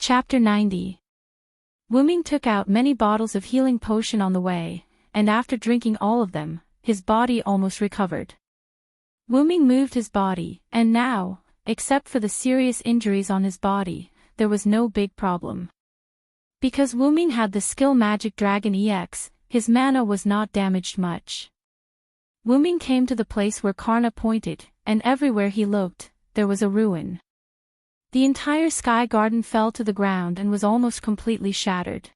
Chapter 90. Wuming took out many bottles of healing potion on the way, and after drinking all of them, his body almost recovered. Wuming moved his body, and now, except for the serious injuries on his body, there was no big problem. Because Wuming had the skill Magic Dragon EX, his mana was not damaged much. Wuming came to the place where Karna pointed, and everywhere he looked, there was a ruin. The entire sky garden fell to the ground and was almost completely shattered.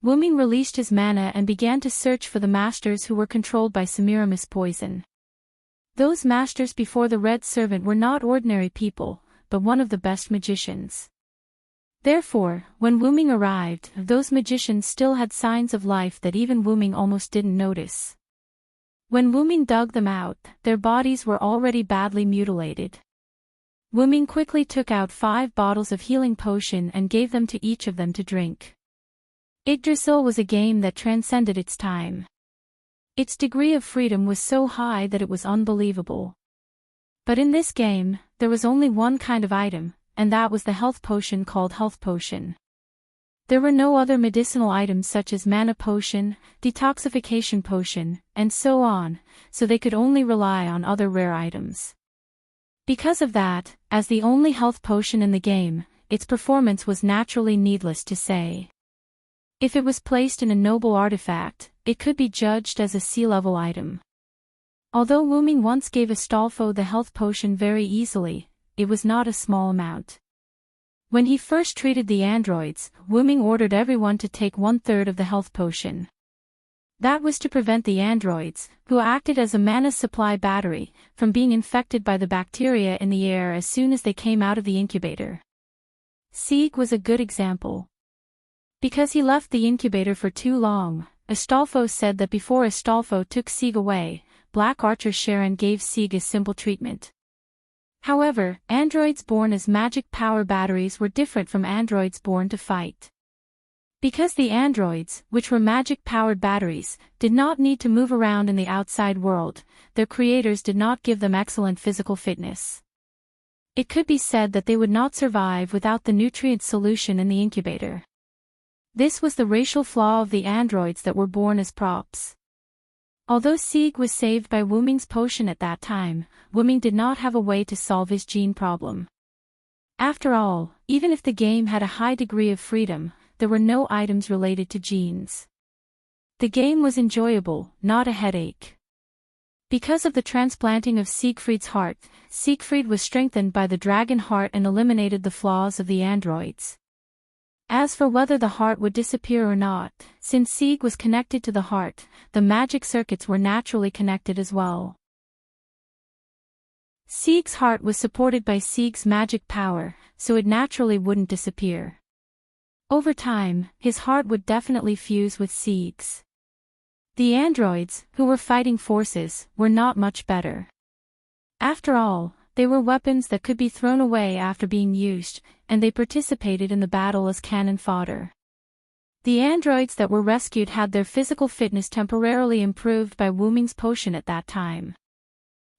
Wuming released his mana and began to search for the masters who were controlled by Semiramis poison. Those masters before the Red Servant were not ordinary people, but one of the best magicians. Therefore, when Wuming arrived, those magicians still had signs of life that even Wuming almost didn't notice. When Wuming dug them out, their bodies were already badly mutilated. Wuming quickly took out 5 bottles of healing potion and gave them to each of them to drink. Yggdrasil was a game that transcended its time. Its degree of freedom was so high that it was unbelievable. But in this game, there was only one kind of item, and that was the health potion called Health Potion. There were no other medicinal items such as Mana Potion, Detoxification Potion, and so on, so they could only rely on other rare items. Because of that, as the only health potion in the game, its performance was naturally needless to say. If it was placed in a noble artifact, it could be judged as a sea-level item. Although Wuming once gave Astolfo the health potion very easily, it was not a small amount. When he first treated the androids, Wuming ordered everyone to take 1/3 of the health potion. That was to prevent the androids, who acted as a mana supply battery, from being infected by the bacteria in the air as soon as they came out of the incubator. Sieg was a good example. Because he left the incubator for too long, Astolfo said that before Astolfo took Sieg away, Black Archer Sharon gave Sieg a simple treatment. However, androids born as magic power batteries were different from androids born to fight. Because the androids, which were magic-powered batteries, did not need to move around in the outside world, their creators did not give them excellent physical fitness. It could be said that they would not survive without the nutrient solution in the incubator. This was the racial flaw of the androids that were born as props. Although Sieg was saved by Wuming's potion at that time, Wuming did not have a way to solve his gene problem. After all, even if the game had a high degree of freedom, there were no items related to genes. The game was enjoyable, not a headache. Because of the transplanting of Siegfried's heart, Siegfried was strengthened by the dragon heart and eliminated the flaws of the androids. As for whether the heart would disappear or not, since Sieg was connected to the heart, the magic circuits were naturally connected as well. Sieg's heart was supported by Sieg's magic power, so it naturally wouldn't disappear. Over time, his heart would definitely fuse with Sieg's. The androids, who were fighting forces, were not much better. After all, they were weapons that could be thrown away after being used, and they participated in the battle as cannon fodder. The androids that were rescued had their physical fitness temporarily improved by Wuming's potion at that time.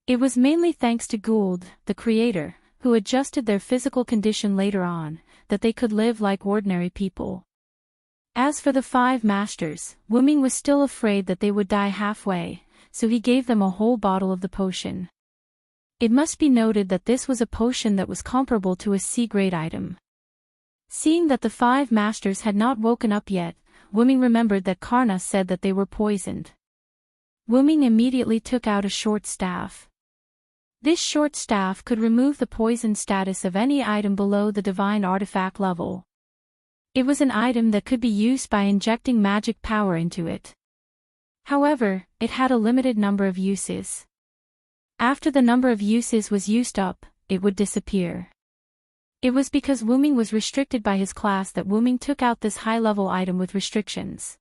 It was mainly thanks to Gould, the creator, who adjusted their physical condition later on, that they could live like ordinary people. As for the 5 masters, Wuming was still afraid that they would die halfway, so he gave them a whole bottle of the potion. It must be noted that this was a potion that was comparable to a C-grade item. Seeing that the 5 masters had not woken up yet, Wuming remembered that Karna said that they were poisoned. Wuming immediately took out a short staff. This short staff could remove the poison status of any item below the divine artifact level. It was an item that could be used by injecting magic power into it. However, it had a limited number of uses. After the number of uses was used up, it would disappear. It was because Wuming was restricted by his class that Wuming took out this high-level item with restrictions.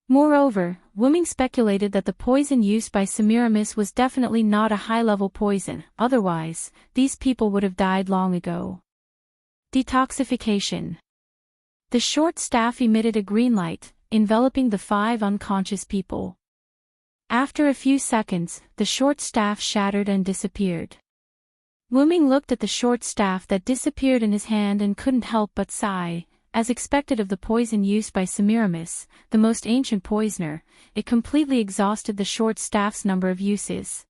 Moreover, Wuming speculated that the poison used by Semiramis was definitely not a high-level poison, otherwise, these people would have died long ago. Detoxification. The short staff emitted a green light, enveloping the 5 unconscious people. After a few seconds, the short staff shattered and disappeared. Wuming looked at the short staff that disappeared in his hand and couldn't help but sigh. As expected of the poison used by Semiramis, the most ancient poisoner, it completely exhausted the short staff's number of uses.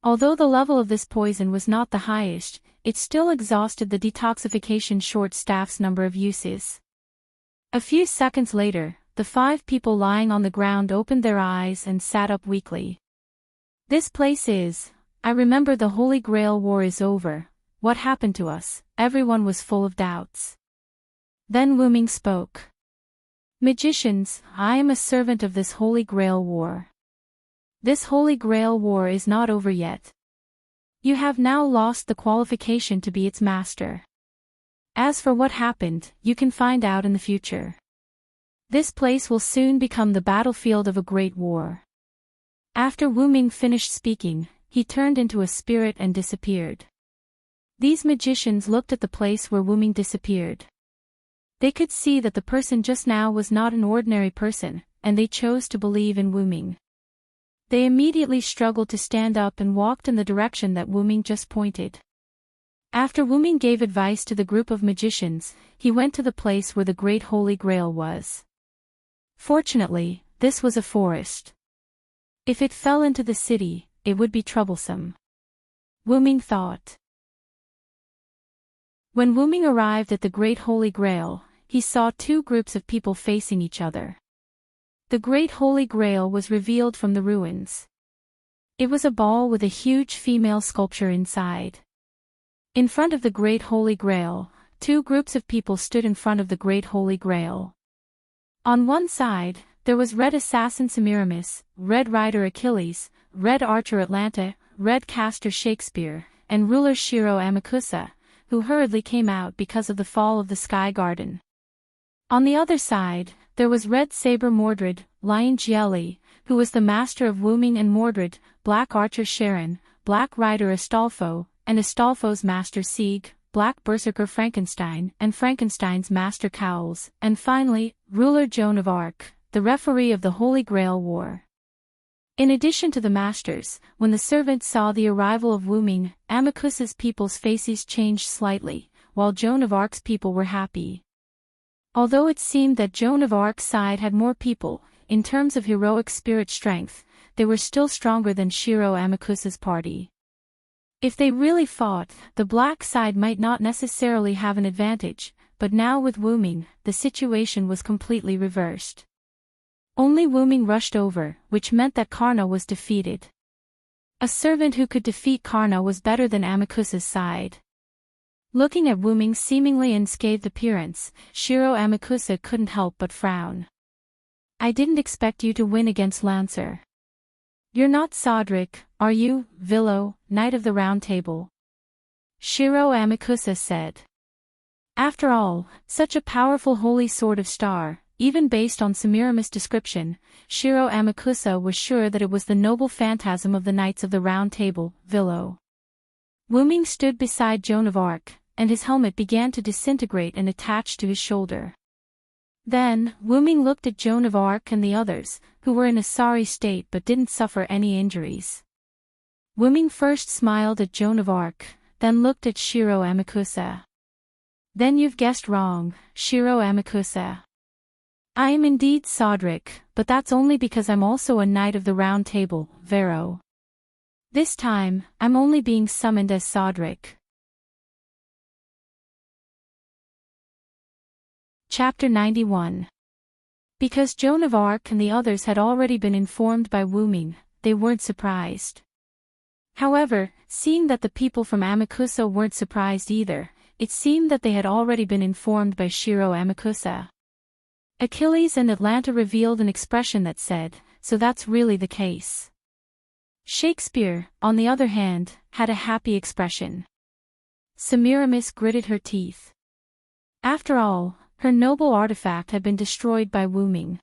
Although the level of this poison was not the highest, it still exhausted the detoxification short staff's number of uses. A few seconds later, the 5 people lying on the ground opened their eyes and sat up weakly. This place is... I remember the Holy Grail War is over. What happened to us? Everyone was full of doubts. Then Wuming spoke. Magicians, I am a servant of this Holy Grail War. This Holy Grail War is not over yet. You have now lost the qualification to be its master. As for what happened, you can find out in the future. This place will soon become the battlefield of a great war. After Wuming finished speaking, he turned into a spirit and disappeared. These magicians looked at the place where Wuming disappeared. They could see that the person just now was not an ordinary person, and they chose to believe in Wuming. They immediately struggled to stand up and walked in the direction that Wuming just pointed. After Wuming gave advice to the group of magicians, he went to the place where the Great Holy Grail was. Fortunately, this was a forest. If it fell into the city, it would be troublesome. Wuming thought. When Wuming arrived at the Great Holy Grail, he saw 2 groups of people facing each other. The Great Holy Grail was revealed from the ruins. It was a ball with a huge female sculpture inside. In front of the Great Holy Grail, 2 groups of people stood in front of the Great Holy Grail. On one side, there was Red Assassin Semiramis, Red Rider Achilles, Red Archer Atlanta, Red Caster Shakespeare, and Ruler Shiro Amakusa, who hurriedly came out because of the fall of the Sky Garden. On the other side, there was Red Saber Mordred, Lion Gielli, who was the master of Wuming and Mordred, Black Archer Sharon, Black Rider Astolfo, and Astolfo's master Sieg, Black Berserker Frankenstein, and Frankenstein's master Cowles, and finally, Ruler Joan of Arc, the referee of the Holy Grail War. In addition to the masters, when the servants saw the arrival of Wuming, Amakusa's people's faces changed slightly, while Joan of Arc's people were happy. Although it seemed that Joan of Arc's side had more people, in terms of heroic spirit strength, they were still stronger than Shiro Amakusa's party. If they really fought, the black side might not necessarily have an advantage, but now with Wuming, the situation was completely reversed. Only Wuming rushed over, which meant that Karna was defeated. A servant who could defeat Karna was better than Amakusa's side. Looking at Wuming's seemingly unscathed appearance, Shiro Amakusa couldn't help but frown. I didn't expect you to win against Lancer. You're not Sodric, are you, Villo, Knight of the Round Table? Shiro Amakusa said. After all, such a powerful holy sword of star, even based on Semiramis' description, Shiro Amakusa was sure that it was the noble phantasm of the Knights of the Round Table, Villo. Wuming stood beside Joan of Arc, and his helmet began to disintegrate and attach to his shoulder. Then, Wuming looked at Joan of Arc and the others, who were in a sorry state but didn't suffer any injuries. Wuming first smiled at Joan of Arc, then looked at Shiro Amakusa. Then you've guessed wrong, Shiro Amakusa. I am indeed Sodric, but that's only because I'm also a Knight of the Round Table, Vero. This time, I'm only being summoned as Sodric. Chapter 91. Because Joan of Arc and the others had already been informed by Wuming, they weren't surprised. However, seeing that the people from Amakusa weren't surprised either, it seemed that they had already been informed by Shiro Amakusa. Achilles and Atlanta revealed an expression that said, "So that's really the case." Shakespeare, on the other hand, had a happy expression. Semiramis gritted her teeth. After all, her noble artifact had been destroyed by Wuming.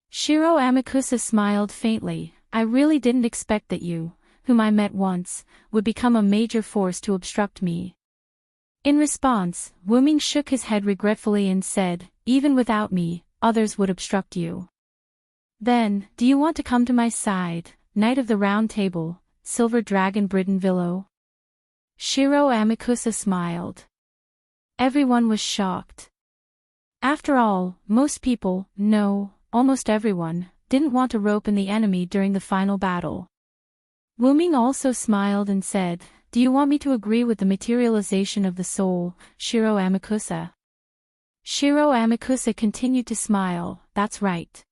Shiro Amakusa smiled faintly. I really didn't expect that you, whom I met once, would become a major force to obstruct me. In response, Wuming shook his head regretfully and said, even without me, others would obstruct you. Then, do you want to come to my side, Knight of the Round Table, Silver Dragon Britton Villo? Shiro Amakusa smiled. Everyone was shocked. After all, most people, no, almost everyone, didn't want to rope in the enemy during the final battle. Wuming also smiled and said, "Do you want me to agree with the materialization of the soul, Shiro Amakusa?" Shiro Amakusa continued to smile. "That's right.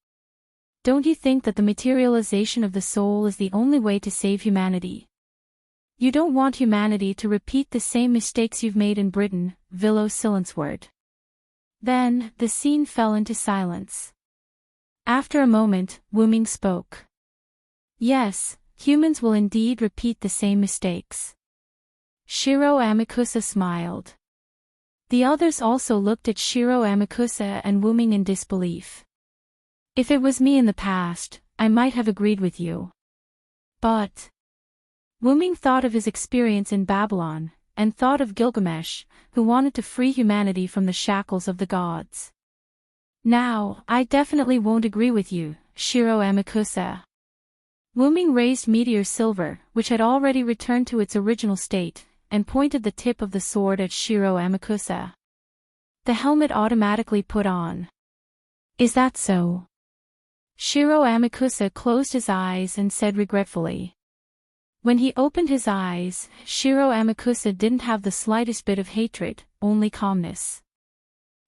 Don't you think that the materialization of the soul is the only way to save humanity? You don't want humanity to repeat the same mistakes you've made in Britain, Vilo Silenceward." Then, the scene fell into silence. After a moment, Wuming spoke. "Yes, humans will indeed repeat the same mistakes." Shiro Amakusa smiled. The others also looked at Shiro Amakusa and Wuming in disbelief. "If it was me in the past, I might have agreed with you. But..." Wuming thought of his experience in Babylon, and thought of Gilgamesh, who wanted to free humanity from the shackles of the gods. "Now, I definitely won't agree with you, Shiro Amakusa." Wuming raised Meteor Silver, which had already returned to its original state, and pointed the tip of the sword at Shiro Amakusa. The helmet automatically put on. "Is that so?" Shiro Amakusa closed his eyes and said regretfully. When he opened his eyes, Shiro Amakusa didn't have the slightest bit of hatred, only calmness.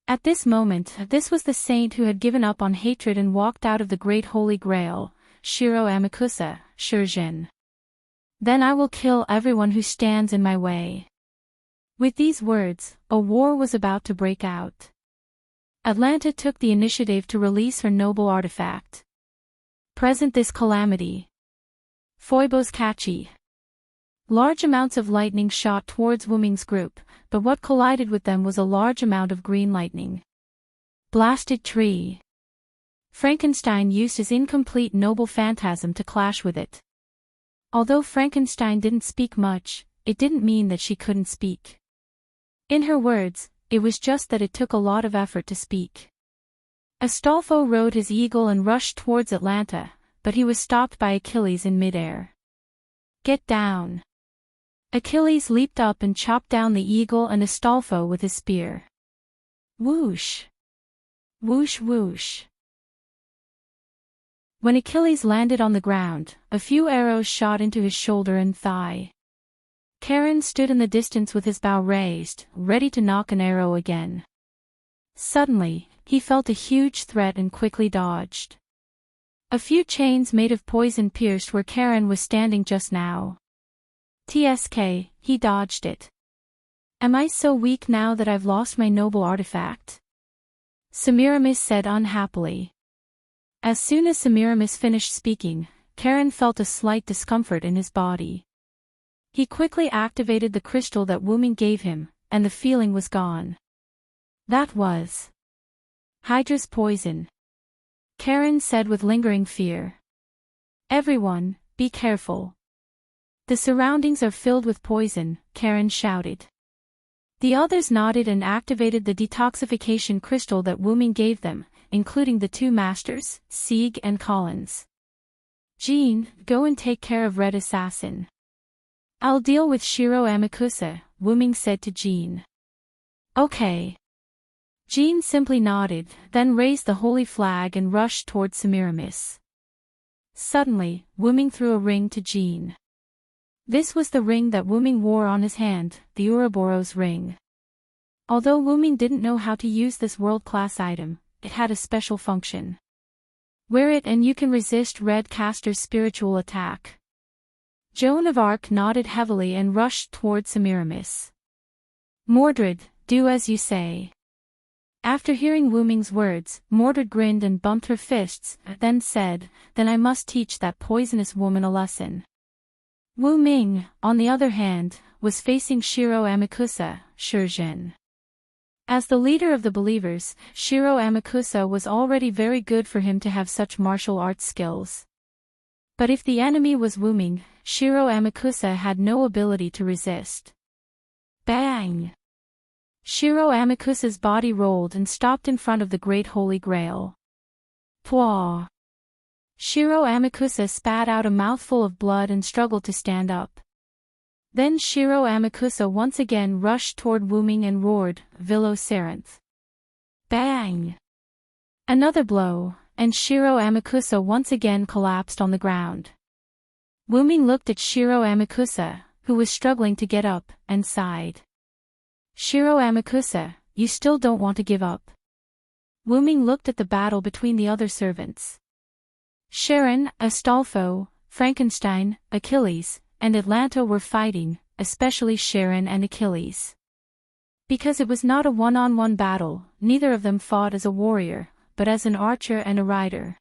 At this moment, this was the saint who had given up on hatred and walked out of the Great Holy Grail, Shiro Amakusa, Shurjin. "Then I will kill everyone who stands in my way." With these words, a war was about to break out. Atlanta took the initiative to release her noble artifact. Present this calamity. Foibos Kachi. Large amounts of lightning shot towards Wuming's group, but what collided with them was a large amount of green lightning. Blasted tree. Frankenstein used his incomplete noble phantasm to clash with it. Although Frankenstein didn't speak much, it didn't mean that she couldn't speak. In her words, it was just that it took a lot of effort to speak. Astolfo rode his eagle and rushed towards Atlanta, but he was stopped by Achilles in midair. "Get down." Achilles leaped up and chopped down the eagle and Astolfo with his spear. Whoosh! Whoosh whoosh! When Achilles landed on the ground, a few arrows shot into his shoulder and thigh. Charon stood in the distance with his bow raised, ready to knock an arrow again. Suddenly, he felt a huge threat and quickly dodged. A few chains made of poison pierced where Charon was standing just now. TSK, he dodged it. "Am I so weak now that I've lost my noble artifact?" Semiramis said unhappily. As soon as Semiramis finished speaking, Charon felt a slight discomfort in his body. He quickly activated the crystal that Wuming gave him, and the feeling was gone. That was Hydra's poison. Charon said with lingering fear. "Everyone, be careful. The surroundings are filled with poison," Charon shouted. The others nodded and activated the detoxification crystal that Wuming gave them, including the two masters, Sieg and Collins. "Jean, go and take care of Red Assassin." "I'll deal with Shiro Amakusa," Wuming said to Jean. "Okay." Jean simply nodded, then raised the holy flag and rushed toward Semiramis. Suddenly, Wuming threw a ring to Jean. This was the ring that Wuming wore on his hand, the Ouroboros ring. Although Wuming didn't know how to use this world-class item, it had a special function. Wear it and you can resist Red Caster's spiritual attack. Joan of Arc nodded heavily and rushed toward Semiramis. "Mordred, do as you say." After hearing Wuming's words, Mordred grinned and bumped her fists, then said, "Then I must teach that poisonous woman a lesson." Wuming, on the other hand, was facing Shiro Amakusa, Shurjin. As the leader of the believers, Shiro Amakusa was already very good for him to have such martial arts skills. But if the enemy was Wuming, Shiro Amakusa had no ability to resist. Bang! Shiro Amakusa's body rolled and stopped in front of the Great Holy Grail. Pwah! Shiro Amakusa spat out a mouthful of blood and struggled to stand up. Then Shiro Amakusa once again rushed toward Wuming and roared, "Vilo Saranth." Bang! Another blow, and Shiro Amakusa once again collapsed on the ground. Wuming looked at Shiro Amakusa, who was struggling to get up, and sighed. "Shiro Amakusa, you still don't want to give up?" Wuming looked at the battle between the other servants. Sharon, Astolfo, Frankenstein, Achilles, and Atlanta were fighting, especially Sharon and Achilles. Because it was not a one-on-one battle, neither of them fought as a warrior, but as an archer and a rider.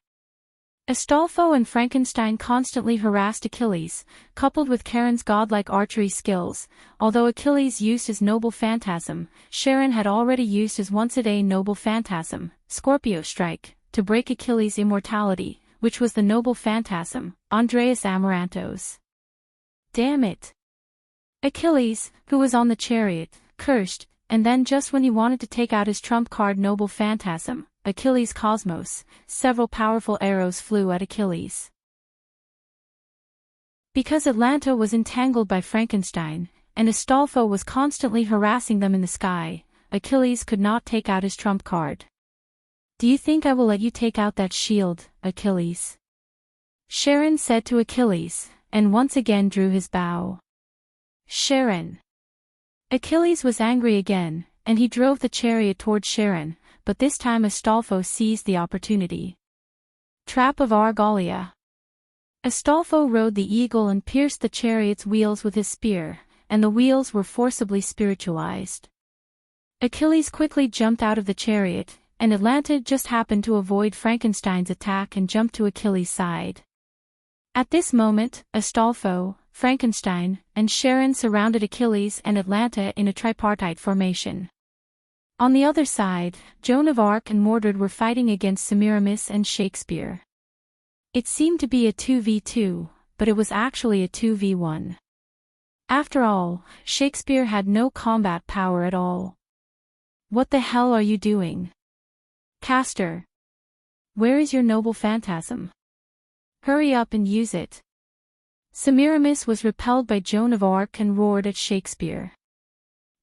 Astolfo and Frankenstein constantly harassed Achilles, coupled with Charon's godlike archery skills. Although Achilles used his noble phantasm, Sharon had already used his once-a-day noble phantasm, Scorpio Strike, to break Achilles' immortality, which was the noble phantasm, Andreas Amarantos. Damn it! Achilles, who was on the chariot, cursed, and then just when he wanted to take out his trump card noble phantasm, Achilles Cosmos, several powerful arrows flew at Achilles. Because Atlanta was entangled by Frankenstein, and Astolfo was constantly harassing them in the sky, Achilles could not take out his trump card. "Do you think I will let you take out that shield, Achilles?" Sharon said to Achilles, and once again drew his bow. Sharon. Achilles was angry again, and he drove the chariot toward Sharon, but this time Astolfo seized the opportunity. Trap of Argolia. Astolfo rode the eagle and pierced the chariot's wheels with his spear, and the wheels were forcibly spiritualized. Achilles quickly jumped out of the chariot, and Atlanta just happened to avoid Frankenstein's attack and jumped to Achilles' side. At this moment, Astolfo, Frankenstein, and Sharon surrounded Achilles and Atlanta in a tripartite formation. On the other side, Joan of Arc and Mordred were fighting against Semiramis and Shakespeare. It seemed to be a 2v2, but it was actually a 2v1. After all, Shakespeare had no combat power at all. "What the hell are you doing? Castor. Where is your noble phantasm? Hurry up and use it." Semiramis was repelled by Joan of Arc and roared at Shakespeare.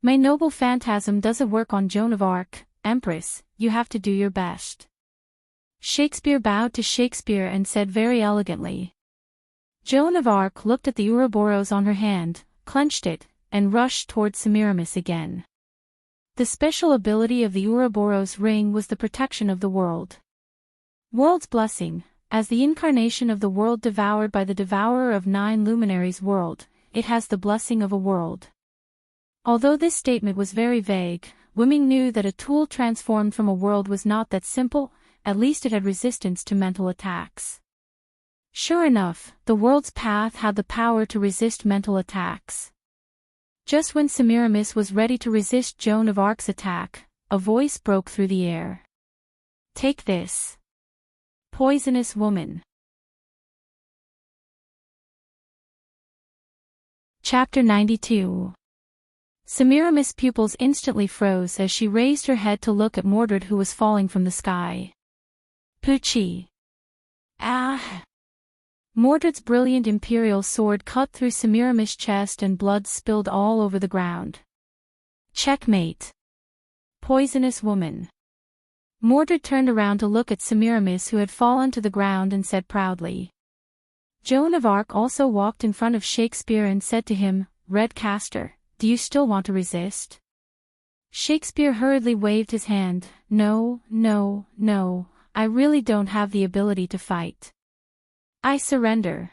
"My noble phantasm doesn't work on Joan of Arc, Empress, you have to do your best." Shakespeare bowed to Shakespeare and said very elegantly. Joan of Arc looked at the Ouroboros on her hand, clenched it, and rushed towards Semiramis again. The special ability of the Ouroboros ring was the protection of the world. World's blessing, as the incarnation of the world devoured by the devourer of 9 luminaries' world, it has the blessing of a world. Although this statement was very vague, Wuming knew that a tool transformed from a world was not that simple, at least it had resistance to mental attacks. Sure enough, the world's path had the power to resist mental attacks. Just when Semiramis was ready to resist Joan of Arc's attack, a voice broke through the air. "Take this. Poisonous woman." Chapter 92. Semiramis' pupils instantly froze as she raised her head to look at Mordred, who was falling from the sky. Poochie. Ah! Mordred's brilliant imperial sword cut through Semiramis' chest and blood spilled all over the ground. Checkmate. Poisonous woman. Mordred turned around to look at Semiramis, who had fallen to the ground, and said proudly. Joan of Arc also walked in front of Shakespeare and said to him, "Red Castor, do you still want to resist?" Shakespeare hurriedly waved his hand. No, I really don't have the ability to fight. I surrender."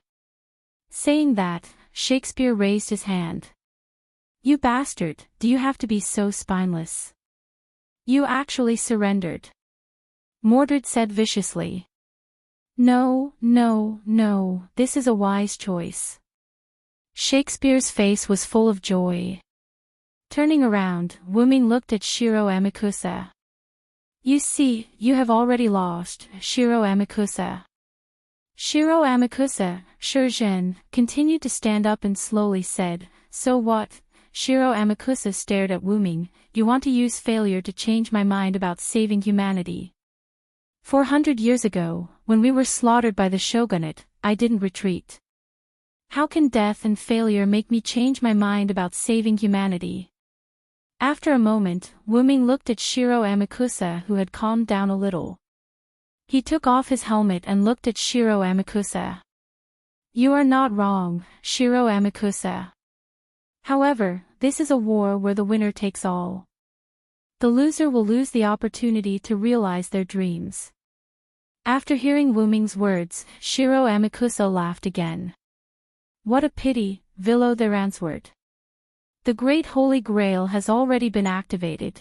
Saying that, Shakespeare raised his hand. "You bastard, do you have to be so spineless? You actually surrendered." Mordred said viciously. No, this is a wise choice." Shakespeare's face was full of joy. Turning around, Wuming looked at Shiro Amakusa. "You see, you have already lost, Shiro Amakusa." Shiro Amakusa, Shurgen, continued to stand up and slowly said, "So what?" Shiro Amakusa stared at Wuming. "You want to use failure to change my mind about saving humanity. 400 years ago, when we were slaughtered by the shogunate, I didn't retreat. How can death and failure make me change my mind about saving humanity? After a moment, Wuming looked at Shiro Amakusa, who had calmed down a little. He took off his helmet and looked at Shiro Amakusa. You are not wrong, Shiro Amakusa. However, this is a war where the winner takes all. The loser will lose the opportunity to realize their dreams. After hearing Wuming's words, Shiro Amakusa laughed again. What a pity, Vilo there answered. The Great Holy Grail has already been activated.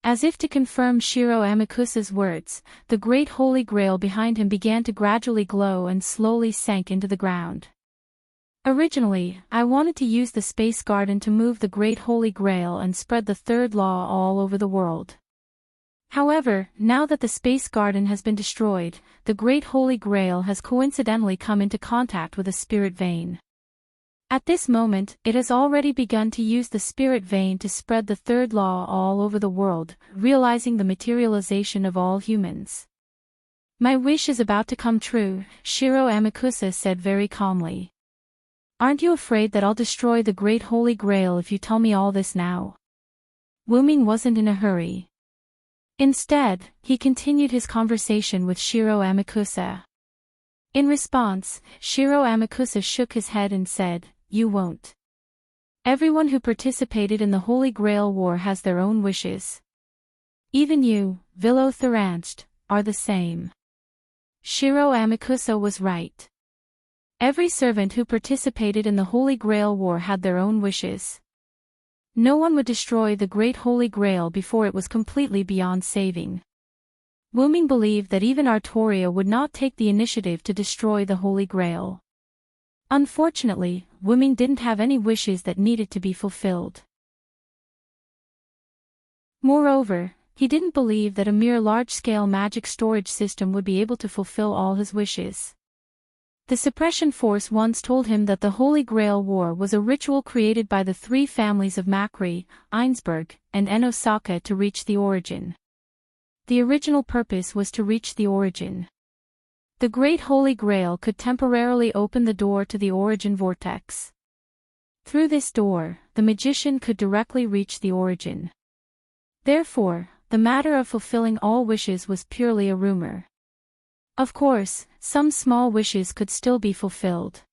As if to confirm Shiro Amakusa's words, the Great Holy Grail behind him began to gradually glow and slowly sank into the ground. Originally, I wanted to use the Space Garden to move the Great Holy Grail and spread the third law all over the world. However, now that the Space Garden has been destroyed, the Great Holy Grail has coincidentally come into contact with a spirit vein. At this moment, it has already begun to use the spirit vein to spread the third law all over the world, realizing the materialization of all humans. My wish is about to come true, Shiro Amakusa said very calmly. Aren't you afraid that I'll destroy the Great Holy Grail if you tell me all this now? Wuming wasn't in a hurry. Instead, he continued his conversation with Shiro Amakusa. In response, Shiro Amakusa shook his head and said, You won't. Everyone who participated in the Holy Grail War has their own wishes. Even you, Vilo Thoranst, are the same. Shiro Amakusa was right. Every servant who participated in the Holy Grail War had their own wishes. No one would destroy the Great Holy Grail before it was completely beyond saving. Wuming believed that even Artoria would not take the initiative to destroy the Holy Grail. Unfortunately, Wuming didn't have any wishes that needed to be fulfilled. Moreover, he didn't believe that a mere large-scale magic storage system would be able to fulfill all his wishes. The suppression force once told him that the Holy Grail War was a ritual created by the three families of Macri, Einsberg, and Enosaka to reach the origin. The original purpose was to reach the origin. The Great Holy Grail could temporarily open the door to the origin vortex. Through this door, the magician could directly reach the origin. Therefore, the matter of fulfilling all wishes was purely a rumor. Of course, some small wishes could still be fulfilled.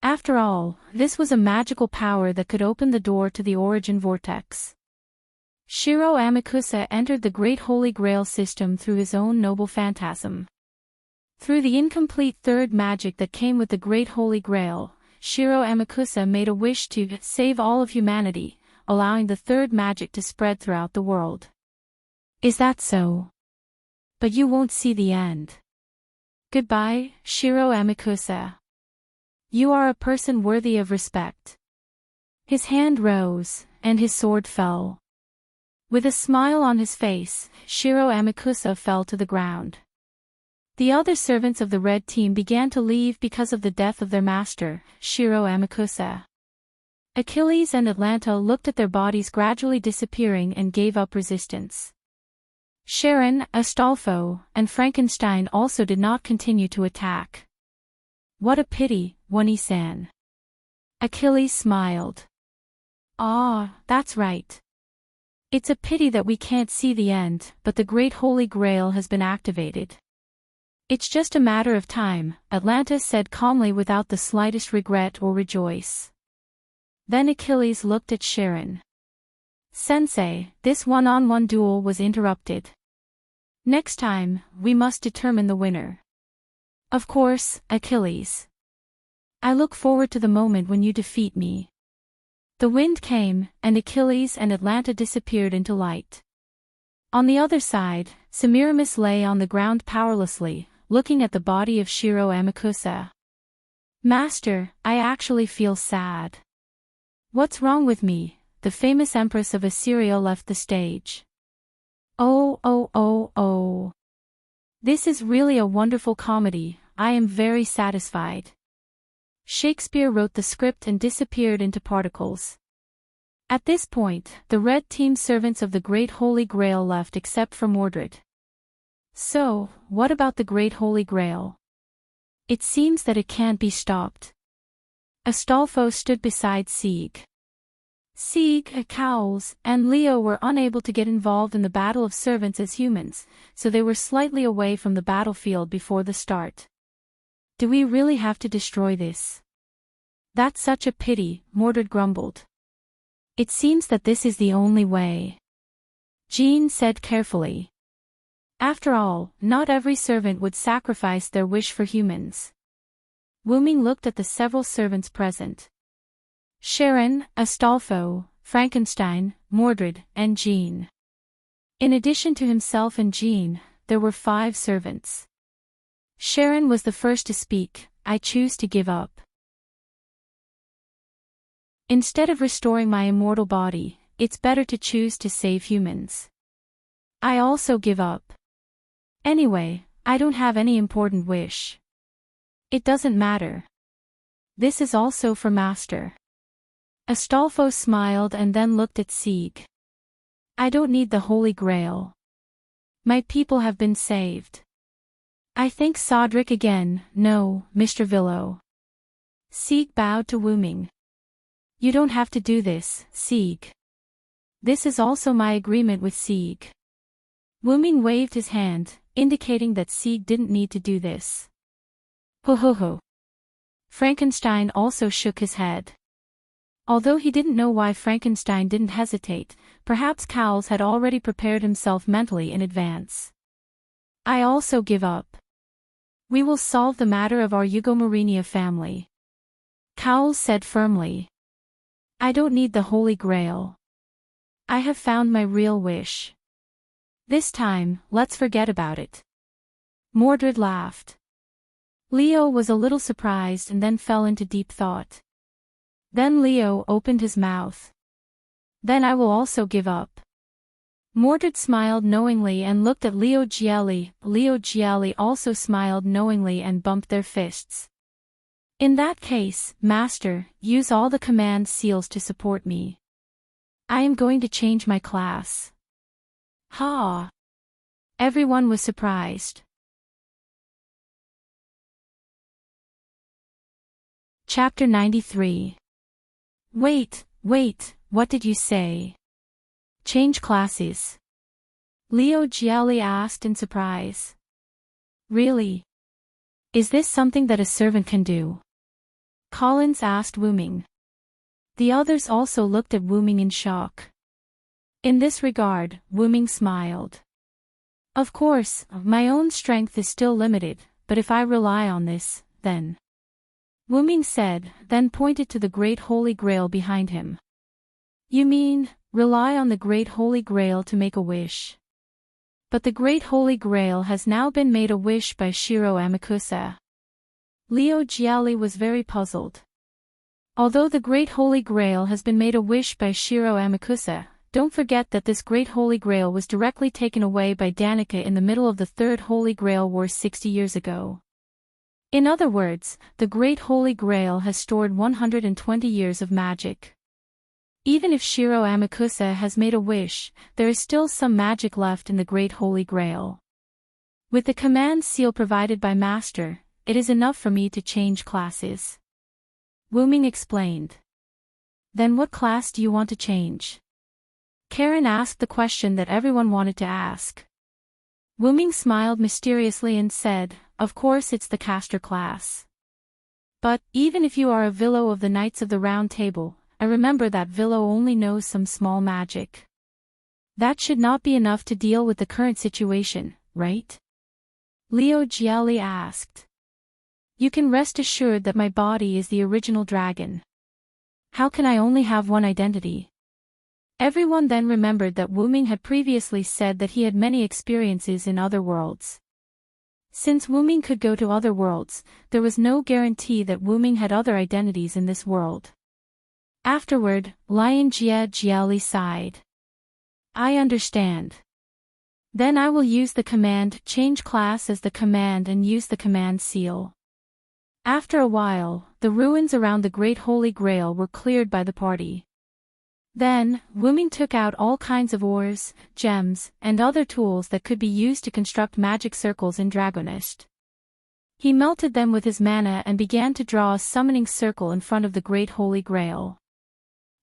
After all, this was a magical power that could open the door to the origin vortex. Shiro Amakusa entered the Great Holy Grail system through his own noble phantasm. Through the incomplete third magic that came with the Great Holy Grail, Shiro Amakusa made a wish to save all of humanity, allowing the third magic to spread throughout the world. Is that so? But you won't see the end. Goodbye, Shiro Amakusa. You are a person worthy of respect. His hand rose, and his sword fell. With a smile on his face, Shiro Amakusa fell to the ground. The other servants of the red team began to leave because of the death of their master, Shiro Amakusa. Achilles and Atlanta looked at their bodies gradually disappearing and gave up resistance. Sharon, Astolfo, and Frankenstein also did not continue to attack. What a pity, Wani-san. Achilles smiled. Ah, that's right. It's a pity that we can't see the end, but the Great Holy Grail has been activated. It's just a matter of time, Atlanta said calmly without the slightest regret or rejoice. Then Achilles looked at Sharon. Sensei, this one-on-one duel was interrupted. Next time, we must determine the winner. Of course, Achilles. I look forward to the moment when you defeat me. The wind came, and Achilles and Atlanta disappeared into light. On the other side, Semiramis lay on the ground powerlessly, looking at the body of Shiro Amakusa. Master, I actually feel sad. What's wrong with me? The famous Empress of Assyria left the stage. Oh. This is really a wonderful comedy, I am very satisfied. Shakespeare wrote the script and disappeared into particles. At this point, the red team servants of the Great Holy Grail left except for Mordred. So, what about the Great Holy Grail? It seems that it can't be stopped. Astolfo stood beside Sieg. Sieg, Cowles, and Leo were unable to get involved in the battle of servants as humans, so they were slightly away from the battlefield before the start. Do we really have to destroy this? That's such a pity, Mordred grumbled. It seems that this is the only way. Jean said carefully. After all, not every servant would sacrifice their wish for humans. Wuming looked at the several servants present. Sharon, Astolfo, Frankenstein, Mordred, and Jean. In addition to himself and Jean, there were 5 servants. Sharon was the first to speak. I choose to give up. Instead of restoring my immortal body, it's better to choose to save humans. I also give up. Anyway, I don't have any important wish. It doesn't matter. This is also for Master. Astolfo smiled and then looked at Sieg. I don't need the Holy Grail. My people have been saved. I think Sodric again. No, Mr. Villo. Sieg bowed to Wuming. You don't have to do this, Sieg. This is also my agreement with Sieg. Wuming waved his hand, indicating that Sieg didn't need to do this. Ho ho ho. Frankenstein also shook his head. Although he didn't know why Frankenstein didn't hesitate, perhaps Cowles had already prepared himself mentally in advance. I also give up. We will solve the matter of our Eugomarinia family. Cowles said firmly. I don't need the Holy Grail. I have found my real wish. This time, let's forget about it. Mordred laughed. Leo was a little surprised and then fell into deep thought. Then Leo opened his mouth. Then I will also give up. Mordred smiled knowingly and looked at Leo Gielli. Leo Gielli also smiled knowingly and bumped their fists. In that case, Master, use all the command seals to support me. I am going to change my class. Ha! Everyone was surprised. Chapter 93. Wait, what did you say? Change classes. Leo Gielli asked in surprise. Really? Is this something that a servant can do? Collins asked Wuming. The others also looked at Wuming in shock. In this regard, Wuming smiled. Of course, my own strength is still limited, but if I rely on this, then... Wuming said, then pointed to the Great Holy Grail behind him. You mean, rely on the Great Holy Grail to make a wish? But the Great Holy Grail has now been made a wish by Shiro Amakusa. Leo Gielli was very puzzled. Although the Great Holy Grail has been made a wish by Shiro Amakusa, don't forget that this Great Holy Grail was directly taken away by Danica in the middle of the Third Holy Grail War 60 years ago. In other words, the Great Holy Grail has stored 120 years of magic. Even if Shiro Amakusa has made a wish, there is still some magic left in the Great Holy Grail. With the command seal provided by Master, it is enough for me to change classes. Wuming explained. Then what class do you want to change? Karen asked the question that everyone wanted to ask. Wuming smiled mysteriously and said, of course it's the caster class. But, even if you are a Villo of the Knights of the Round Table, I remember that Villo only knows some small magic. That should not be enough to deal with the current situation, right? Leo Gielli asked. You can rest assured that my body is the original dragon. How can I only have one identity? Everyone then remembered that Wuming had previously said that he had many experiences in other worlds. Since Wuming could go to other worlds, there was no guarantee that Wuming had other identities in this world. Afterward, Lion Gielli sighed. I understand. Then I will use the command change class as the command and use the command seal. After a while, the ruins around the Great Holy Grail were cleared by the party. Then, Wuming took out all kinds of ores, gems, and other tools that could be used to construct magic circles in Dragonist. He melted them with his mana and began to draw a summoning circle in front of the Great Holy Grail.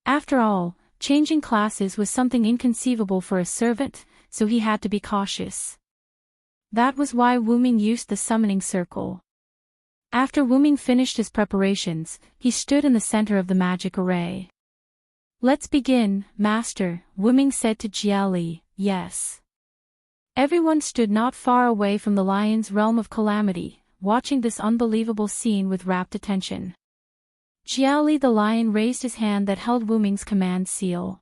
After all, changing classes was something inconceivable for a servant, so he had to be cautious. That was why Wu Ming used the summoning circle. After Wu Ming finished his preparations, he stood in the center of the magic array. "Let's begin, Master," Wu Ming said to Jia Li. "Yes." Everyone stood not far away from the lion's realm of calamity, watching this unbelievable scene with rapt attention. Jia Li the lion raised his hand that held Wu Ming's command seal.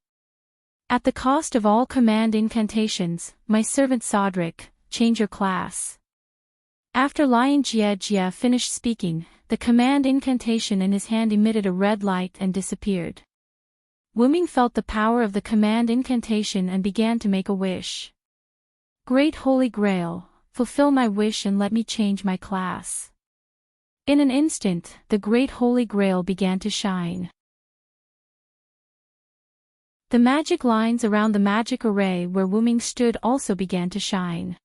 "At the cost of all command incantations, my servant Sodric, change your class." After Lion Jia finished speaking, the command incantation in his hand emitted a red light and disappeared. Wu Ming felt the power of the command incantation and began to make a wish. "Great Holy Grail, fulfill my wish and let me change my class." In an instant, the Great Holy Grail began to shine. The magic lines around the magic array where Wu Ming stood also began to shine.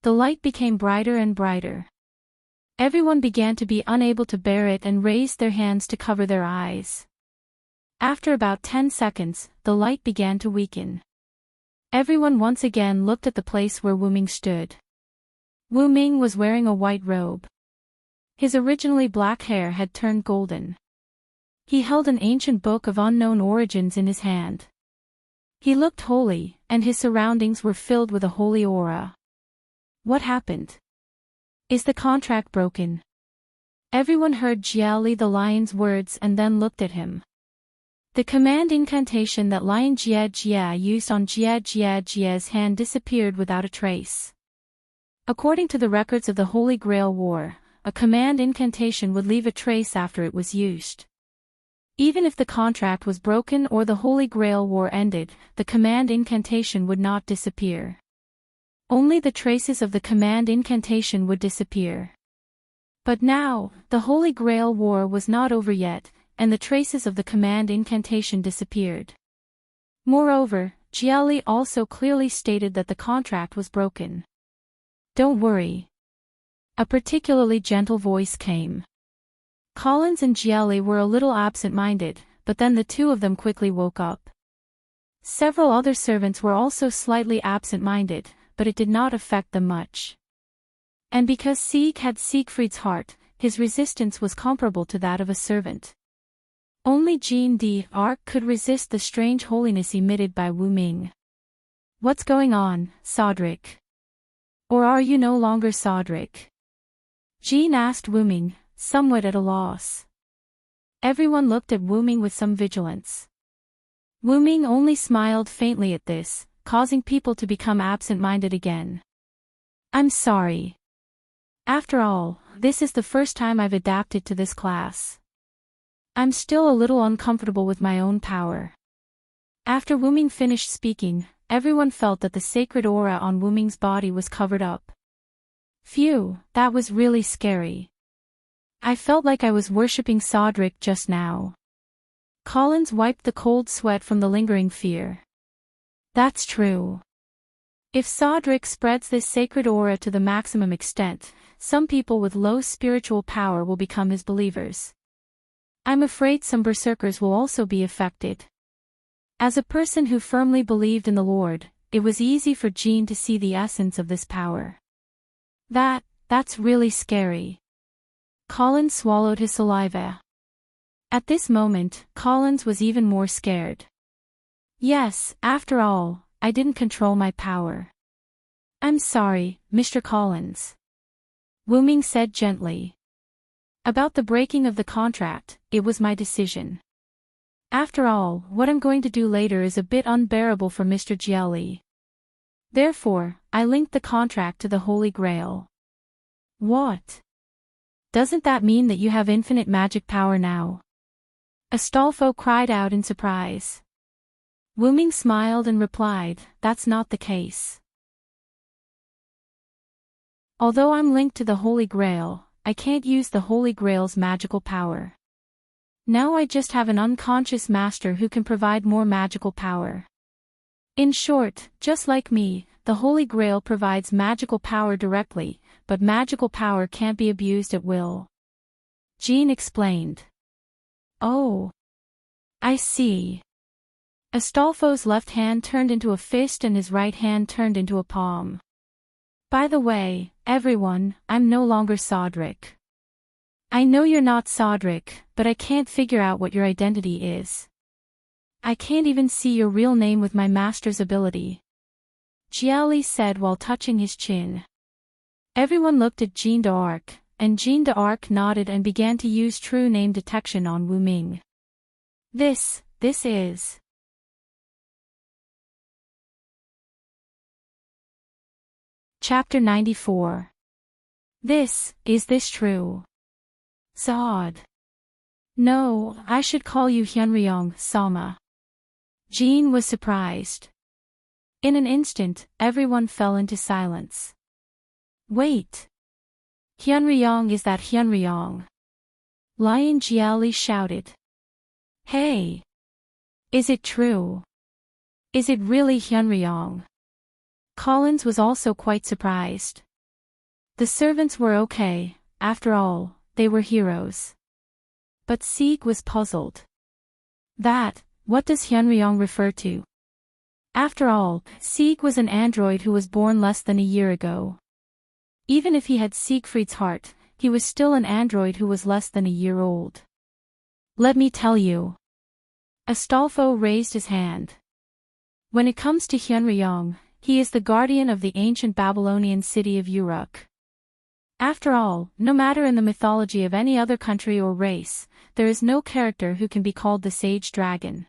The light became brighter and brighter. Everyone began to be unable to bear it and raised their hands to cover their eyes. After about 10 seconds, the light began to weaken. Everyone once again looked at the place where Wu Ming stood. Wu Ming was wearing a white robe. His originally black hair had turned golden. He held an ancient book of unknown origins in his hand. He looked holy, and his surroundings were filled with a holy aura. What happened? Is the contract broken? Everyone heard Jia Li the lion's words and then looked at him. The command incantation that Lion Jia used on Jia's hand disappeared without a trace. According to the records of the Holy Grail War, a command incantation would leave a trace after it was used. Even if the contract was broken or the Holy Grail War ended, the command incantation would not disappear. Only the traces of the command incantation would disappear. But now, the Holy Grail War was not over yet, and the traces of the command incantation disappeared. Moreover, Jia Li also clearly stated that the contract was broken. "Don't worry." A particularly gentle voice came. Collins and Jia Li were a little absent-minded, but then the two of them quickly woke up. Several other servants were also slightly absent-minded, but it did not affect them much. And because Sieg had Siegfried's heart, his resistance was comparable to that of a servant. Only Jean d'Arc could resist the strange holiness emitted by Wu Ming. "What's going on, Sodric? Or are you no longer Sodric?" Jean asked Wu Ming, somewhat at a loss. Everyone looked at Wu Ming with some vigilance. Wu Ming only smiled faintly at this, causing people to become absent-minded again. "I'm sorry. After all, this is the first time I've adapted to this class. I'm still a little uncomfortable with my own power." After Wu Ming finished speaking, everyone felt that the sacred aura on Wu Ming's body was covered up. Phew, that was really scary. I felt like I was worshipping Sodric just now. Collins wiped the cold sweat from the lingering fear. That's true. If Sodric spreads this sacred aura to the maximum extent, some people with low spiritual power will become his believers. I'm afraid some berserkers will also be affected. As a person who firmly believed in the Lord, it was easy for Jean to see the essence of this power. That's really scary. Collins swallowed his saliva. At this moment, Collins was even more scared. Yes, after all, I didn't control my power. I'm sorry, Mr. Collins. Wu Ming said gently. About the breaking of the contract, it was my decision. After all, what I'm going to do later is a bit unbearable for Mr. Jia Li. Therefore, I linked the contract to the Holy Grail. What? Doesn't that mean that you have infinite magic power now? Astolfo cried out in surprise. Wu Ming smiled and replied, that's not the case. Although I'm linked to the Holy Grail, I can't use the Holy Grail's magical power. Now I just have an unconscious master who can provide more magical power. In short, just like me, the Holy Grail provides magical power directly, but magical power can't be abused at will. Jean explained. Oh. I see. Astolfo's left hand turned into a fist and his right hand turned into a palm. By the way, everyone, I'm no longer Sodric. I know you're not Sodric, but I can't figure out what your identity is. I can't even see your real name with my master's ability. Jiali said while touching his chin. Everyone looked at Jean d'Arc, and Jean d'Arc nodded and began to use true name detection on Wu Ming. This is... Chapter 94. Is this true? Zod. No, I should call you Hyunryong, Sama. Jean was surprised. In an instant, everyone fell into silence. Wait. Hyunryong, is that Hyunryong? Lion Jiali shouted. Hey. Is it true? Is it really Hyunryong? Collins was also quite surprised. The servants were okay, after all, they were heroes. But Sieg was puzzled. What does Hyunryong refer to? After all, Sieg was an android who was born less than a year ago. Even if he had Siegfried's heart, he was still an android who was less than a year old. Let me tell you. Astolfo raised his hand. When it comes to Hyunryong, he is the guardian of the ancient Babylonian city of Uruk. After all, no matter in the mythology of any other country or race, there is no character who can be called the Sage Dragon.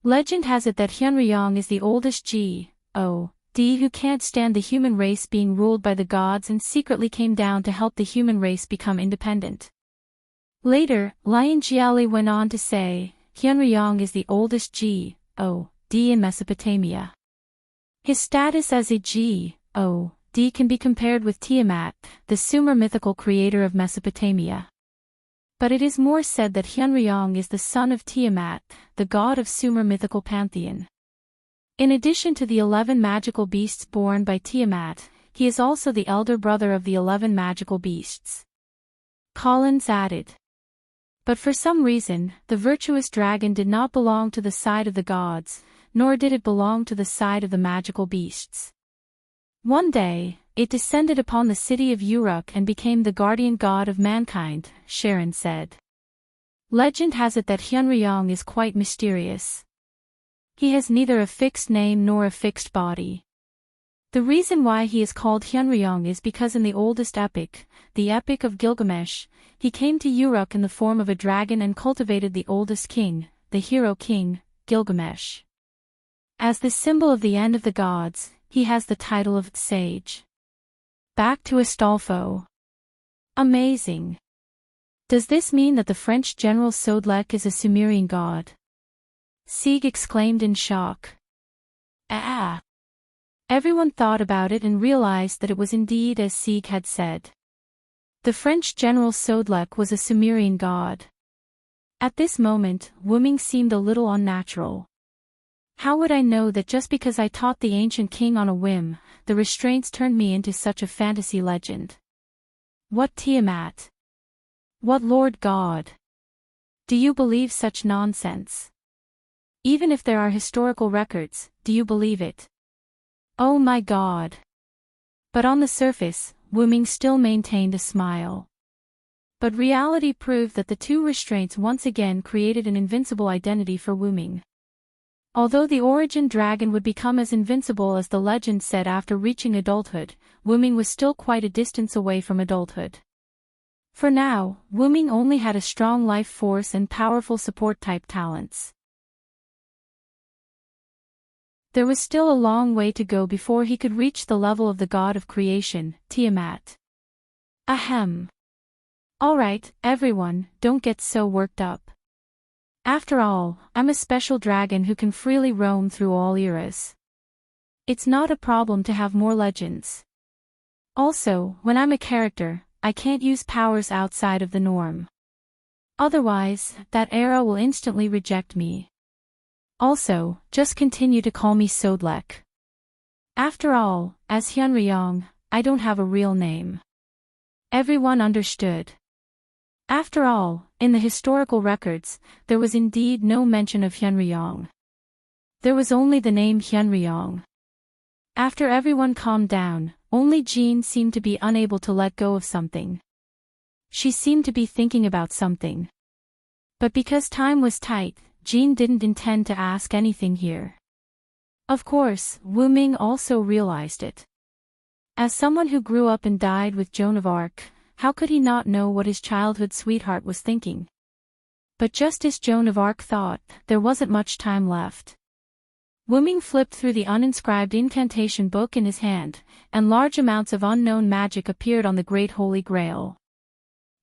Legend has it that Hyunryong is the oldest God who can't stand the human race being ruled by the gods and secretly came down to help the human race become independent. Later, Lion Jiali went on to say, Hyunryong is the oldest God in Mesopotamia. His status as a God can be compared with Tiamat, the Sumer mythical creator of Mesopotamia. But it is more said that Hyunryong is the son of Tiamat, the god of Sumer mythical pantheon. In addition to the 11 magical beasts born by Tiamat, he is also the elder brother of the 11 magical beasts. Collins added. But for some reason, the virtuous dragon did not belong to the side of the gods, nor did it belong to the side of the magical beasts. One day, it descended upon the city of Uruk and became the guardian god of mankind, Sharon said. Legend has it that Hyunryong is quite mysterious. He has neither a fixed name nor a fixed body. The reason why he is called Hyunryong is because in the oldest epic, the Epic of Gilgamesh, he came to Uruk in the form of a dragon and cultivated the oldest king, the hero king, Gilgamesh. As the symbol of the end of the gods, he has the title of Sage. Back to Astolfo. Amazing. Does this mean that the French general Sodlek is a Sumerian god? Sieg exclaimed in shock. Everyone thought about it and realized that it was indeed as Sieg had said. The French general Sodlek was a Sumerian god. At this moment, Wu Ming seemed a little unnatural. How would I know that just because I taught the ancient king on a whim, the restraints turned me into such a fantasy legend? What Tiamat? What Lord God? Do you believe such nonsense? Even if there are historical records, do you believe it? Oh my God. But on the surface, Wu Ming still maintained a smile. But reality proved that the two restraints once again created an invincible identity for Wu Ming. Although the origin dragon would become as invincible as the legend said after reaching adulthood, Wu Ming was still quite a distance away from adulthood. For now, Wu Ming only had a strong life force and powerful support-type talents. There was still a long way to go before he could reach the level of the god of creation, Tiamat. Ahem. Alright, everyone, don't get so worked up. After all, I'm a special dragon who can freely roam through all eras. It's not a problem to have more legends. Also, when I'm a character, I can't use powers outside of the norm. Otherwise, that era will instantly reject me. Also, just continue to call me Sodlek. After all, as Hyunryong, I don't have a real name. Everyone understood. After all, in the historical records, there was indeed no mention of Hyunryong. There was only the name Hyunryong. After everyone calmed down, only Jean seemed to be unable to let go of something. She seemed to be thinking about something. But because time was tight, Jean didn't intend to ask anything here. Of course, Wu Ming also realized it. As someone who grew up and died with Joan of Arc, how could he not know what his childhood sweetheart was thinking? But just as Joan of Arc thought, there wasn't much time left. Wu Ming flipped through the uninscribed incantation book in his hand, and large amounts of unknown magic appeared on the Great Holy Grail.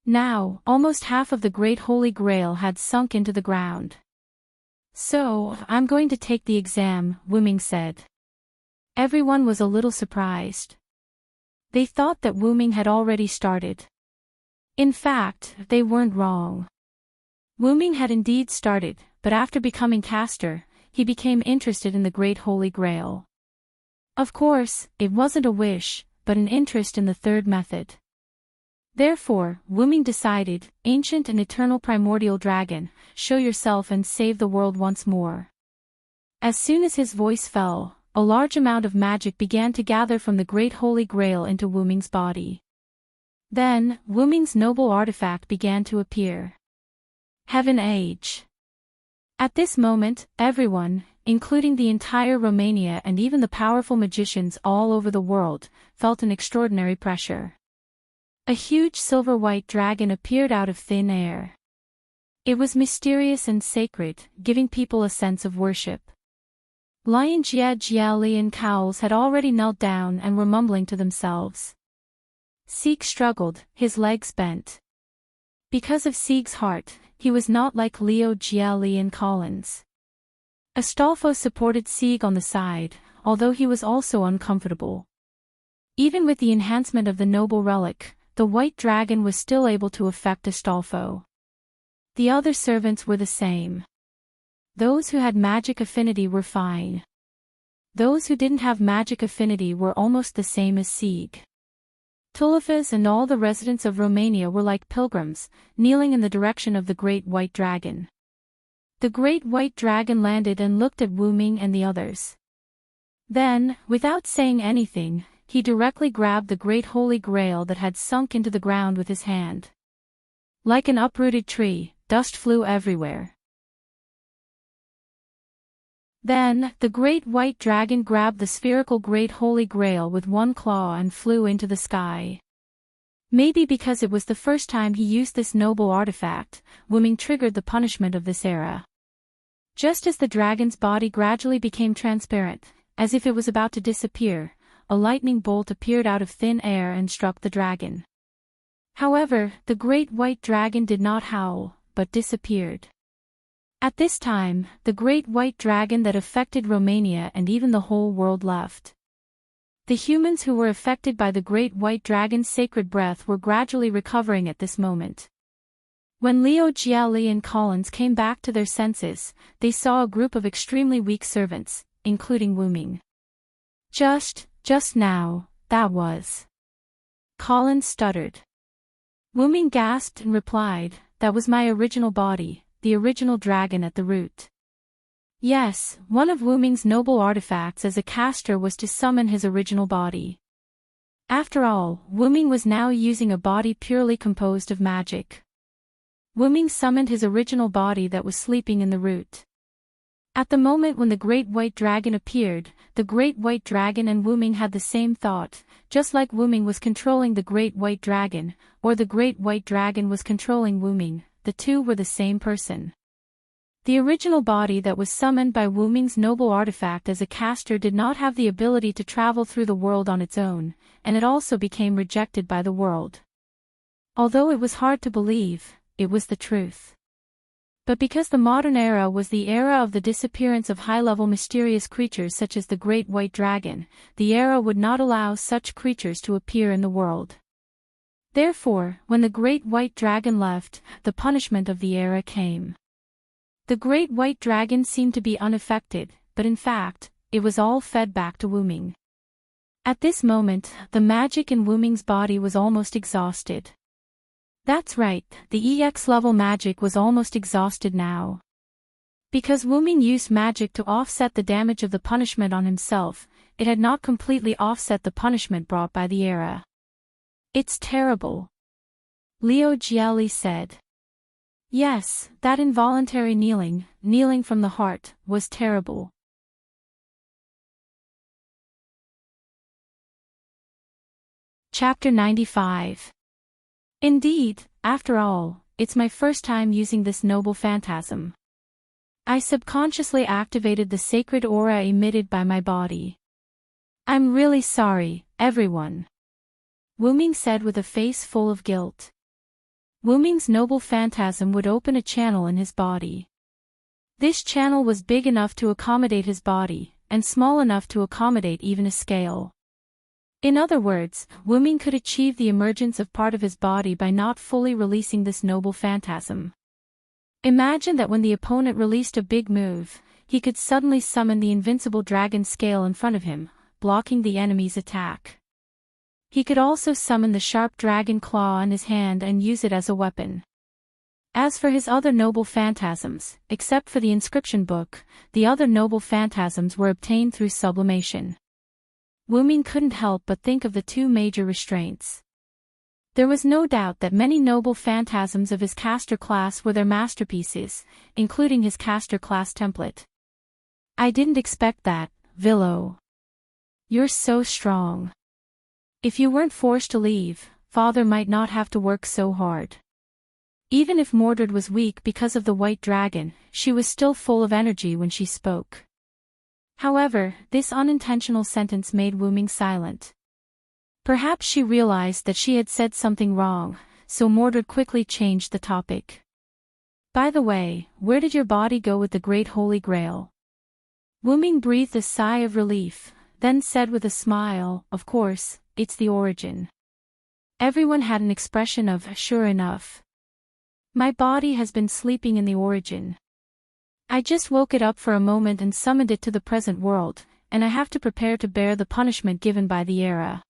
Now, almost half of the Great Holy Grail had sunk into the ground. So, I'm going to take the exam, Wu Ming said. Everyone was a little surprised. They thought that Wu Ming had already started. In fact, they weren't wrong. Wu Ming had indeed started, but after becoming caster, he became interested in the Great Holy Grail. Of course, it wasn't a wish, but an interest in the third method. Therefore, Wu Ming decided, ancient and eternal primordial dragon, show yourself and save the world once more. As soon as his voice fell, a large amount of magic began to gather from the Great Holy Grail into Wu Ming's body. Then, Wu Ming's noble artifact began to appear. Heaven Age. At this moment, everyone, including the entire Romania and even the powerful magicians all over the world, felt an extraordinary pressure. A huge silver-white dragon appeared out of thin air. It was mysterious and sacred, giving people a sense of worship. Lion Jia Jiali and Cowls had already knelt down and were mumbling to themselves. Sieg struggled, his legs bent. Because of Sieg's heart, he was not like Leo Jiali and Collins. Astolfo supported Sieg on the side, although he was also uncomfortable. Even with the enhancement of the noble relic, the white dragon was still able to affect Astolfo. The other servants were the same. Those who had magic affinity were fine. Those who didn't have magic affinity were almost the same as Sieg. Tulifas and all the residents of Romania were like pilgrims, kneeling in the direction of the great white dragon. The great white dragon landed and looked at Wu Ming and the others. Then, without saying anything, he directly grabbed the Great Holy Grail that had sunk into the ground with his hand. Like an uprooted tree, dust flew everywhere. Then, the great white dragon grabbed the spherical Great Holy Grail with one claw and flew into the sky. Maybe because it was the first time he used this noble artifact, Wu Ming triggered the punishment of this era. Just as the dragon's body gradually became transparent, as if it was about to disappear, a lightning bolt appeared out of thin air and struck the dragon. However, the great white dragon did not howl, but disappeared. At this time, the great white dragon that affected Romania and even the whole world left. The humans who were affected by the great white dragon's sacred breath were gradually recovering at this moment. When Leo Jiali and Collins came back to their senses, they saw a group of extremely weak servants, including Wu Ming. Just now, that was. Collins stuttered. Wu Ming gasped and replied, that was my original body, the original dragon at the root. Yes, one of Wu Ming's noble artifacts as a caster was to summon his original body. After all, Wu Ming was now using a body purely composed of magic. Wu Ming summoned his original body that was sleeping in the root. At the moment when the great white dragon appeared, the great white dragon and Wu Ming had the same thought, just like Wu Ming was controlling the great white dragon, or the great white dragon was controlling Wu Ming. The two were the same person. The original body that was summoned by Wu Ming's noble artifact as a caster did not have the ability to travel through the world on its own, and it also became rejected by the world. Although it was hard to believe, it was the truth. But because the modern era was the era of the disappearance of high-level mysterious creatures such as the great white dragon, the era would not allow such creatures to appear in the world. Therefore, when the great white dragon left, the punishment of the era came. The great white dragon seemed to be unaffected, but in fact, it was all fed back to Wu Ming. At this moment, the magic in Wu Ming's body was almost exhausted. That's right, the EX level magic was almost exhausted now. Because Wu Ming used magic to offset the damage of the punishment on himself, it had not completely offset the punishment brought by the era. It's terrible. Liu Jiali said. Yes, that involuntary kneeling from the heart, was terrible. Chapter 95. Indeed, after all, it's my first time using this noble phantasm. I subconsciously activated the sacred aura emitted by my body. I'm really sorry, everyone. Wu Ming said with a face full of guilt. Wu Ming's noble phantasm would open a channel in his body. This channel was big enough to accommodate his body, and small enough to accommodate even a scale. In other words, Wu Ming could achieve the emergence of part of his body by not fully releasing this noble phantasm. Imagine that when the opponent released a big move, he could suddenly summon the invincible dragon scale in front of him, blocking the enemy's attack. He could also summon the sharp dragon claw on his hand and use it as a weapon. As for his other noble phantasms, except for the inscription book, the other noble phantasms were obtained through sublimation. Wu Ming couldn't help but think of the two major restraints. There was no doubt that many noble phantasms of his caster class were their masterpieces, including his caster class template. I didn't expect that, Villo. You're so strong. If you weren't forced to leave, Father might not have to work so hard. Even if Mordred was weak because of the white dragon, she was still full of energy when she spoke. However, this unintentional sentence made Wu Ming silent. Perhaps she realized that she had said something wrong, so Mordred quickly changed the topic. By the way, where did your body go with the Great Holy Grail? Wu Ming breathed a sigh of relief, then said with a smile, of course, it's the origin. Everyone had an expression of, sure enough. My body has been sleeping in the origin. I just woke it up for a moment and summoned it to the present world, and I have to prepare to bear the punishment given by the era.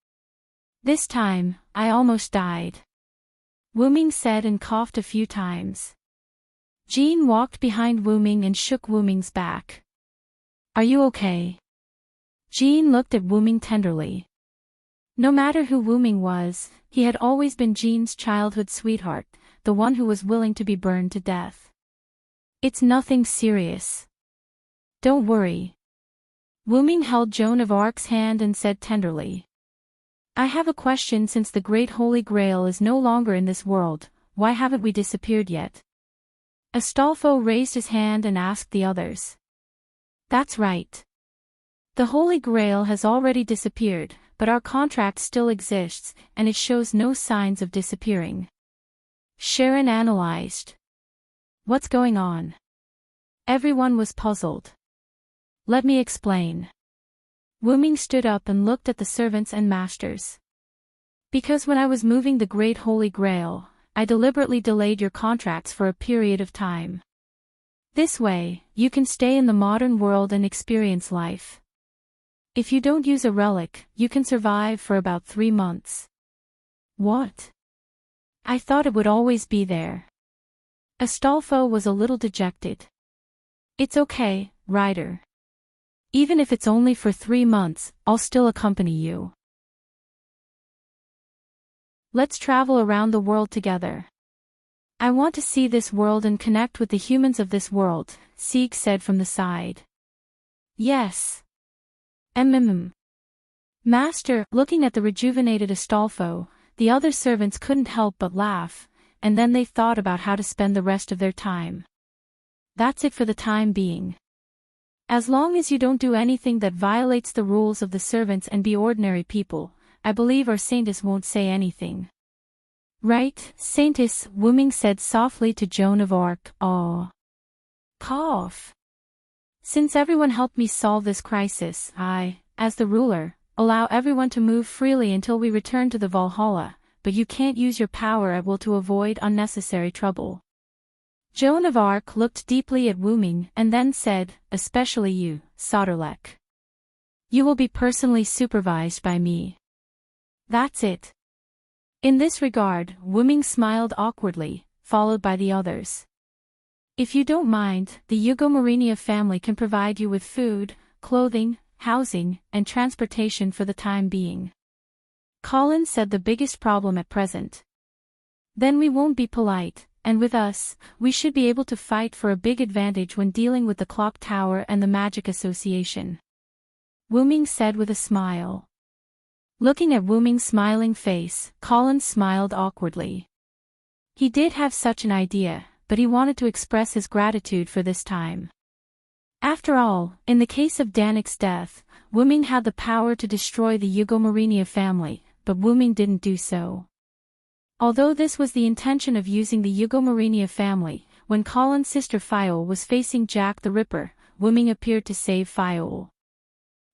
This time, I almost died. Wu Ming said and coughed a few times. Jean walked behind Wu Ming and shook Wu Ming's back. Are you okay? Jean looked at Wu Ming tenderly. No matter who Wu Ming was, he had always been Jean's childhood sweetheart, the one who was willing to be burned to death. It's nothing serious. Don't worry. Wu Ming held Joan of Arc's hand and said tenderly. I have a question. Since the Great Holy Grail is no longer in this world, why haven't we disappeared yet? Astolfo raised his hand and asked the others. That's right. The Holy Grail has already disappeared, but our contract still exists, and it shows no signs of disappearing. Sharon analyzed. What's going on? Everyone was puzzled. Let me explain. Wu Ming stood up and looked at the servants and masters. Because when I was moving the Great Holy Grail, I deliberately delayed your contracts for a period of time. This way, you can stay in the modern world and experience life. If you don't use a relic, you can survive for about 3 months. What? I thought it would always be there. Astolfo was a little dejected. It's okay, Ryder. Even if it's only for 3 months, I'll still accompany you. Let's travel around the world together. I want to see this world and connect with the humans of this world, Sieg said from the side. Yes. Master, looking at the rejuvenated Astolfo, the other servants couldn't help but laugh, and then they thought about how to spend the rest of their time. That's it for the time being. As long as you don't do anything that violates the rules of the servants and be ordinary people, I believe our Saintess won't say anything. Right, Saintess, Wu Ming said softly to Joan of Arc. Oh. Cough. Since everyone helped me solve this crisis, I, as the ruler, allow everyone to move freely until we return to the Valhalla, but you can't use your power at will to avoid unnecessary trouble. Joan of Arc looked deeply at Wu Ming and then said, especially you, Soderlek. You will be personally supervised by me. That's it. In this regard, Wuming smiled awkwardly, followed by the others. If you don't mind, the Eugomarinia family can provide you with food, clothing, housing, and transportation for the time being. Colin said the biggest problem at present. Then we won't be polite, and with us, we should be able to fight for a big advantage when dealing with the Clock Tower and the Magic Association. Wuming said with a smile. Looking at Wuming's smiling face, Colin smiled awkwardly. He did have such an idea, but he wanted to express his gratitude for this time. After all, in the case of Danik's death, Wuming had the power to destroy the Eugomarinia family, but Wuming didn't do so. Although this was the intention of using the Eugomarinia family, when Colin's sister Fiole was facing Jack the Ripper, Wuming appeared to save Fiole.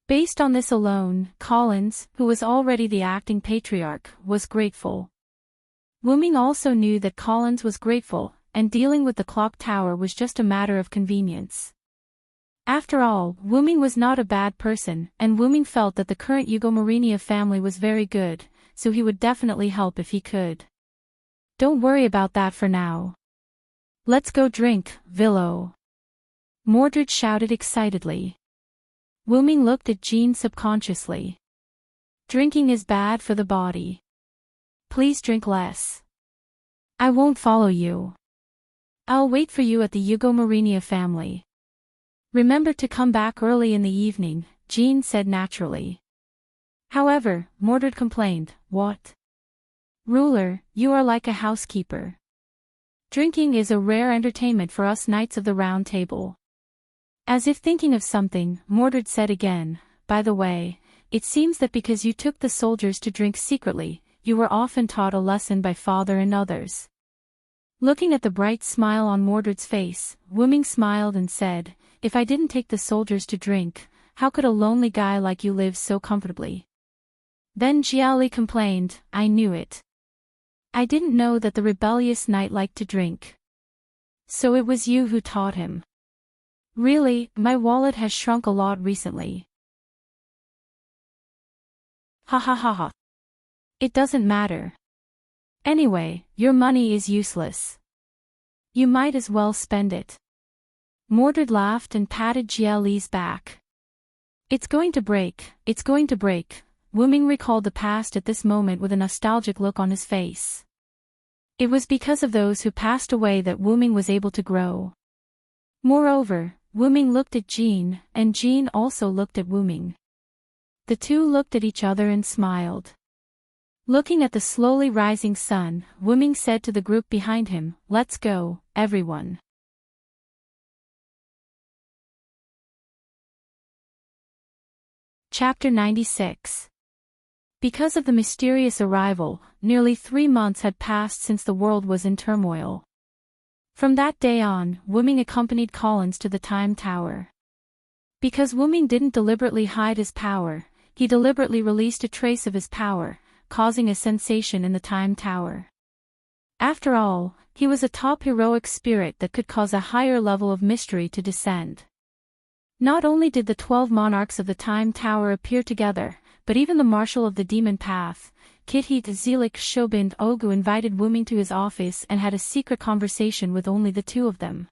Based on this alone, Collins, who was already the acting patriarch, was grateful. Wuming also knew that Collins was grateful, and dealing with the Clock Tower was just a matter of convenience. After all, Wuming was not a bad person, and Wuming felt that the current Eugomarinia family was very good, so he would definitely help if he could. Don't worry about that for now. Let's go drink, Villo. Mordred shouted excitedly. Wuming looked at Jean subconsciously. Drinking is bad for the body. Please drink less. I won't follow you. I'll wait for you at the Eugomarinia family. Remember to come back early in the evening, Jean said naturally. However, Mordred complained, What? Ruler, you are like a housekeeper. Drinking is a rare entertainment for us Knights of the Round Table. As if thinking of something, Mordred said again, By the way, it seems that because you took the soldiers to drink secretly, you were often taught a lesson by father and others. Looking at the bright smile on Mordred's face, Wuming smiled and said, If I didn't take the soldiers to drink, how could a lonely guy like you live so comfortably? Then Jiali complained, I knew it. I didn't know that the rebellious knight liked to drink. So it was you who taught him. Really, my wallet has shrunk a lot recently. Ha ha ha ha. It doesn't matter. Anyway, your money is useless. You might as well spend it. Mordred laughed and patted Jiali's back. It's going to break, it's going to break. Wuming recalled the past at this moment with a nostalgic look on his face. It was because of those who passed away that Wuming was able to grow. Moreover, Wuming looked at Jean, and Jean also looked at Wuming. The two looked at each other and smiled. Looking at the slowly rising sun, Wuming said to the group behind him, Let's go, everyone. Chapter 96. Because of the mysterious arrival, nearly 3 months had passed since the world was in turmoil. From that day on, Wuming accompanied Collins to the Time Tower. Because Wuming didn't deliberately hide his power, he deliberately released a trace of his power, causing a sensation in the Time Tower. After all, he was a top heroic spirit that could cause a higher level of mystery to descend. Not only did the 12 monarchs of the Time Tower appear together, but even the Marshal of the Demon Path, Kithit Zelik Shobind Ogu invited Wuming to his office and had a secret conversation with only the two of them.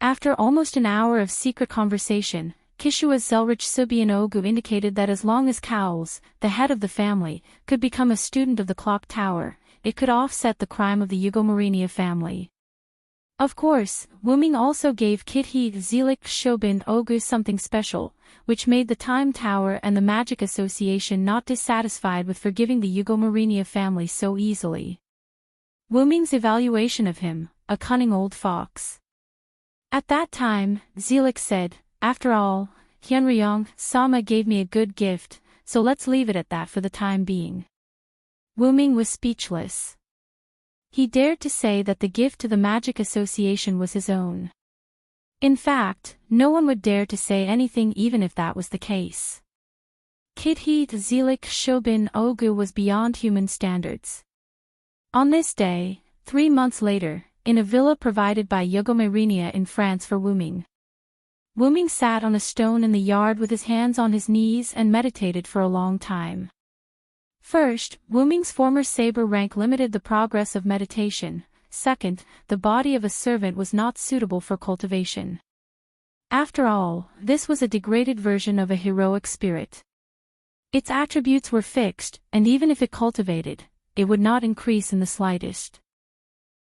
After almost an hour of secret conversation, Kishua Zelrich Subian Ogu indicated that as long as Cowles, the head of the family, could become a student of the Clock Tower, it could offset the crime of the Eugomarinia family. Of course, Wuming also gave Kithit Zelik Shobind Ogu something special, which made the Time Tower and the Magic Association not dissatisfied with forgiving the Eugomarinia family so easily. Wuming's evaluation of him, a cunning old fox. At that time, Zelik said, After all, Hyunryong Sama gave me a good gift, so let's leave it at that for the time being. Wuming was speechless. He dared to say that the gift to the Magic Association was his own. In fact, no one would dare to say anything even if that was the case. Kithit Zelik Shobin Ogu was beyond human standards. On this day, 3 months later, in a villa provided by Eugomarinia in France for Wuming. Wu Ming sat on a stone in the yard with his hands on his knees and meditated for a long time. First, Wu Ming's former saber rank limited the progress of meditation. Second, the body of a servant was not suitable for cultivation. After all, this was a degraded version of a heroic spirit. Its attributes were fixed, and even if it cultivated, it would not increase in the slightest.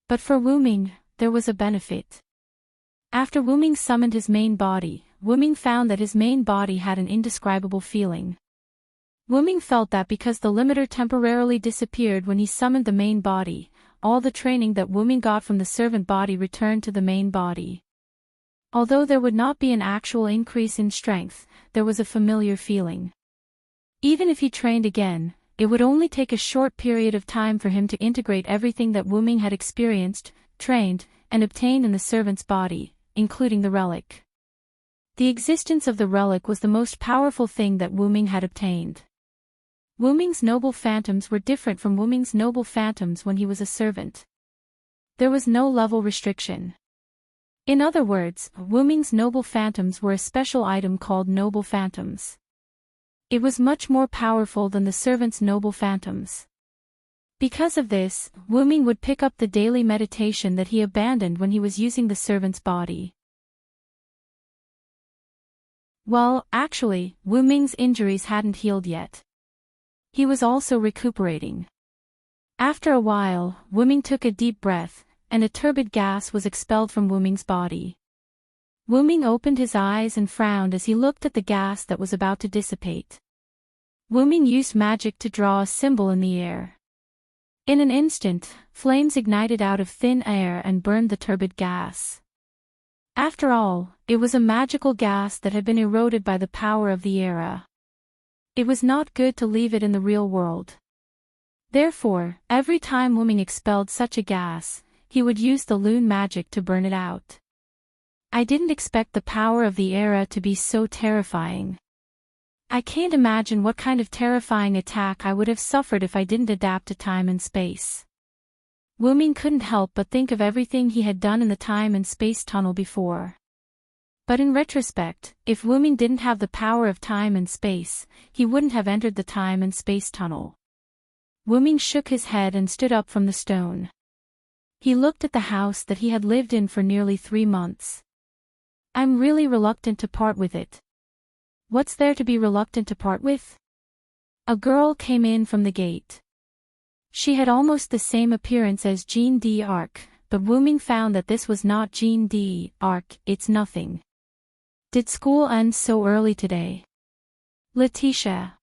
But for Wu Ming, there was a benefit. After Wu Ming summoned his main body, Wu Ming found that his main body had an indescribable feeling. Wu Ming felt that because the limiter temporarily disappeared when he summoned the main body, all the training that Wu Ming got from the servant body returned to the main body. Although there would not be an actual increase in strength, there was a familiar feeling. Even if he trained again, it would only take a short period of time for him to integrate everything that Wu Ming had experienced, trained, and obtained in the servant's body, including the relic. The existence of the relic was the most powerful thing that Wu Ming had obtained. Wu Ming's noble phantoms were different from Wu Ming's noble phantoms when he was a servant. There was no level restriction. In other words, Wu Ming's noble phantoms were a special item called noble phantoms. It was much more powerful than the servant's noble phantoms. Because of this, Wu Ming would pick up the daily meditation that he abandoned when he was using the servant's body. Well, actually, Wu Ming's injuries hadn't healed yet. He was also recuperating. After a while, Wu Ming took a deep breath, and a turbid gas was expelled from Wu Ming's body. Wu Ming opened his eyes and frowned as he looked at the gas that was about to dissipate. Wu Ming used magic to draw a symbol in the air. In an instant, flames ignited out of thin air and burned the turbid gas. After all, it was a magical gas that had been eroded by the power of the era. It was not good to leave it in the real world. Therefore, every time Wu Ming expelled such a gas, he would use the Lune magic to burn it out. I didn't expect the power of the era to be so terrifying. I can't imagine what kind of terrifying attack I would have suffered if I didn't adapt to time and space. Wu Ming couldn't help but think of everything he had done in the time and space tunnel before. But in retrospect, if Wu Ming didn't have the power of time and space, he wouldn't have entered the time and space tunnel. Wu Ming shook his head and stood up from the stone. He looked at the house that he had lived in for nearly 3 months. I'm really reluctant to part with it. What's there to be reluctant to part with? A girl came in from the gate. She had almost the same appearance as Jean d'Arc, but Wu Ming found that this was not Jean d'Arc. It's nothing. Did school end so early today? Letitia.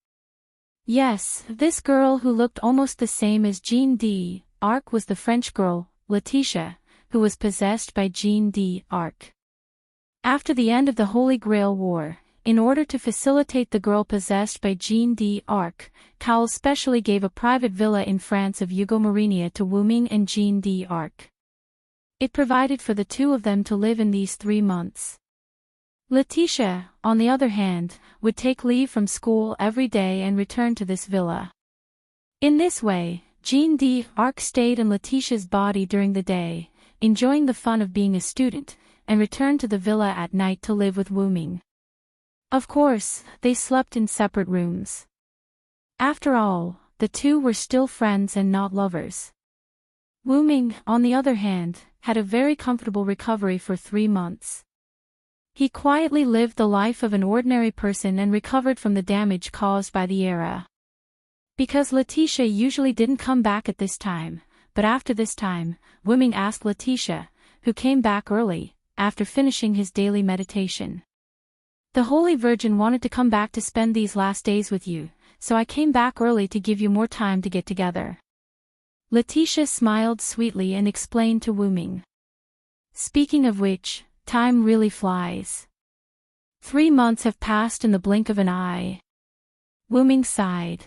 Yes, this girl who looked almost the same as Jean d'Arc was the French girl, Letitia, who was possessed by Jean d'Arc. After the end of the Holy Grail War, in order to facilitate the girl possessed by Jean d'Arc, Cowell specially gave a private villa in France of Hugo Marinia to Wu Ming and Jean d'Arc. It provided for the two of them to live in these 3 months. Letitia, on the other hand, would take leave from school every day and return to this villa. In this way, Jean d'Arc stayed in Letitia's body during the day, enjoying the fun of being a student, and returned to the villa at night to live with Wu Ming. Of course, they slept in separate rooms. After all, the two were still friends and not lovers. Wu Ming, on the other hand, had a very comfortable recovery for 3 months. He quietly lived the life of an ordinary person and recovered from the damage caused by the era. Because Letitia usually didn't come back at this time, but after this time, Wu Ming asked Letitia, who came back early, after finishing his daily meditation. The Holy Virgin wanted to come back to spend these last days with you, so I came back early to give you more time to get together. Letitia smiled sweetly and explained to Wu Ming. Speaking of which, time really flies. 3 months have passed in the blink of an eye. Wu Ming sighed.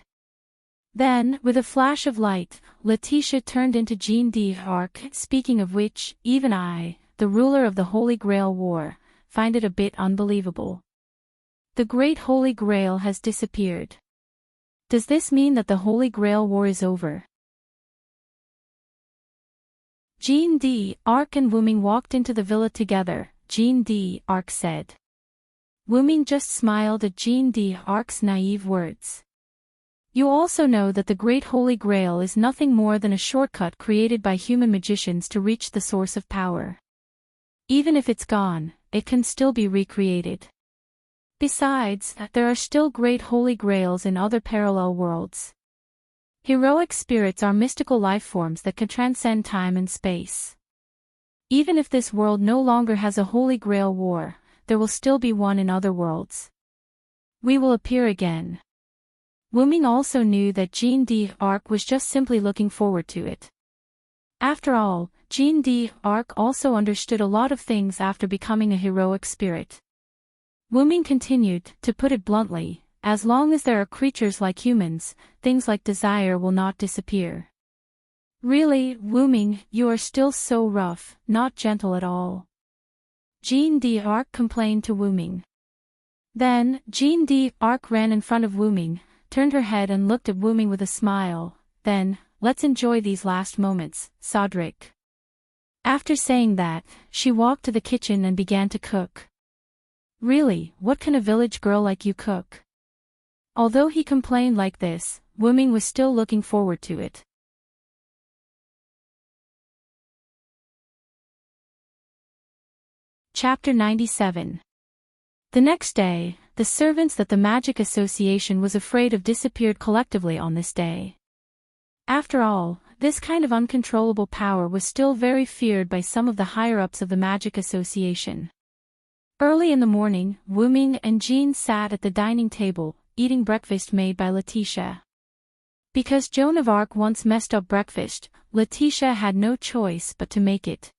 Then, with a flash of light, Letitia turned into Jean d'Arc. Speaking of which, even I, the ruler of the Holy Grail War, find it a bit unbelievable. The Great Holy Grail has disappeared. Does this mean that the Holy Grail War is over? Jean d'Arc and Wu Ming walked into the villa together. Jean d'Arc said. Wuming just smiled at Jean d'Arc's naive words. You also know that the Great Holy Grail is nothing more than a shortcut created by human magicians to reach the source of power. Even if it's gone, it can still be recreated. Besides, there are still Great Holy Grails in other parallel worlds. Heroic spirits are mystical life forms that can transcend time and space. Even if this world no longer has a Holy Grail war, there will still be one in other worlds. We will appear again. Wuming also knew that Jean d'Arc was just simply looking forward to it. After all, Jean d'Arc also understood a lot of things after becoming a heroic spirit. Wuming continued, to put it bluntly, as long as there are creatures like humans, things like desire will not disappear. Really, Wuming, you are still so rough, not gentle at all. Jean d'Arc complained to Wuming. Then, Jean d'Arc ran in front of Wuming, turned her head and looked at Wuming with a smile. Then, let's enjoy these last moments, Cedric. After saying that, she walked to the kitchen and began to cook. Really, what can a village girl like you cook? Although he complained like this, Wuming was still looking forward to it. Chapter 97. The next day, the servants that the Magic Association was afraid of disappeared collectively on this day. After all, this kind of uncontrollable power was still very feared by some of the higher-ups of the Magic Association. Early in the morning, Wuming and Jean sat at the dining table, eating breakfast made by Letitia. Because Joan of Arc once messed up breakfast, Letitia had no choice but to make it.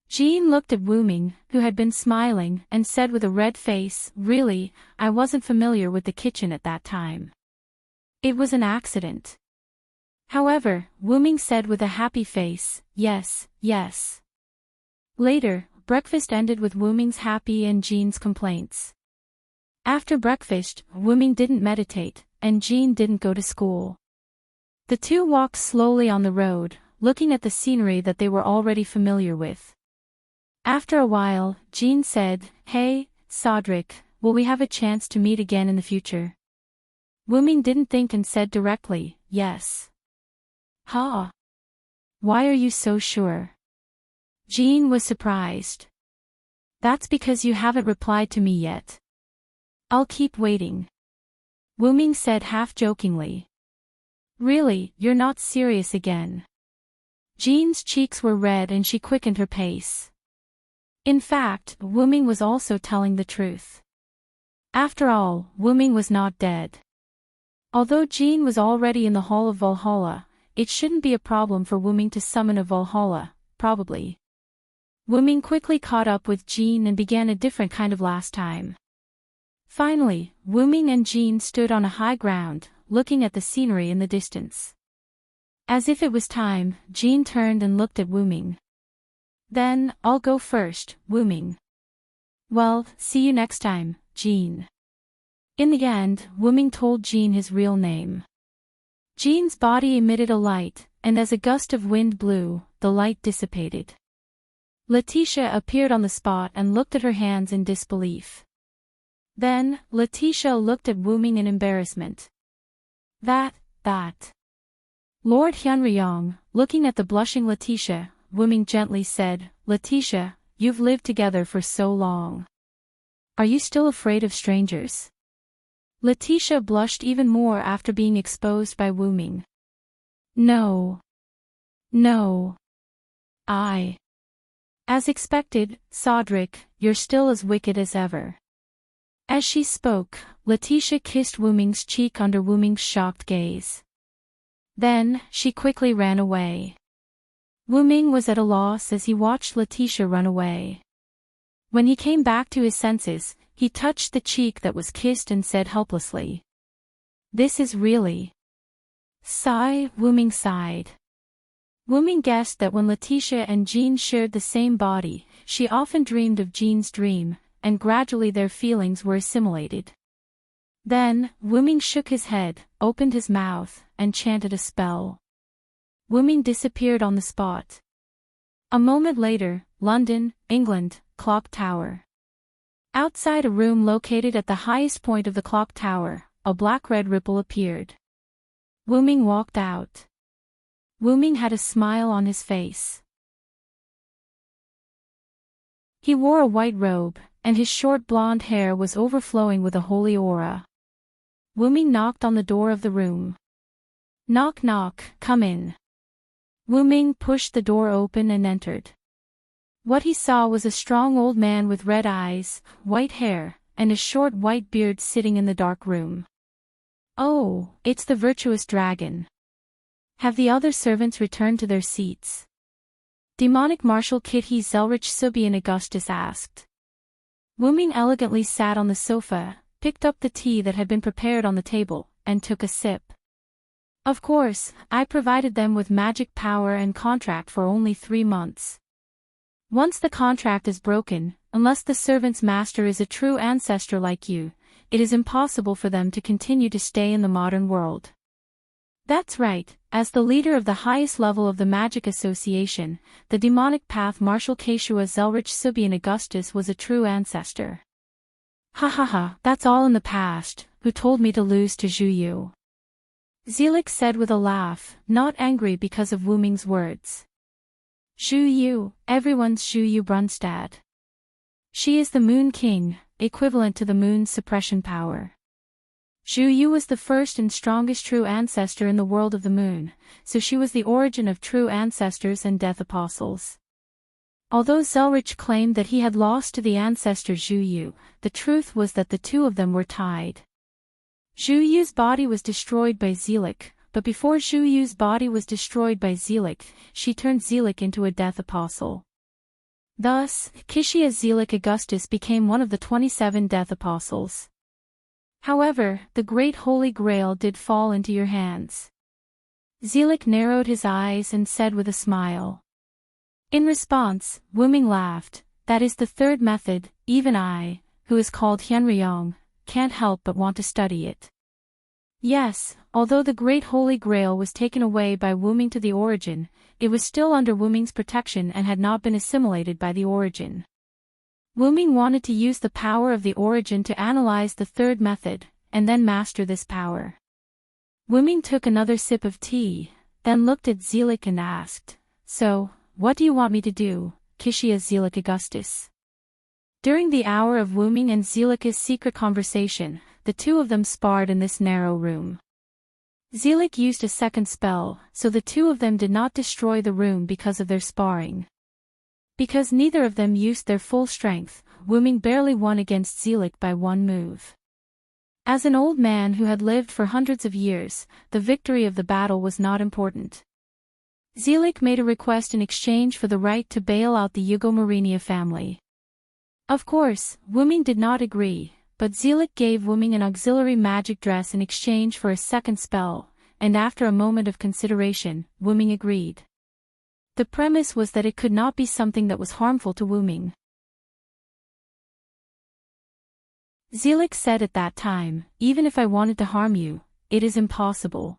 Jean looked at Wuming, who had been smiling, and said with a red face, "Really, I wasn't familiar with the kitchen at that time. It was an accident." However, Wuming said with a happy face, "Yes, yes." Later, breakfast ended with Wuming's happy and Jean's complaints. After breakfast, Wuming didn't meditate, and Jean didn't go to school. The two walked slowly on the road, looking at the scenery that they were already familiar with. After a while, Jean said, "Hey, Cedric, will we have a chance to meet again in the future?" Wuming didn't think and said directly, "Yes." "Huh? Why are you so sure?" Jean was surprised. "That's because you haven't replied to me yet." "I'll keep waiting," Wuming said half-jokingly. "Really, you're not serious again?" Jean's cheeks were red and she quickened her pace. In fact, Wuming was also telling the truth. After all, Wuming was not dead. Although Jean was already in the Hall of Valhalla, it shouldn't be a problem for Wuming to summon a Valhalla, probably. Wuming quickly caught up with Jean and began a different kind of last time. Finally, Wuming and Jean stood on a high ground, looking at the scenery in the distance. As if it was time, Jean turned and looked at Wuming. "Then, I'll go first, Wuming." "Well, see you next time, Jean." In the end, Wuming told Jean his real name. Jean's body emitted a light, and as a gust of wind blew, the light dissipated. Letitia appeared on the spot and looked at her hands in disbelief. Then, Letitia looked at Wuming in embarrassment. That. Lord Hyunryong, looking at the blushing Letitia, Wuming gently said, "Letitia, you've lived together for so long. Are you still afraid of strangers?" Letitia blushed even more after being exposed by Wuming. No. As expected, Cedric, you're still as wicked as ever." As she spoke, Letitia kissed Wuming's cheek under Wuming's shocked gaze. Then, she quickly ran away. Wuming was at a loss as he watched Letitia run away. When he came back to his senses, he touched the cheek that was kissed and said helplessly, "This is really..." Wuming sighed. Wuming guessed that when Letitia and Jean shared the same body, she often dreamed of Jean's dream, and gradually their feelings were assimilated. Then, Wuming shook his head, opened his mouth, and chanted a spell. Wuming disappeared on the spot. A moment later, London, England, Clock Tower. Outside a room located at the highest point of the clock tower, a black-red ripple appeared. Wuming walked out. Wuming had a smile on his face. He wore a white robe, and his short blonde hair was overflowing with a holy aura. Wuming knocked on the door of the room. "Knock knock, come in." Wuming pushed the door open and entered. What he saw was a strong old man with red eyes, white hair, and a short white beard sitting in the dark room. "Oh, it's the virtuous dragon. Have the other servants returned to their seats?" Demonic Marshal Kitty Zelrich Subian Augustus asked. Wuming elegantly sat on the sofa, picked up the tea that had been prepared on the table, and took a sip. "Of course, I provided them with magic power and contract for only 3 months. Once the contract is broken, unless the servant's master is a true ancestor like you, it is impossible for them to continue to stay in the modern world." That's right, as the leader of the highest level of the Magic Association, the demonic path Marshal Keshua Zelrich Subian Augustus was a true ancestor. "Ha ha ha, that's all in the past, who told me to lose to Zhu Yu?" Zelik said with a laugh, not angry because of Wuming's words. "Zhu Yu, everyone's Zhu Yu Brunstad. She is the Moon King, equivalent to the Moon's suppression power. Zhu Yu was the first and strongest true ancestor in the world of the Moon, so she was the origin of true ancestors and death apostles." Although Zelrich claimed that he had lost to the ancestor Zhu Yu, the truth was that the two of them were tied. Zhu Yu's body was destroyed by Zelik, but before Zhu Yu's body was destroyed by Zelik, she turned Zelik into a death apostle. Thus, Kishia Zelik Augustus became one of the 27 death apostles. However, the Great Holy Grail did fall into your hands. Zelik narrowed his eyes and said with a smile. In response, Wuming laughed. "That is the third method. Even I, who is called Hyunryong, can't help but want to study it." Yes, although the Great Holy Grail was taken away by Wuming to the Origin, it was still under Wuming's protection and had not been assimilated by the Origin. Wuming wanted to use the power of the Origin to analyze the third method, and then master this power. Wuming took another sip of tea, then looked at Zelik and asked, "So, what do you want me to do, Kishia Zelik Augustus?" During the hour of Wuming and Zelik's secret conversation, the two of them sparred in this narrow room. Zelik used a second spell, so the two of them did not destroy the room because of their sparring. Because neither of them used their full strength, Wuming barely won against Zelik by one move. As an old man who had lived for hundreds of years, the victory of the battle was not important. Zelik made a request in exchange for the right to bail out the Yugomarinia family. Of course, Wuming did not agree, but Zelik gave Wuming an auxiliary magic dress in exchange for a second spell, and after a moment of consideration, Wuming agreed. The premise was that it could not be something that was harmful to Wuming. Zelik said at that time, "Even if I wanted to harm you, it is impossible.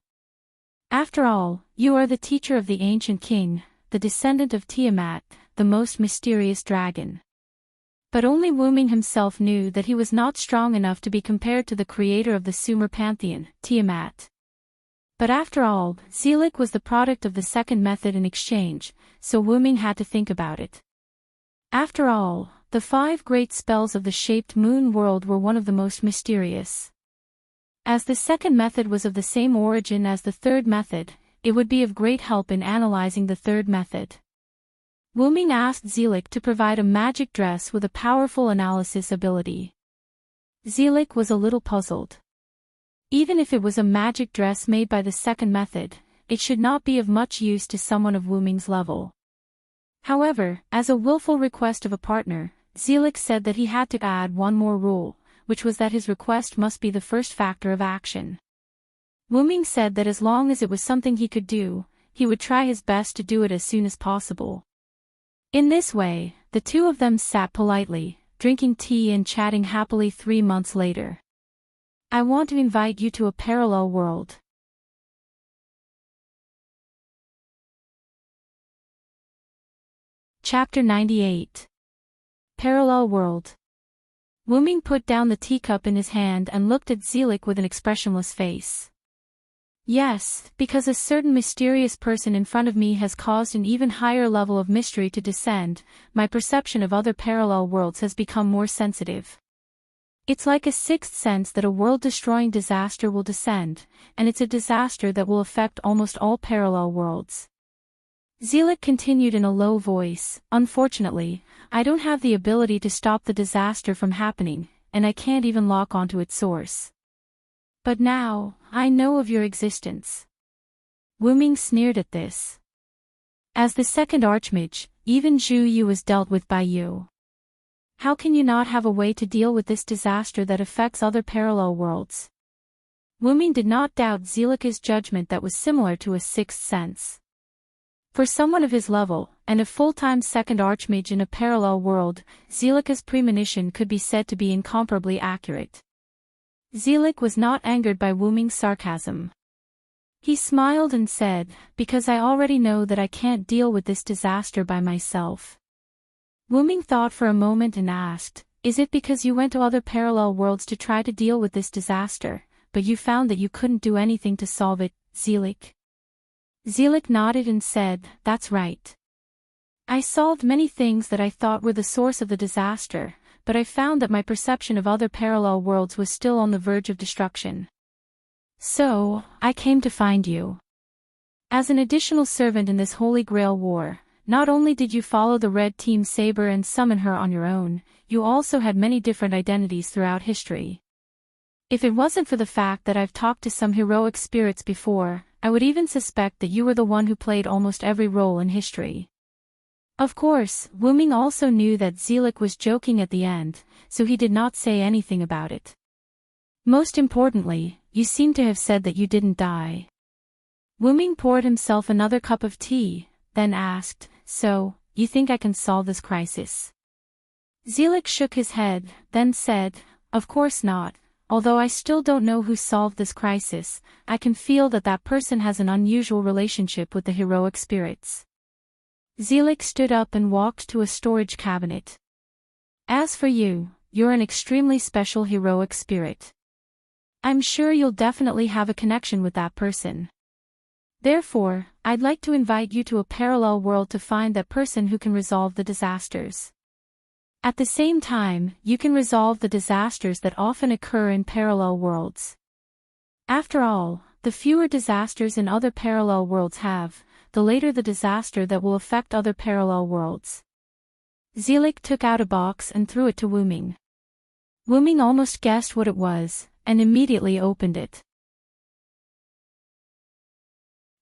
After all, you are the teacher of the ancient king, the descendant of Tiamat, the most mysterious dragon." But only Wuming himself knew that he was not strong enough to be compared to the creator of the Sumer pantheon, Tiamat. But after all, Zelik was the product of the second method in exchange, so Wuming had to think about it. After all, the 5 great spells of the shaped moon world were one of the most mysterious. As the second method was of the same origin as the third method, it would be of great help in analyzing the third method. Wuming asked Zelik to provide a magic dress with a powerful analysis ability. Zelik was a little puzzled. Even if it was a magic dress made by the second method, it should not be of much use to someone of Wuming's level. However, as a willful request of a partner, Zelik said that he had to add one more rule, which was that his request must be the first factor of action. Wuming said that as long as it was something he could do, he would try his best to do it as soon as possible. In this way, the two of them sat politely, drinking tea and chatting happily 3 months later. I want to invite you to a parallel world. Chapter 98. Parallel World. Wuming put down the teacup in his hand and looked at Zelik with an expressionless face. Yes, because a certain mysterious person in front of me has caused an even higher level of mystery to descend, my perception of other parallel worlds has become more sensitive. It's like a sixth sense that a world-destroying disaster will descend, and it's a disaster that will affect almost all parallel worlds. Zelik continued in a low voice, unfortunately, I don't have the ability to stop the disaster from happening, and I can't even lock onto its source. But now, I know of your existence. Wuming sneered at this. As the second Archmage, even Zhu Yu was dealt with by you. How can you not have a way to deal with this disaster that affects other parallel worlds? Wuming did not doubt Zelik's judgment that was similar to a sixth sense. For someone of his level, and a full-time second Archmage in a parallel world, Zelik's premonition could be said to be incomparably accurate. Zelik was not angered by Wuming's sarcasm. He smiled and said, because I already know that I can't deal with this disaster by myself. Wuming thought for a moment and asked, is it because you went to other parallel worlds to try to deal with this disaster, but you found that you couldn't do anything to solve it, Zelik? Zelik nodded and said, that's right. I solved many things that I thought were the source of the disaster, but I found that my perception of other parallel worlds was still on the verge of destruction. So, I came to find you. As an additional servant in this Holy Grail war, not only did you follow the Red Team Saber and summon her on your own, you also had many different identities throughout history. If it wasn't for the fact that I've talked to some heroic spirits before, I would even suspect that you were the one who played almost every role in history. Of course, Wuming also knew that Zelik was joking at the end, so he did not say anything about it. Most importantly, you seem to have said that you didn't die. Wuming poured himself another cup of tea, then asked, so, you think I can solve this crisis? Zelik shook his head, then said, of course not. Although I still don't know who solved this crisis, I can feel that that person has an unusual relationship with the heroic spirits. Zelik stood up and walked to a storage cabinet. As for you, you're an extremely special heroic spirit. I'm sure you'll definitely have a connection with that person. Therefore, I'd like to invite you to a parallel world to find that person who can resolve the disasters. At the same time, you can resolve the disasters that often occur in parallel worlds. After all, the fewer disasters in other parallel worlds have, the later the disaster that will affect other parallel worlds. Zelik took out a box and threw it to Wuming. Wuming almost guessed what it was, and immediately opened it.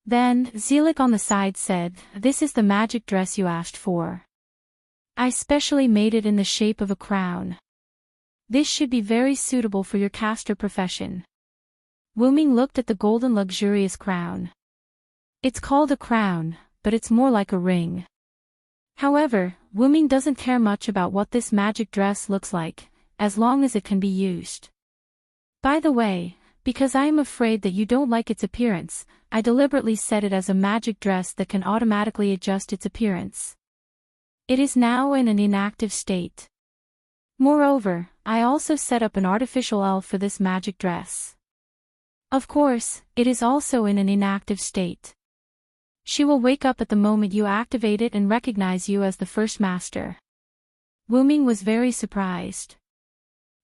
Then, Zelik on the side said, this is the magic dress you asked for. I specially made it in the shape of a crown. This should be very suitable for your caster profession. Wuming looked at the golden luxurious crown. It's called a crown, but it's more like a ring. However, Wuming doesn't care much about what this magic dress looks like, as long as it can be used. By the way, because I am afraid that you don't like its appearance, I deliberately set it as a magic dress that can automatically adjust its appearance. It is now in an inactive state. Moreover, I also set up an artificial elf for this magic dress. Of course, it is also in an inactive state. She will wake up at the moment you activate it and recognize you as the first master. Wuming was very surprised.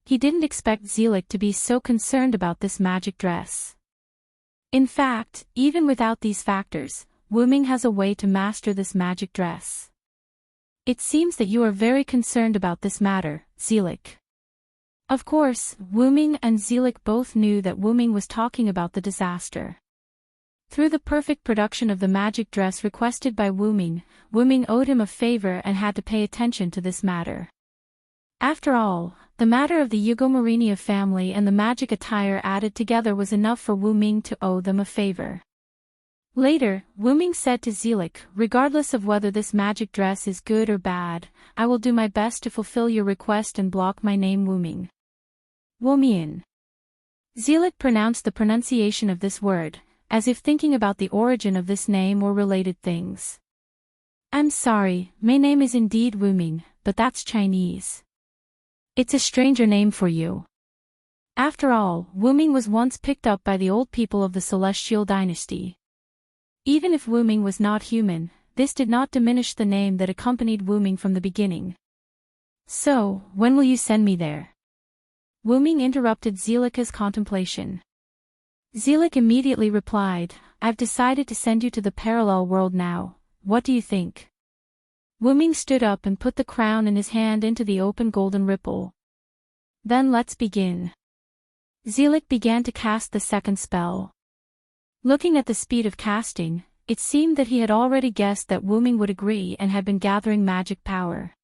He didn't expect Zelik to be so concerned about this magic dress. In fact, even without these factors, Wuming has a way to master this magic dress. It seems that you are very concerned about this matter, Zelik. Of course, Wuming and Zelik both knew that Wuming was talking about the disaster. Through the perfect production of the magic dress requested by Wuming, Wuming owed him a favor and had to pay attention to this matter. After all, the matter of the Yugomarinia family and the magic attire added together was enough for Wuming to owe them a favor. Later, Wuming said to Zelik, regardless of whether this magic dress is good or bad, I will do my best to fulfill your request and block my name Wuming. Wuming. Zelik pronounced the pronunciation of this word, as if thinking about the origin of this name or related things. I'm sorry, my name is indeed Wuming, but that's Chinese. It's a stranger name for you. After all, Wuming was once picked up by the old people of the Celestial Dynasty. Even if Wuming was not human, this did not diminish the name that accompanied Wuming from the beginning. So, when will you send me there? Wuming interrupted Zelika's contemplation. Zelik immediately replied, I've decided to send you to the parallel world now, what do you think? Wuming stood up and put the crown in his hand into the open golden ripple. Then let's begin. Zelik began to cast the second spell. Looking at the speed of casting, it seemed that he had already guessed that Wuming would agree and had been gathering magic power.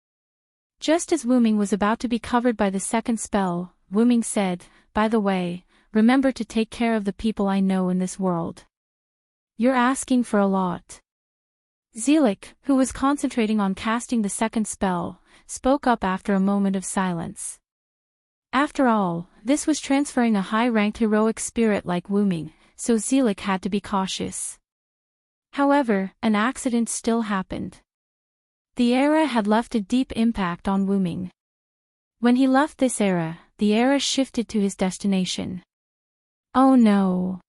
Just as Wuming was about to be covered by the second spell, Wuming said, by the way, remember to take care of the people I know in this world. You're asking for a lot. Zelik, who was concentrating on casting the second spell, spoke up after a moment of silence. After all, this was transferring a high-ranked heroic spirit like Wuming, so Zelik had to be cautious. However, an accident still happened. The era had left a deep impact on Wuming. When he left this era, the era shifted to his destination. Oh no!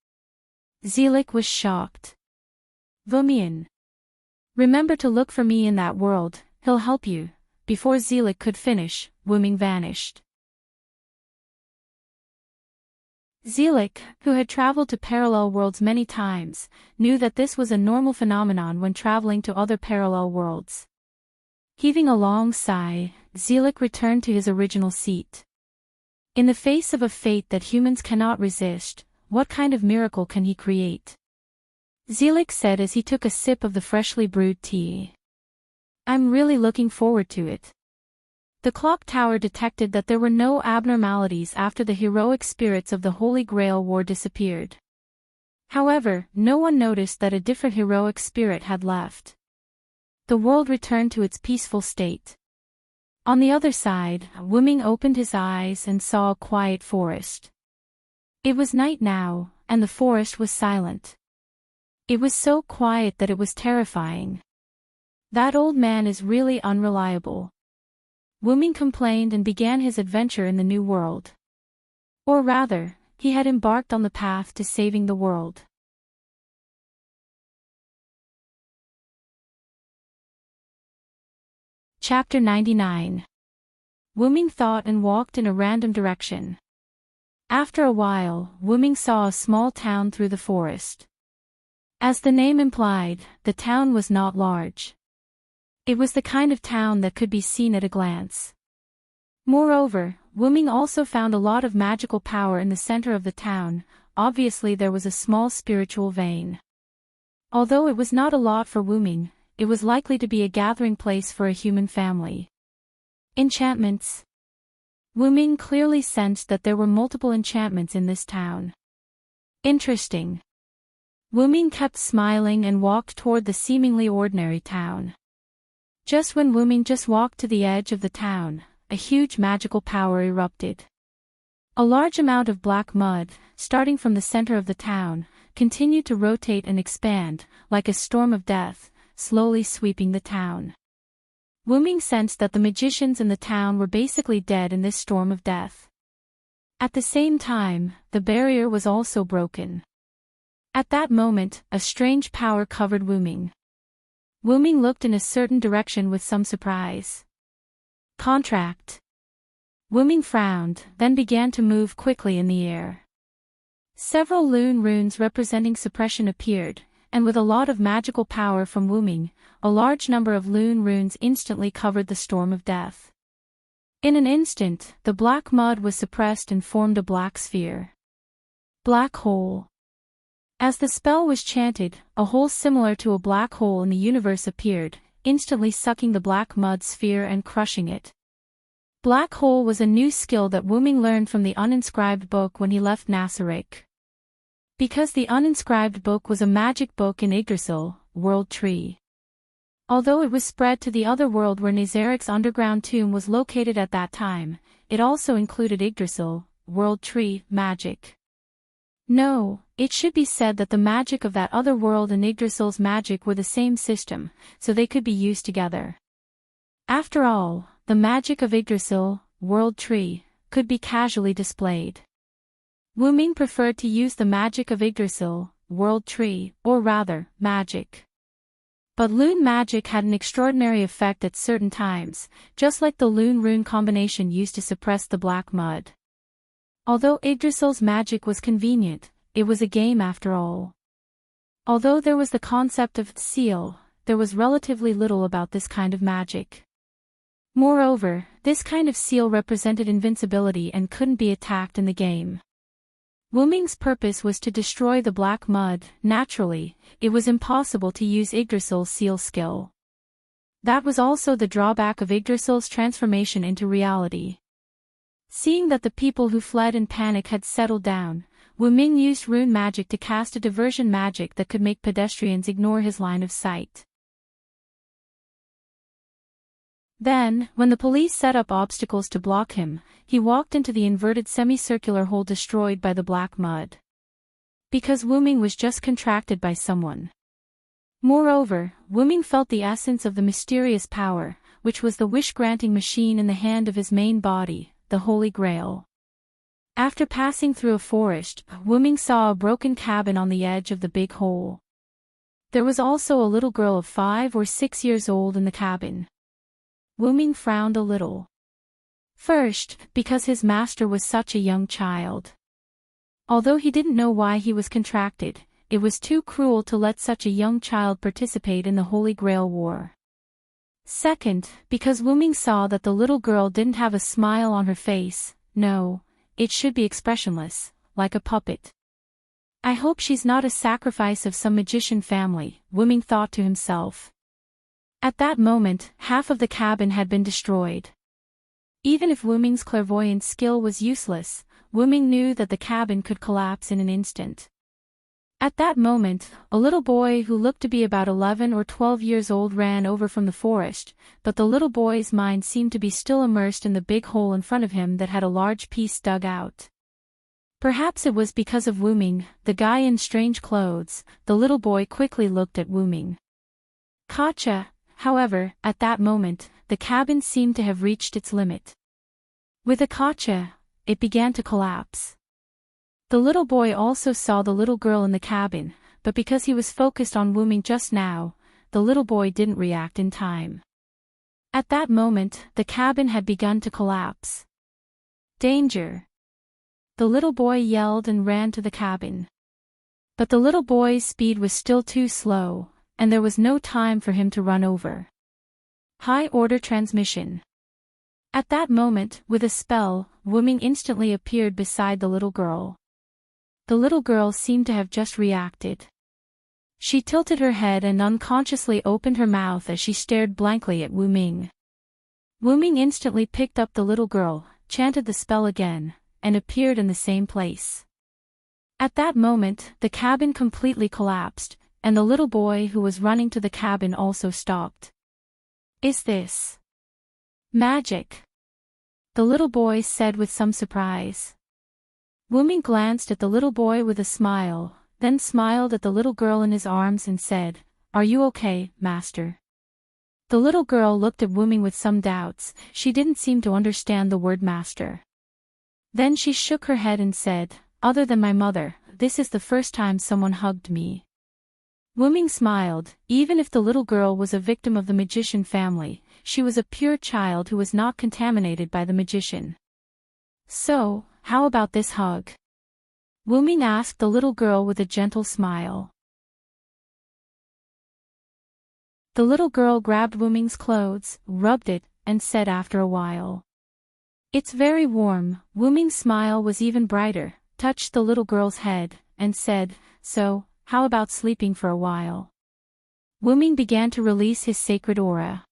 Zelik was shocked. Wuming. Remember to look for me in that world, he'll help you. Before Zelik could finish, Wuming vanished. Zelik, who had traveled to parallel worlds many times, knew that this was a normal phenomenon when traveling to other parallel worlds. Heaving a long sigh, Zelik returned to his original seat. In the face of a fate that humans cannot resist, what kind of miracle can he create? Zelik said as he took a sip of the freshly brewed tea. I'm really looking forward to it. The clock tower detected that there were no abnormalities after the heroic spirits of the Holy Grail War disappeared. However, no one noticed that a different heroic spirit had left. The world returned to its peaceful state. On the other side, Wuming opened his eyes and saw a quiet forest. It was night now, and the forest was silent. It was so quiet that it was terrifying. That old man is really unreliable. Wuming complained and began his adventure in the new world. Or rather, he had embarked on the path to saving the world. Chapter 99. Wuming thought and walked in a random direction. After a while, Wuming saw a small town through the forest. As the name implied, the town was not large. It was the kind of town that could be seen at a glance. Moreover, Wuming also found a lot of magical power in the center of the town. Obviously there was a small spiritual vein. Although it was not a lot for Wuming, it was likely to be a gathering place for a human family. Enchantments. Wuming clearly sensed that there were multiple enchantments in this town. Interesting. Wuming kept smiling and walked toward the seemingly ordinary town. Just when Wuming just walked to the edge of the town, a huge magical power erupted. A large amount of black mud, starting from the center of the town, continued to rotate and expand, like a storm of death, slowly sweeping the town. Wuming sensed that the magicians in the town were basically dead in this storm of death. At the same time, the barrier was also broken. At that moment, a strange power covered Wuming. Wuming looked in a certain direction with some surprise. Contract. Wuming frowned, then began to move quickly in the air. Several Lune runes representing suppression appeared, and with a lot of magical power from Wuming, a large number of Lune runes instantly covered the storm of death. In an instant, the black mud was suppressed and formed a black sphere. Black hole. As the spell was chanted, a hole similar to a black hole in the universe appeared, instantly sucking the black mud sphere and crushing it. Black hole was a new skill that Wuming learned from the uninscribed book when he left Nasarek. Because the uninscribed book was a magic book in Yggdrasil, World Tree. Although it was spread to the other world where Nazarek's underground tomb was located at that time, it also included Yggdrasil, World Tree, magic. No, it should be said that the magic of that other world and Yggdrasil's magic were the same system, so they could be used together. After all, the magic of Yggdrasil, World Tree, could be casually displayed. Wuming preferred to use the magic of Yggdrasil, World Tree, or rather, magic. But Lune magic had an extraordinary effect at certain times, just like the Lune rune combination used to suppress the black mud. Although Yggdrasil's magic was convenient, it was a game after all. Although there was the concept of seal, there was relatively little about this kind of magic. Moreover, this kind of seal represented invincibility and couldn't be attacked in the game. Wuming's purpose was to destroy the black mud. Naturally, it was impossible to use Yggdrasil's seal skill. That was also the drawback of Yggdrasil's transformation into reality. Seeing that the people who fled in panic had settled down, Wuming used rune magic to cast a diversion magic that could make pedestrians ignore his line of sight. Then, when the police set up obstacles to block him, he walked into the inverted semicircular hole destroyed by the black mud. Because Wuming was just contracted by someone. Moreover, Wuming felt the essence of the mysterious power, which was the wish-granting machine in the hand of his main body, the Holy Grail. After passing through a forest, Wuming saw a broken cabin on the edge of the big hole. There was also a little girl of 5 or 6 years old in the cabin. Wuming frowned a little. First, because his master was such a young child. Although he didn't know why he was contracted, it was too cruel to let such a young child participate in the Holy Grail War. Second, because Wuming saw that the little girl didn't have a smile on her face. No, it should be expressionless, like a puppet. I hope she's not a sacrifice of some magician family, Wuming thought to himself. At that moment, half of the cabin had been destroyed. Even if Wuming's clairvoyant skill was useless, Wuming knew that the cabin could collapse in an instant. At that moment, a little boy who looked to be about 11 or 12 years old ran over from the forest, but the little boy's mind seemed to be still immersed in the big hole in front of him that had a large piece dug out. Perhaps it was because of Wuming, the guy in strange clothes. The little boy quickly looked at Wuming. Gotcha. However, at that moment, the cabin seemed to have reached its limit. With a gotcha, it began to collapse. The little boy also saw the little girl in the cabin, but because he was focused on Wuming just now, the little boy didn't react in time. At that moment, the cabin had begun to collapse. Danger! The little boy yelled and ran to the cabin. But the little boy's speed was still too slow, and there was no time for him to run over. High-order transmission. At that moment, with a spell, Wuming instantly appeared beside the little girl. The little girl seemed to have just reacted. She tilted her head and unconsciously opened her mouth as she stared blankly at Wuming. Wuming instantly picked up the little girl, chanted the spell again, and appeared in the same place. At that moment, the cabin completely collapsed, and the little boy who was running to the cabin also stopped. Is this magic? The little boy said with some surprise. Wuming glanced at the little boy with a smile, then smiled at the little girl in his arms and said, "Are you okay, master?" The little girl looked at Wuming with some doubts. She didn't seem to understand the word master. Then she shook her head and said, "Other than my mother, this is the first time someone hugged me." Wuming smiled. Even if the little girl was a victim of the magician family, she was a pure child who was not contaminated by the magician. "So, how about this hug?" Wuming asked the little girl with a gentle smile. The little girl grabbed Wuming's clothes, rubbed it, and said after a while, "It's very warm." Wuming's smile was even brighter, touched the little girl's head, and said, "So, how about sleeping for a while?" Wuming began to release his sacred aura.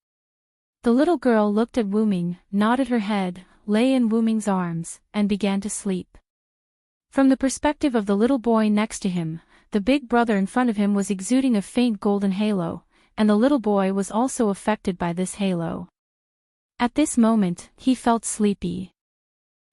The little girl looked at Wuming, nodded her head, lay in Wuming's arms, and began to sleep. From the perspective of the little boy next to him, the big brother in front of him was exuding a faint golden halo, and the little boy was also affected by this halo. At this moment, he felt sleepy.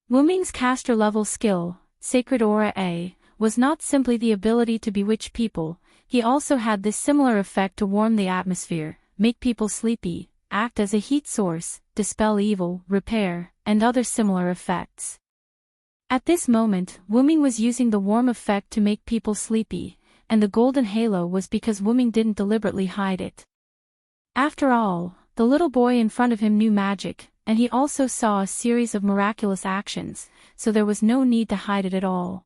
Wuming's caster-level skill, Sacred Aura A, was not simply the ability to bewitch people, he also had this similar effect to warm the atmosphere, make people sleepy, act as a heat source, dispel evil, repair, and other similar effects. At this moment, Wuming was using the warm effect to make people sleepy, and the golden halo was because Wuming didn't deliberately hide it. After all, the little boy in front of him knew magic, and he also saw a series of miraculous actions, so there was no need to hide it at all.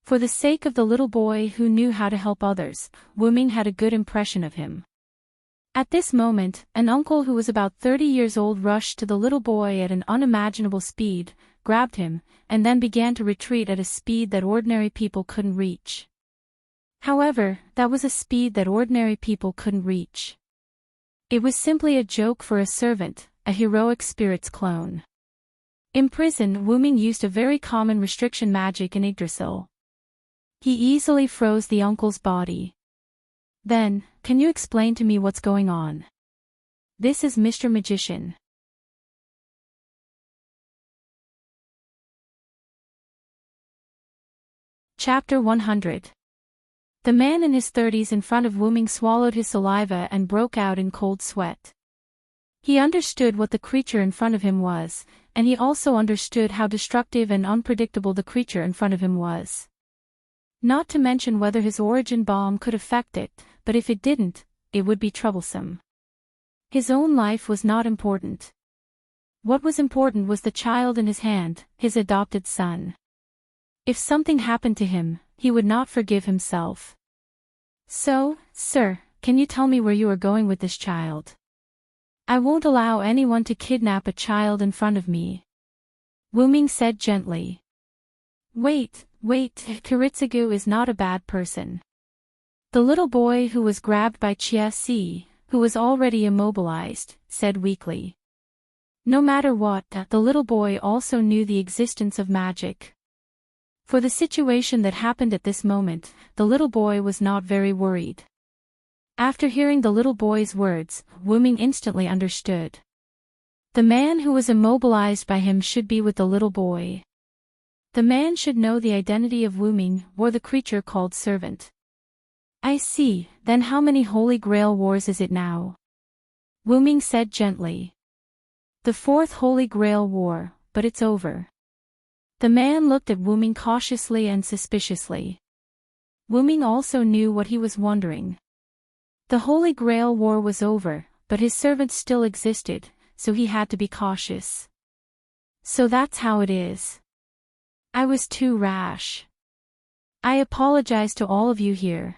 For the sake of the little boy who knew how to help others, Wuming had a good impression of him. At this moment, an uncle who was about 30 years old rushed to the little boy at an unimaginable speed, grabbed him, and then began to retreat at a speed that ordinary people couldn't reach. However, that was a speed that ordinary people couldn't reach. It was simply a joke for a servant, a heroic spirit's clone. In prison, Wuming used a very common restriction magic in Yggdrasil. He easily froze the uncle's body. Then, can you explain to me what's going on? This is Mr. Magician. Chapter 100. The man in his 30s in front of Wuming swallowed his saliva and broke out in cold sweat. He understood what the creature in front of him was, and he also understood how destructive and unpredictable the creature in front of him was. Not to mention whether his origin bomb could affect it, but if it didn't, it would be troublesome. His own life was not important. What was important was the child in his hand, his adopted son. If something happened to him, he would not forgive himself. So, sir, can you tell me where you are going with this child? I won't allow anyone to kidnap a child in front of me. Wuming said gently. Wait, Kiritsugu is not a bad person. The little boy who was grabbed by Chia-si, who was already immobilized, said weakly. No matter what, the little boy also knew the existence of magic. For the situation that happened at this moment, the little boy was not very worried. After hearing the little boy's words, Wuming instantly understood. The man who was immobilized by him should be with the little boy. The man should know the identity of Wuming, or the creature called servant. I see, then how many Holy Grail wars is it now? Wuming said gently. The 4th Holy Grail war, but it's over. The man looked at Wuming cautiously and suspiciously. Wuming also knew what he was wondering. The Holy Grail war was over, but his servant still existed, so he had to be cautious. So that's how it is. I was too rash. I apologize to all of you here.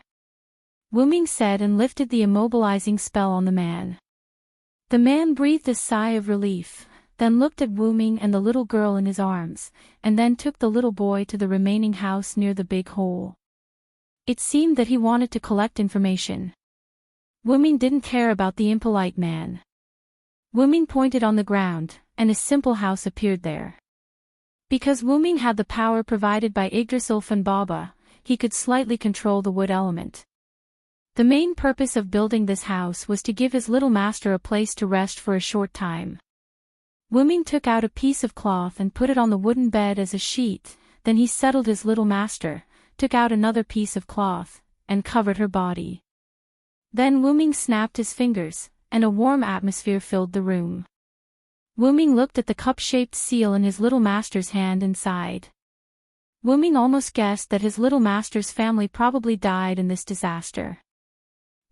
Wuming said and lifted the immobilizing spell on the man. The man breathed a sigh of relief, then looked at Wuming and the little girl in his arms, and then took the little boy to the remaining house near the big hole. It seemed that he wanted to collect information. Wuming didn't care about the impolite man. Wuming pointed on the ground, and a simple house appeared there. Because Wuming had the power provided by Yggdrasil Funbaba, he could slightly control the wood element. The main purpose of building this house was to give his little master a place to rest for a short time. Wuming took out a piece of cloth and put it on the wooden bed as a sheet, then he settled his little master, took out another piece of cloth, and covered her body. Then Wuming snapped his fingers, and a warm atmosphere filled the room. Wuming looked at the cup-shaped seal in his little master's hand and sighed. Wuming almost guessed that his little master's family probably died in this disaster.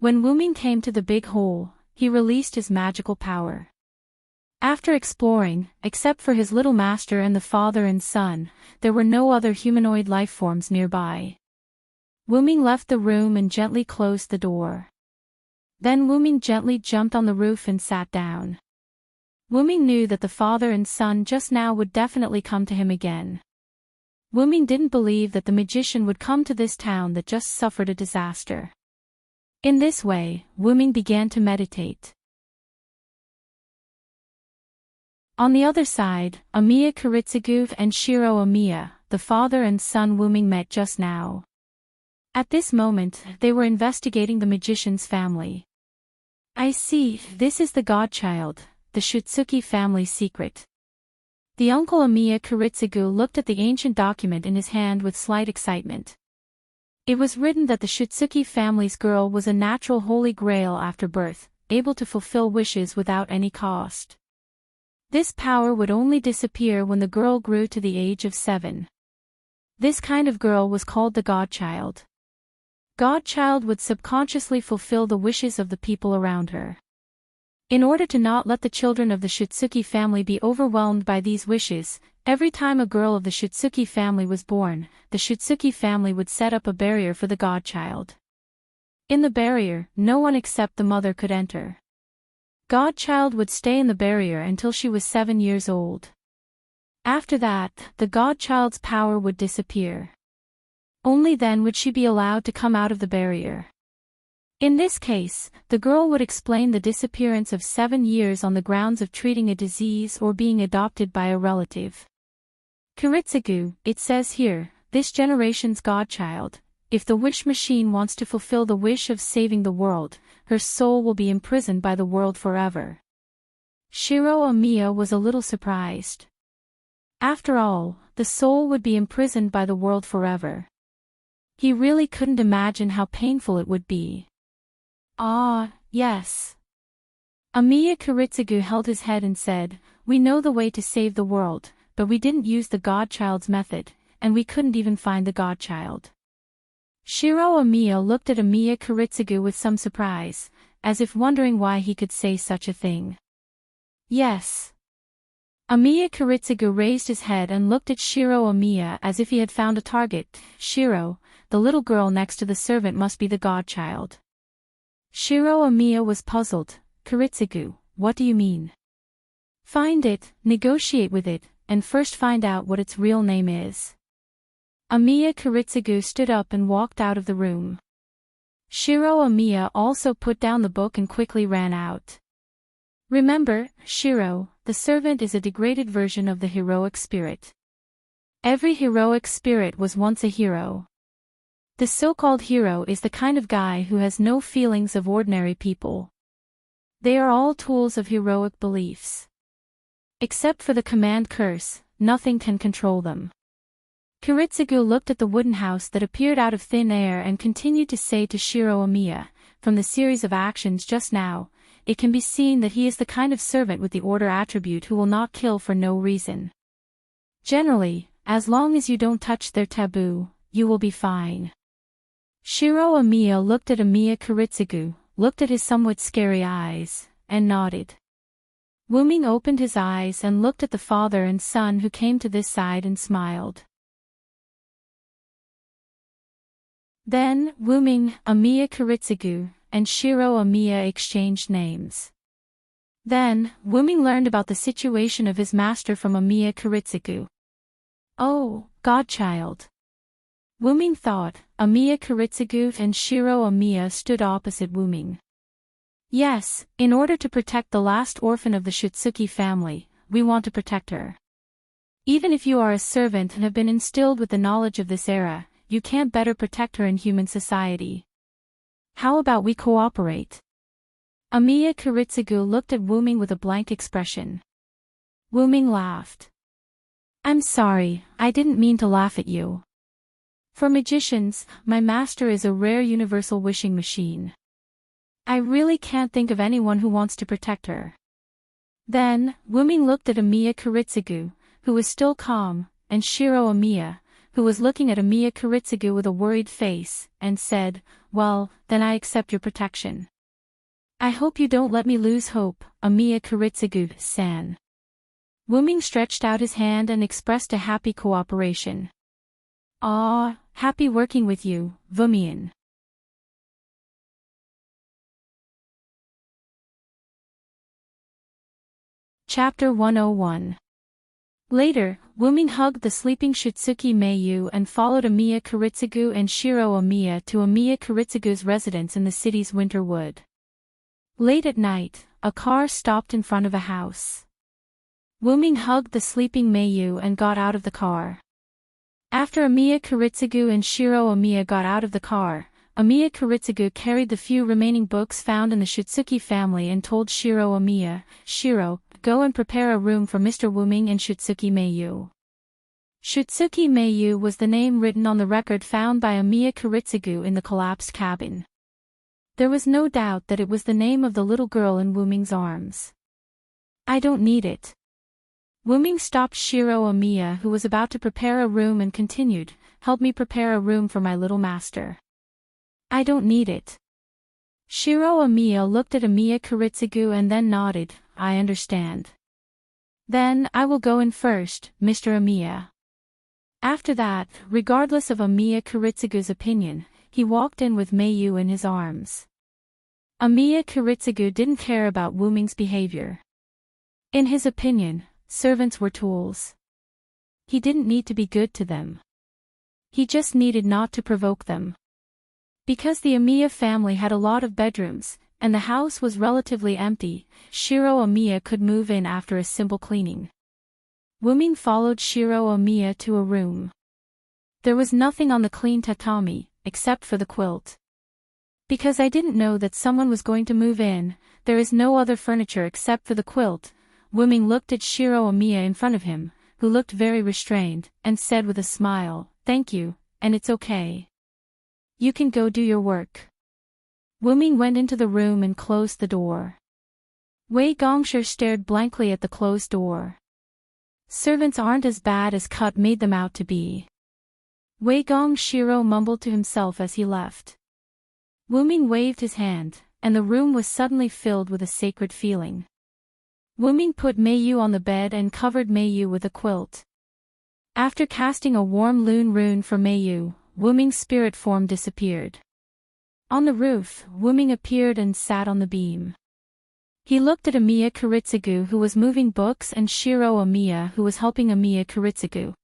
When Wuming came to the big hole, he released his magical power. After exploring, except for his little master and the father and son, there were no other humanoid life forms nearby. Wuming left the room and gently closed the door. Then Wuming gently jumped on the roof and sat down. Wuming knew that the father and son just now would definitely come to him again. Wuming didn't believe that the magician would come to this town that just suffered a disaster. In this way, Wuming began to meditate. On the other side, Amiya Kiritsugu and Shiro Amiya, the father and son Wuming met just now. At this moment, they were investigating the magician's family. I see, this is the godchild, the Shutsuki family secret. The uncle Amiya Kiritsugu looked at the ancient document in his hand with slight excitement. It was written that the Shutsuki family's girl was a natural holy grail after birth, able to fulfill wishes without any cost. This power would only disappear when the girl grew to the age of 7. This kind of girl was called the Godchild. Godchild would subconsciously fulfill the wishes of the people around her. In order to not let the children of the Shutsuki family be overwhelmed by these wishes, every time a girl of the Shutsuki family was born, the Shutsuki family would set up a barrier for the Godchild. In the barrier, no one except the mother could enter. Godchild would stay in the barrier until she was 7 years old. After that, the Godchild's power would disappear. Only then would she be allowed to come out of the barrier. In this case, the girl would explain the disappearance of 7 years on the grounds of treating a disease or being adopted by a relative. Kiritsugu, it says here, this generation's Godchild, if the wish machine wants to fulfill the wish of saving the world, her soul will be imprisoned by the world forever. Shiro Amiya was a little surprised. After all, the soul would be imprisoned by the world forever. He really couldn't imagine how painful it would be. Ah, yes. Amiya Kiritsugu held his head and said, we know the way to save the world, but we didn't use the Godchild's method, and we couldn't even find the Godchild. Shiro Amiya looked at Amiya Kiritsugu with some surprise, as if wondering why he could say such a thing. Yes. Amiya Kiritsugu raised his head and looked at Shiro Amiya as if he had found a target. Shiro, the little girl next to the servant must be the Godchild. Shiro Amiya was puzzled. Kiritsugu, what do you mean? Find it, negotiate with it, and first find out what its real name is. Amiya Kiritsugu stood up and walked out of the room. Shiro Amiya also put down the book and quickly ran out. Remember, Shiro, the servant is a degraded version of the heroic spirit. Every heroic spirit was once a hero. The so-called hero is the kind of guy who has no feelings of ordinary people. They are all tools of heroic beliefs. Except for the command curse, nothing can control them. Kiritsugu looked at the wooden house that appeared out of thin air and continued to say to Shiro Amiya, from the series of actions just now, it can be seen that he is the kind of servant with the order attribute who will not kill for no reason. Generally, as long as you don't touch their taboo, you will be fine. Shiro Amiya looked at Amiya Kiritsugu, looked at his somewhat scary eyes, and nodded. Wuming opened his eyes and looked at the father and son who came to this side and smiled. Then, Wuming, Amiya Kiritsugu, and Shiro Amiya exchanged names. Then, Wuming learned about the situation of his master from Amiya Kiritsugu. Oh, Godchild. Wuming thought. Amiya Kiritsugu and Shiro Amiya stood opposite Wuming. Yes, in order to protect the last orphan of the Shutsuki family, we want to protect her. Even if you are a servant and have been instilled with the knowledge of this era, you can't better protect her in human society. How about we cooperate? Amiya Kiritsugu looked at Wuming with a blank expression. Wuming laughed. I'm sorry, I didn't mean to laugh at you. For magicians, my master is a rare universal wishing machine. I really can't think of anyone who wants to protect her. Then, Wuming looked at Amiya Kiritsugu, who was still calm, and Shiro Amiya, who was looking at Amiya Kiritsugu with a worried face, and said, well, then I accept your protection. I hope you don't let me lose hope, Amiya Kiritsugu-san. Wuming stretched out his hand and expressed a happy cooperation. Ah, happy working with you, Wuming. Chapter 101. Later, Wuming hugged the sleeping Shutsuki Meiyu and followed Amiya Kiritsugu and Shiro Amiya to Amiya Kiritsugu's residence in the city's winter wood. Late at night, a car stopped in front of a house. Wuming hugged the sleeping Meiyu and got out of the car. After Amiya Kiritsugu and Shiro Amiya got out of the car, Amiya Kiritsugu carried the few remaining books found in the Shutsuki family and told Shiro Amiya, Shiro, go and prepare a room for Mr. Wuming and Shutsuki Meiyu. Shutsuki Meiyu was the name written on the record found by Amiya Kiritsugu in the collapsed cabin. There was no doubt that it was the name of the little girl in Wuming's arms. I don't need it. Wuming stopped Shiro Amiya, who was about to prepare a room, and continued, "Help me prepare a room for my little master." I don't need it. Shiro Amiya looked at Amiya Kuritsugu and then nodded. I understand. Then, I will go in first, Mr. Amiya. After that, regardless of Amiya Kuritsugu's opinion, he walked in with Meiyu in his arms. Amiya Kuritsugu didn't care about Wuming's behavior. In his opinion, servants were tools. He didn't need to be good to them. He just needed not to provoke them. Because the Amiya family had a lot of bedrooms, and the house was relatively empty, Shiro Amiya could move in after a simple cleaning. Wuming followed Shiro Amiya to a room. There was nothing on the clean tatami, except for the quilt. Because I didn't know that someone was going to move in, there is no other furniture except for the quilt. Wuming looked at Shiro Amiya in front of him, who looked very restrained, and said with a smile, "Thank you, and it's okay. You can go do your work." Wuming went into the room and closed the door. Wei Gongshi stared blankly at the closed door. Servants aren't as bad as Cut made them out to be. Wei Gongshiro mumbled to himself as he left. Wuming waved his hand, and the room was suddenly filled with a sacred feeling. Wuming put Meiyu on the bed and covered Meiyu with a quilt. After casting a warm lune rune for Meiyu, Wuming's spirit form disappeared. On the roof, Wuming appeared and sat on the beam. He looked at Amiya Kuritsugu, who was moving books, and Shiro Amiya, who was helping Amiya Kuritsugu.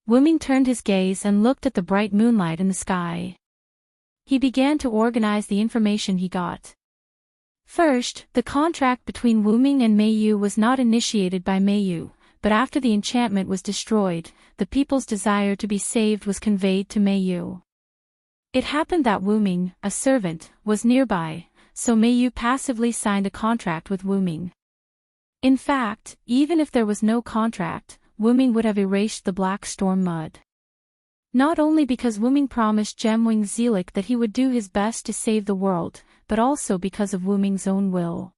Wuming turned his gaze and looked at the bright moonlight in the sky. He began to organize the information he got. First, the contract between Wuming and Meiyu was not initiated by Meiyu, but after the enchantment was destroyed, the people's desire to be saved was conveyed to Meiyu. It happened that Wuming, a servant, was nearby, so Meiyu passively signed a contract with Wuming. In fact, even if there was no contract, Wuming would have erased the Black Storm mud. Not only because Wuming promised Gemwing Zelik that he would do his best to save the world, but also because of Wuming's own will.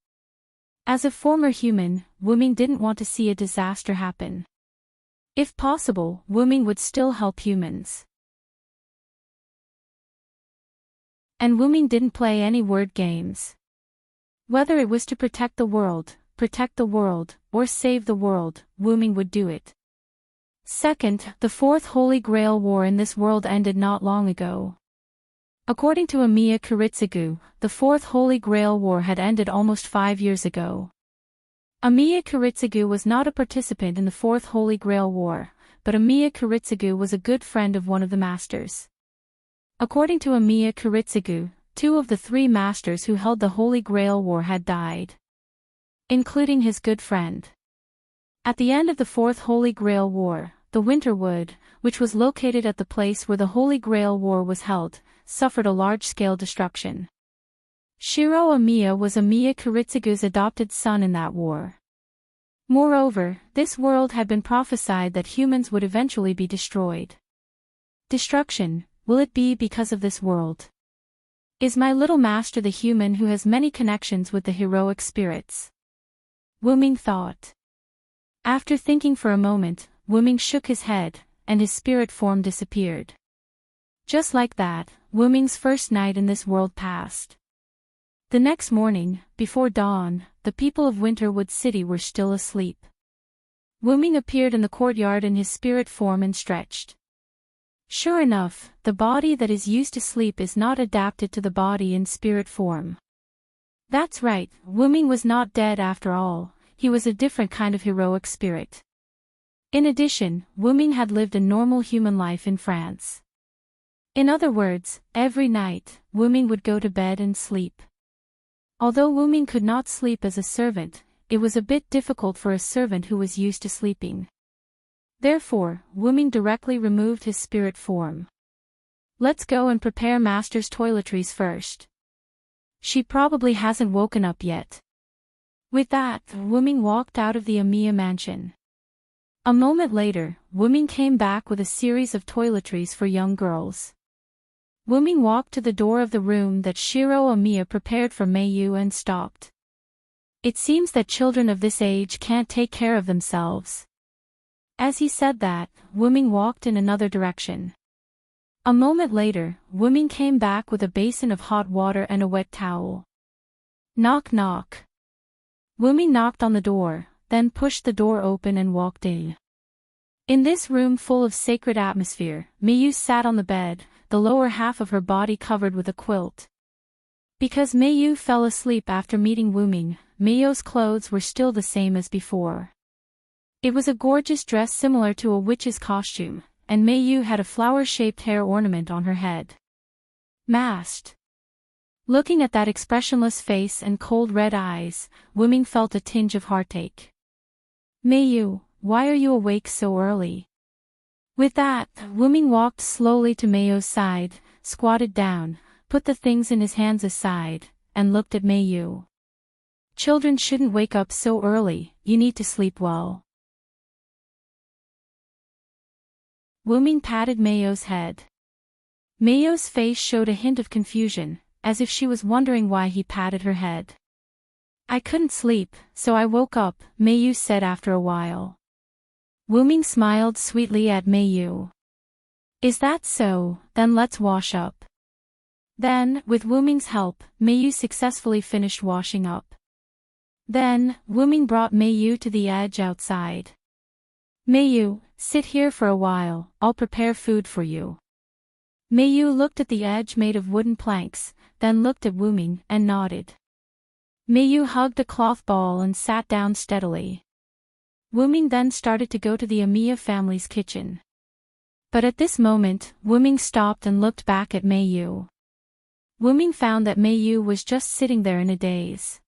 As a former human, Wuming didn't want to see a disaster happen. If possible, Wuming would still help humans. And Wuming didn't play any word games. Whether it was to protect the world, or save the world, Wuming would do it. Second, the Fourth Holy Grail War in this world ended not long ago. According to Amiya Kuritsugu, the Fourth Holy Grail War had ended almost 5 years ago. Amiya Kuritsugu was not a participant in the Fourth Holy Grail War, but Amiya Kuritsugu was a good friend of one of the masters. According to Amiya Kuritsugu, 2 of the 3 masters who held the Holy Grail War had died, including his good friend. At the end of the Fourth Holy Grail War, the Winterwood, which was located at the place where the Holy Grail War was held, suffered a large-scale destruction. Shiro Amiya was Amiya Kuritsugu's adopted son in that war. Moreover, this world had been prophesied that humans would eventually be destroyed. Destruction, will it be because of this world? Is my little master the human who has many connections with the heroic spirits? Wuming thought. After thinking for a moment, Wuming shook his head, and his spirit form disappeared. Just like that, Wuming's first night in this world passed. The next morning, before dawn, the people of Winterwood City were still asleep. Wuming appeared in the courtyard in his spirit form and stretched. Sure enough, the body that is used to sleep is not adapted to the body in spirit form. That's right, Wuming was not dead after all. He was a different kind of heroic spirit. In addition, Wuming had lived a normal human life in France. In other words, every night, Wuming would go to bed and sleep. Although Wuming could not sleep as a servant, it was a bit difficult for a servant who was used to sleeping. Therefore, Wuming directly removed his spirit form. Let's go and prepare Master's toiletries first. She probably hasn't woken up yet. With that, Wuming walked out of the Amiya mansion. A moment later, Wuming came back with a series of toiletries for young girls. Wuming walked to the door of the room that Shiro Amiya prepared for Meiyu and stopped. It seems that children of this age can't take care of themselves. As he said that, Wuming walked in another direction. A moment later, Wuming came back with a basin of hot water and a wet towel. Knock knock. Wuming knocked on the door, then pushed the door open and walked in. In this room full of sacred atmosphere, Meiyu sat on the bed, the lower half of her body covered with a quilt. Because Meiyu fell asleep after meeting Wuming, Meiyu's clothes were still the same as before. It was a gorgeous dress similar to a witch's costume, and Meiyu had a flower-shaped hair ornament on her head. Masked. Looking at that expressionless face and cold red eyes, Wuming felt a tinge of heartache. Meiyu, why are you awake so early? With that, Wuming walked slowly to Meiyu's side, squatted down, put the things in his hands aside, and looked at Meiyu. Children shouldn't wake up so early, you need to sleep well. Wuming patted Meiyu's head. Meiyu's face showed a hint of confusion, as if she was wondering why he patted her head. I couldn't sleep, so I woke up, Meiyu said after a while. Wuming smiled sweetly at Meiyu. Is that so? Then let's wash up. Then, with Wuming's help, Meiyu successfully finished washing up. Then, Wuming brought Meiyu to the edge outside. Meiyu, sit here for a while, I'll prepare food for you. Meiyu looked at the edge made of wooden planks, then looked at Wuming and nodded. Meiyu hugged a cloth ball and sat down steadily. Wuming then started to go to the Amiya family's kitchen. But at this moment, Wuming stopped and looked back at Meiyu. Wuming found that Meiyu was just sitting there in a daze.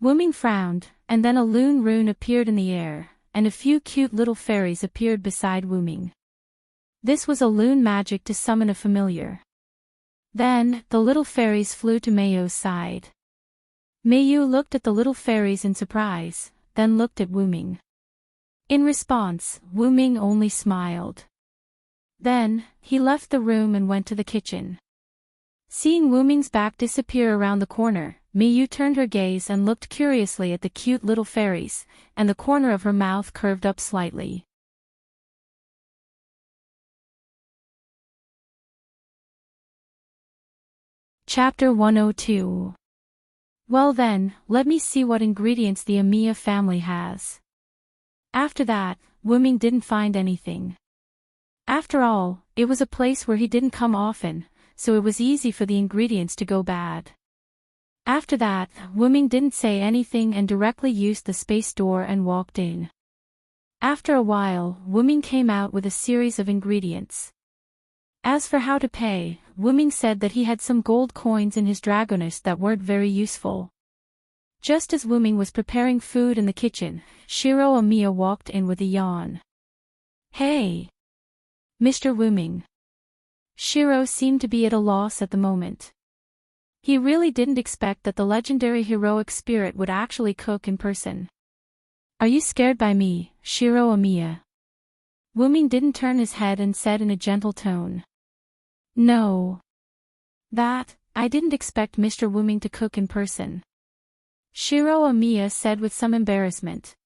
Wuming frowned, and then a loon rune appeared in the air, and a few cute little fairies appeared beside Wuming. This was a loon magic to summon a familiar. Then, the little fairies flew to Meiyu's side. Meiyu looked at the little fairies in surprise, then looked at Wuming. In response, Wuming only smiled. Then, he left the room and went to the kitchen. Seeing Wuming's back disappear around the corner, Meiyu turned her gaze and looked curiously at the cute little fairies, and the corner of her mouth curved up slightly. Chapter 102. Well then, let me see what ingredients the Amiya family has. After that, Wuming didn't find anything. After all, it was a place where he didn't come often, so it was easy for the ingredients to go bad. After that, Wuming didn't say anything and directly used the space door and walked in. After a while, Wuming came out with a series of ingredients. As for how to pay, Wuming said that he had some gold coins in his dragoness that weren't very useful. Just as Wuming was preparing food in the kitchen, Shiro Amiya walked in with a yawn. Hey! Mr. Wuming. Shiro seemed to be at a loss at the moment. He really didn't expect that the legendary heroic spirit would actually cook in person. Are you scared by me, Shiro Amiya? Wuming didn't turn his head and said in a gentle tone. No. I didn't expect Mr. Wuming to cook in person. Shiro Amiya said with some embarrassment.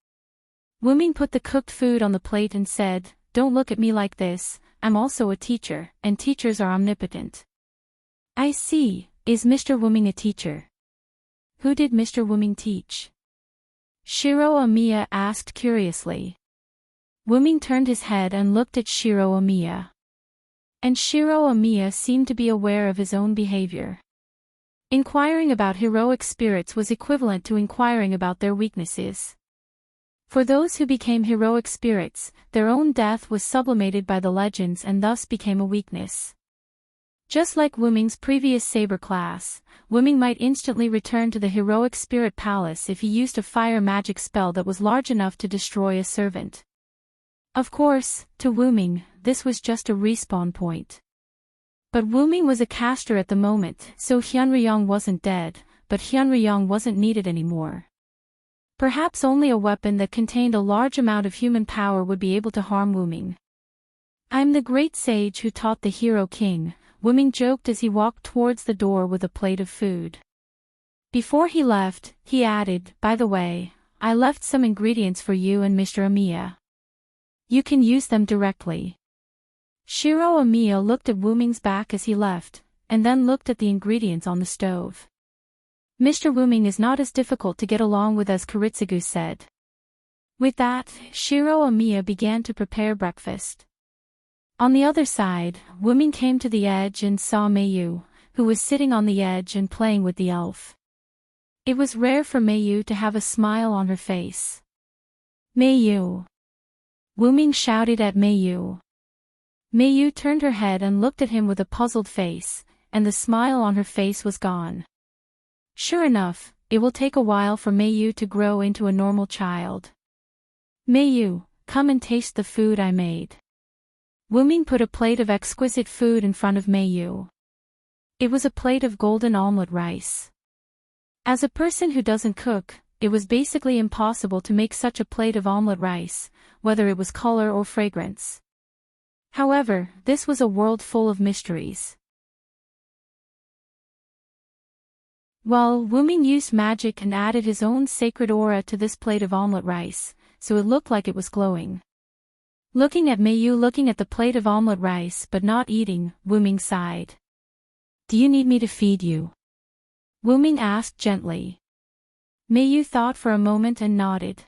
Wuming put the cooked food on the plate and said, Don't look at me like this, I'm also a teacher, and teachers are omnipotent. I see, is Mr. Wuming a teacher? Who did Mr. Wuming teach? Shiro Amiya asked curiously. Wuming turned his head and looked at Shiro Amiya. And Shiro Amiya seemed to be aware of his own behavior. Inquiring about heroic spirits was equivalent to inquiring about their weaknesses. For those who became heroic spirits, their own death was sublimated by the legends and thus became a weakness. Just like Wuming's previous saber class, Wuming might instantly return to the heroic spirit palace if he used a fire magic spell that was large enough to destroy a servant. Of course, to Wuming, this was just a respawn point. But Wuming was a caster at the moment, so Hyunryong wasn't dead, but Hyunryong wasn't needed anymore. Perhaps only a weapon that contained a large amount of human power would be able to harm Wuming. I'm the great sage who taught the hero king, Wuming joked as he walked towards the door with a plate of food. Before he left, he added, "By the way, I left some ingredients for you and Mr. Amiya. You can use them directly." Shiro Amiya looked at Wuming's back as he left, and then looked at the ingredients on the stove. Mr. Wuming is not as difficult to get along with as Kiritsugu said. With that, Shiro Amiya began to prepare breakfast. On the other side, Wuming came to the edge and saw Mayu, who was sitting on the edge and playing with the elf. It was rare for Mayu to have a smile on her face. "Mayu!" Wuming shouted at Mayu. Mayu turned her head and looked at him with a puzzled face, and the smile on her face was gone. Sure enough, it will take a while for Mayu to grow into a normal child. "Mayu, come and taste the food I made." Wuming put a plate of exquisite food in front of Mayu. It was a plate of golden omelette rice. As a person who doesn't cook, it was basically impossible to make such a plate of omelette rice, whether it was color or fragrance. However, this was a world full of mysteries. Well, Wuming used magic and added his own sacred aura to this plate of omelette rice, so it looked like it was glowing. Looking at Mayu looking at the plate of omelette rice but not eating, Wuming sighed. "Do you need me to feed you?" Wuming asked gently. Mayu thought for a moment and nodded.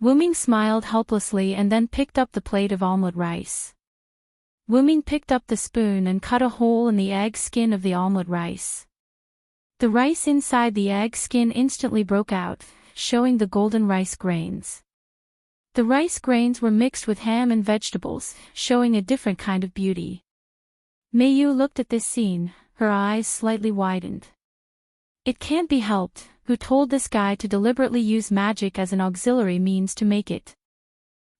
Wuming smiled helplessly and then picked up the plate of omelette rice. Wuming picked up the spoon and cut a hole in the egg skin of the omelette rice. The rice inside the egg skin instantly broke out, showing the golden rice grains. The rice grains were mixed with ham and vegetables, showing a different kind of beauty. Mayu looked at this scene, her eyes slightly widened. It can't be helped, who told this guy to deliberately use magic as an auxiliary means to make it?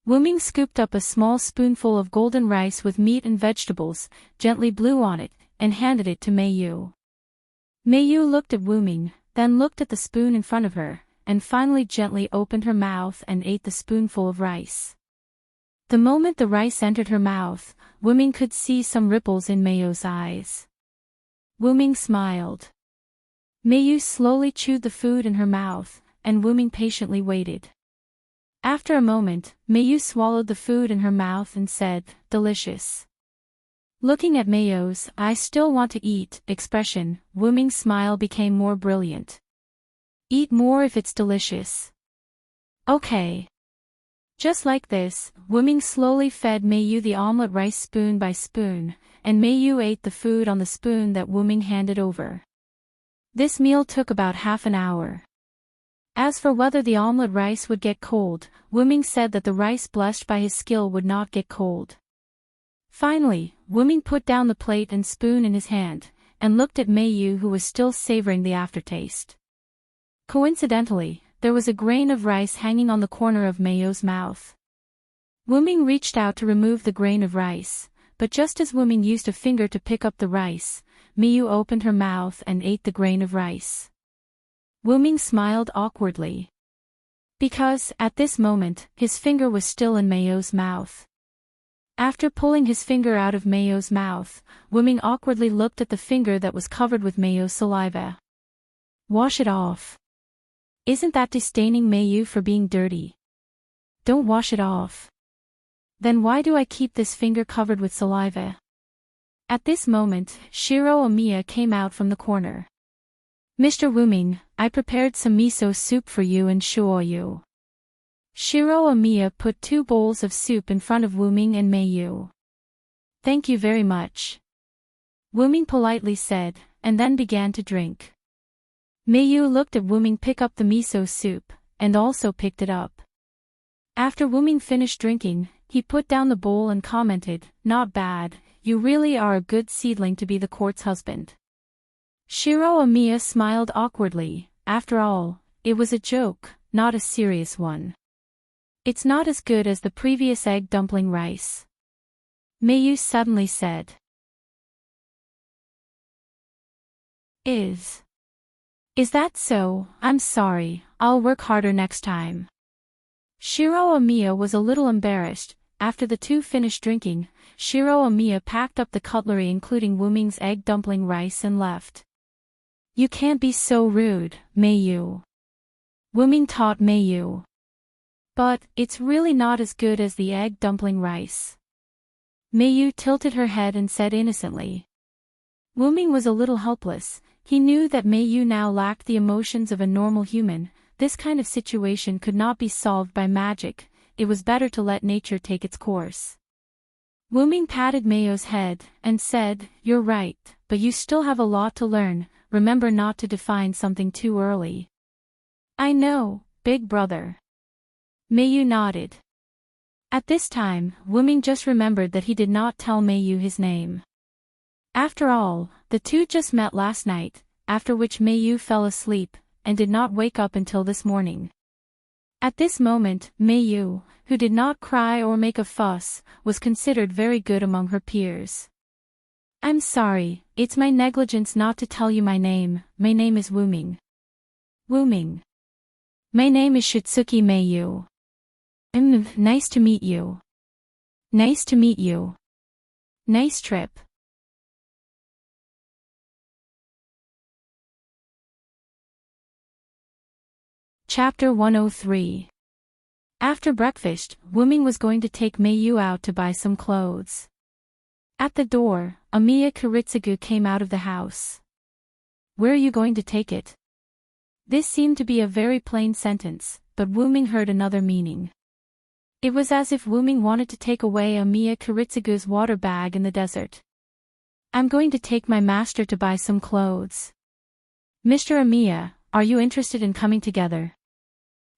Wuming scooped up a small spoonful of golden rice with meat and vegetables, gently blew on it, and handed it to Mayu. Mayu looked at Wuming, then looked at the spoon in front of her, and finally gently opened her mouth and ate the spoonful of rice. The moment the rice entered her mouth, Wuming could see some ripples in Mayu's eyes. Wuming smiled. Mayu slowly chewed the food in her mouth, and Wuming patiently waited. After a moment, Mayu swallowed the food in her mouth and said, "Delicious." Looking at Mayu's "I still want to eat" expression, Wuming's smile became more brilliant. "Eat more if it's delicious." "Okay." Just like this, Wuming slowly fed Mayu the omelette rice spoon by spoon, and Mayu ate the food on the spoon that Wuming handed over. This meal took about half an hour. As for whether the omelette rice would get cold, Wuming said that the rice blessed by his skill would not get cold. Finally, Wuming put down the plate and spoon in his hand, and looked at Mayu who was still savoring the aftertaste. Coincidentally, there was a grain of rice hanging on the corner of Mayu's mouth. Wuming reached out to remove the grain of rice, but just as Wuming used a finger to pick up the rice, Mayu opened her mouth and ate the grain of rice. Wuming smiled awkwardly. Because, at this moment, his finger was still in Mayu's mouth. After pulling his finger out of Mayu's mouth, Wuming awkwardly looked at the finger that was covered with Mayu's saliva. "Wash it off." "Isn't that disdaining Mayu for being dirty?" "Don't wash it off." "Then why do I keep this finger covered with saliva?" At this moment, Shiro Amiya came out from the corner. "Mr. Wuming, I prepared some miso soup for you and Shuoyu." Shiro Amiya put 2 bowls of soup in front of Wuming and Mayu. "Thank you very much," Wuming politely said, and then began to drink. Mayu looked at Wuming pick up the miso soup, and also picked it up. After Wuming finished drinking, he put down the bowl and commented, "Not bad, you really are a good seedling to be the court's husband." Shiro Amiya smiled awkwardly. After all, it was a joke, not a serious one. "It's not as good as the previous egg dumpling rice," Mayu suddenly said. Is that so? I'm sorry, I'll work harder next time." Shiro Amiya was a little embarrassed. after the two finished drinking, Shiro Amiya packed up the cutlery including Wuming's egg dumpling rice and left. You can't be so rude, Meiyu. Wuming taught Meiyu. But, it's really not as good as the egg dumpling rice. Meiyu tilted her head and said innocently. Wuming was a little helpless. He knew that Meiyu now lacked the emotions of a normal human. This kind of situation could not be solved by magic. It was better to let nature take its course. Wuming patted Meiyu's head and said, "You're right, but you still have a lot to learn. Remember not to define something too early." I know, big brother. Meiyu nodded. At this time, Wuming just remembered that he did not tell Meiyu his name. After all, the two just met last night, after which Meiyu fell asleep, and did not wake up until this morning. At this moment, Meiyu, who did not cry or make a fuss, was considered very good among her peers. I'm sorry, it's my negligence not to tell you my name. My name is Wuming. Wuming. My name is Shitsuki Meiyu. Nice to meet you. Nice to meet you. Nice trip. Chapter 103. After breakfast, Wuming was going to take Meiyu out to buy some clothes. At the door, Amiya Kiritsugu came out of the house. Where are you going to take it? This seemed to be a very plain sentence, but Wuming heard another meaning. It was as if Wuming wanted to take away Amiya Kiritsugu's water bag in the desert. I'm going to take my master to buy some clothes. Mr. Amiya, are you interested in coming together?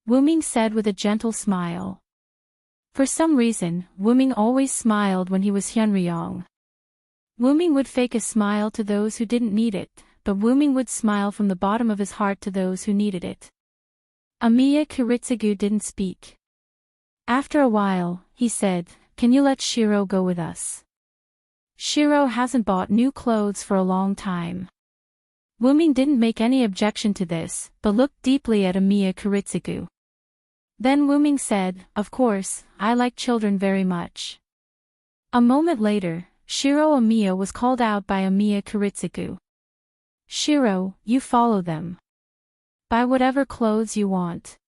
Wuming said with a gentle smile. For some reason, Wuming always smiled when he was Hyunryong. Wuming would fake a smile to those who didn't need it, but Wuming would smile from the bottom of his heart to those who needed it. Amiya Kiritsugu didn't speak. After a while, he said, "Can you let Shiro go with us? Shiro hasn't bought new clothes for a long time." Wuming didn't make any objection to this, but looked deeply at Amiya Kiritsugu. Then Wuming said, "Of course, I like children very much." A moment later, Shiro Amiya was called out by Amiya Kiritsugu. "Shiro, you follow them. Buy whatever clothes you want.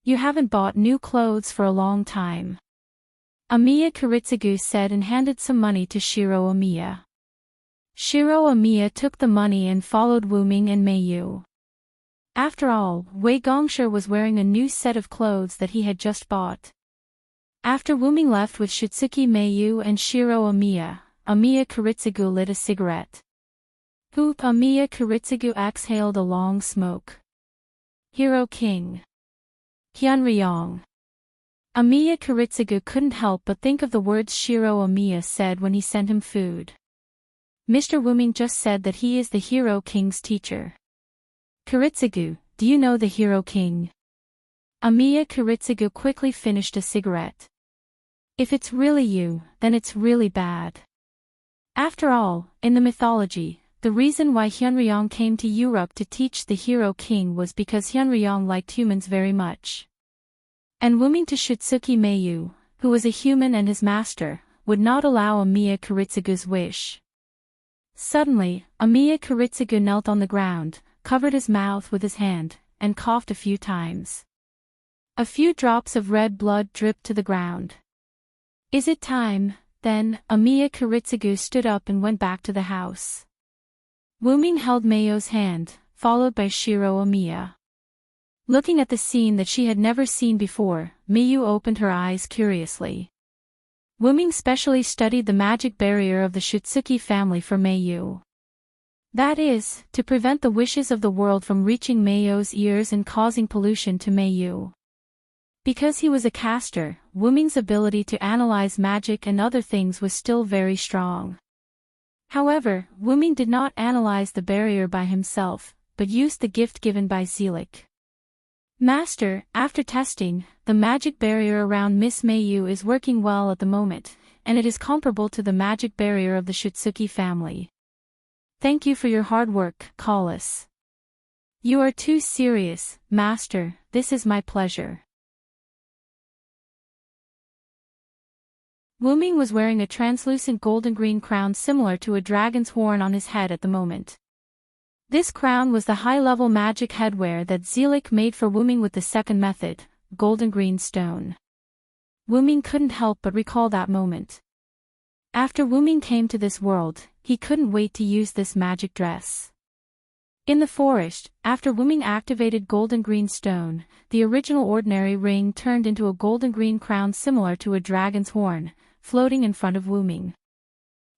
You haven't bought new clothes for a long time." Amiya Kiritsugu said and handed some money to Shiro Amiya. Shiro Amiya took the money and followed Wuming and Meiyu. After all, Wei Gongshi was wearing a new set of clothes that he had just bought. After Wuming left with Shitsuki Meiyu and Shiro Amiya, Amiya Kiritsugu lit a cigarette. Poop! Amiya Kiritsugu exhaled a long smoke. Hero King. Hyunryong. Amiya Kiritsugu couldn't help but think of the words Shiro Amiya said when he sent him food. Mr. Wuming just said that he is the Hero King's teacher. Kiritsugu, do you know the Hero King? Amiya Kiritsugu quickly finished a cigarette. If it's really you, then it's really bad. After all, in the mythology, the reason why Hyunryong came to Europe to teach the Hero King was because Hyunryong liked humans very much. And Wuming to Shitsuki Meiyu, who was a human and his master, would not allow Amiya Kiritsugu's wish. Suddenly, Amiya Kiritsugu knelt on the ground, covered his mouth with his hand, and coughed a few times. A few drops of red blood dripped to the ground. Is it time? Then, Amiya Kiritsugu stood up and went back to the house. Wuming held Meiyu's hand, followed by Shiro Amiya. Looking at the scene that she had never seen before, Meiyu opened her eyes curiously. Wuming specially studied the magic barrier of the Shitsuki family for Meiyu. That is, to prevent the wishes of the world from reaching Meiyu's ears and causing pollution to Meiyu. Because he was a caster, Wuming's ability to analyze magic and other things was still very strong. However, Wuming did not analyze the barrier by himself, but used the gift given by Zelik. Master, after testing, the magic barrier around Miss Meiyu is working well at the moment, and it is comparable to the magic barrier of the Shitsuki family. Thank you for your hard work, Collis. You are too serious, Master, this is my pleasure. Ming was wearing a translucent golden-green crown similar to a dragon's horn on his head at the moment. This crown was the high-level magic headwear that Zelik made for Ming with the second method, golden-green stone. Ming couldn't help but recall that moment. After Ming came to this world, he couldn't wait to use this magic dress. In the forest, after Ming activated golden-green stone, the original ordinary ring turned into a golden-green crown similar to a dragon's horn, floating in front of Ming.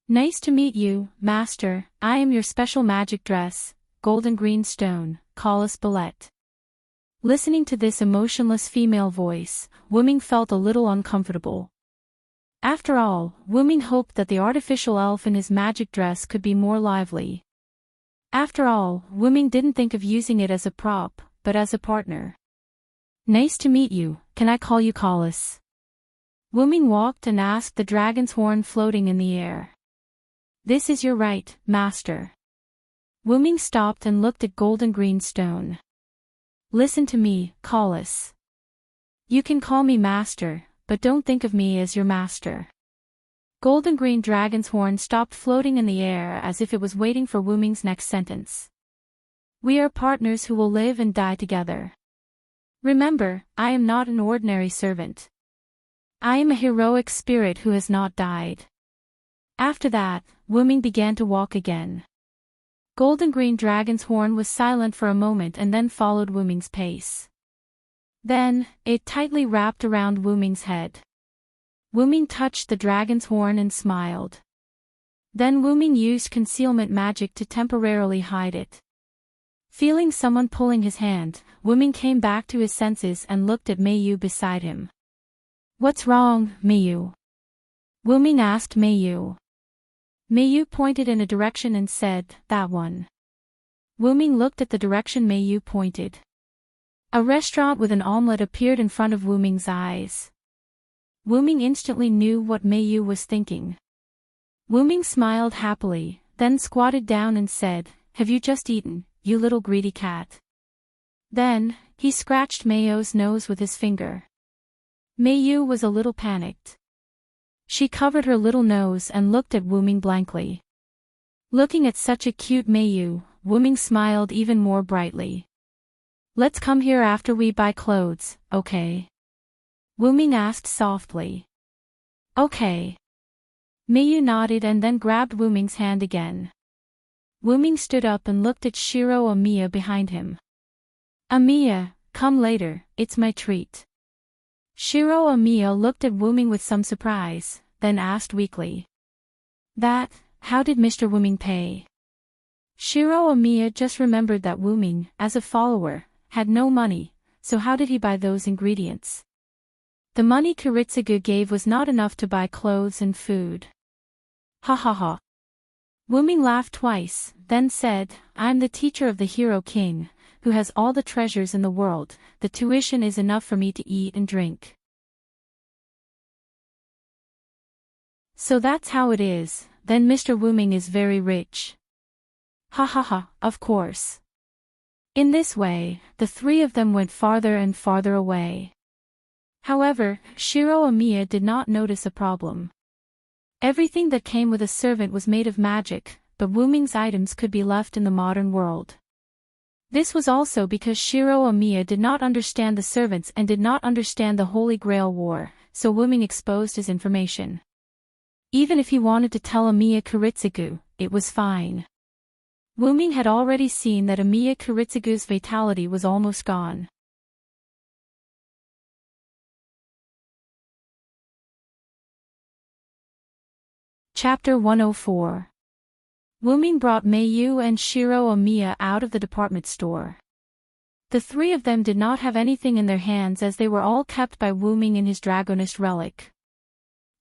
Nice to meet you, Master. I am your special magic dress, golden-green stone, Collis Ballet. Listening to this emotionless female voice, Ming felt a little uncomfortable. After all, Ming hoped that the artificial elf in his magic dress could be more lively. After all, Ming didn't think of using it as a prop, but as a partner. Nice to meet you, can I call you Collis? Ming walked and asked the dragon's horn floating in the air. This is your right, Master. Ming stopped and looked at golden-green stone. Listen to me, Collis. You can call me Master, but don't think of me as your master. Golden-green dragon's horn stopped floating in the air as if it was waiting for Ming's next sentence. We are partners who will live and die together. Remember, I am not an ordinary servant. I am a heroic spirit who has not died. After that, Ming began to walk again. Golden-green dragon's horn was silent for a moment and then followed Ming's pace. Then, it tightly wrapped around Ming's head. Ming touched the dragon's horn and smiled. Then Ming used concealment magic to temporarily hide it. Feeling someone pulling his hand, Ming came back to his senses and looked at Mayu beside him. What's wrong, Mayu? Ming asked Mayu. Mayu pointed in a direction and said, that one. Ming looked at the direction Mayu pointed. A restaurant with an omelette appeared in front of Ming's eyes. Ming instantly knew what Mayu was thinking. Ming smiled happily, then squatted down and said, have you just eaten, you little greedy cat? Then, he scratched Mayu's nose with his finger. Mayu was a little panicked. She covered her little nose and looked at Ming blankly. Looking at such a cute Mayu, Ming smiled even more brightly. Let's come here after we buy clothes, okay? Ming asked softly. Okay. Mayu nodded and then grabbed Ming's hand again. Ming stood up and looked at Shiro Amiya behind him. Amiya, come later, it's my treat. Shiro Amiya looked at Ming with some surprise, then asked weakly. How did Mr. Ming pay? Shiro Amiya just remembered that Ming, as a follower, had no money, so how did he buy those ingredients? The money Kiritsugu gave was not enough to buy clothes and food. Ha ha ha. Ming laughed twice, then said, I'm the teacher of the Hero King, who has all the treasures in the world, the tuition is enough for me to eat and drink. So that's how it is, then Mr. Ming is very rich. Ha ha ha, of course. In this way, the three of them went farther and farther away. However, Shiro Amiya did not notice a problem. Everything that came with a servant was made of magic, but Ming's items could be left in the modern world. This was also because Shiro Amiya did not understand the servants and did not understand the Holy Grail War, so Ming exposed his information. Even if he wanted to tell Amiya Kiritsugu, it was fine. Ming had already seen that Amiya Kiritsugu's vitality was almost gone. Chapter 104. Ming brought Mayu and Shiro Amiya out of the department store. The three of them did not have anything in their hands as they were all kept by Ming in his Dragonist relic.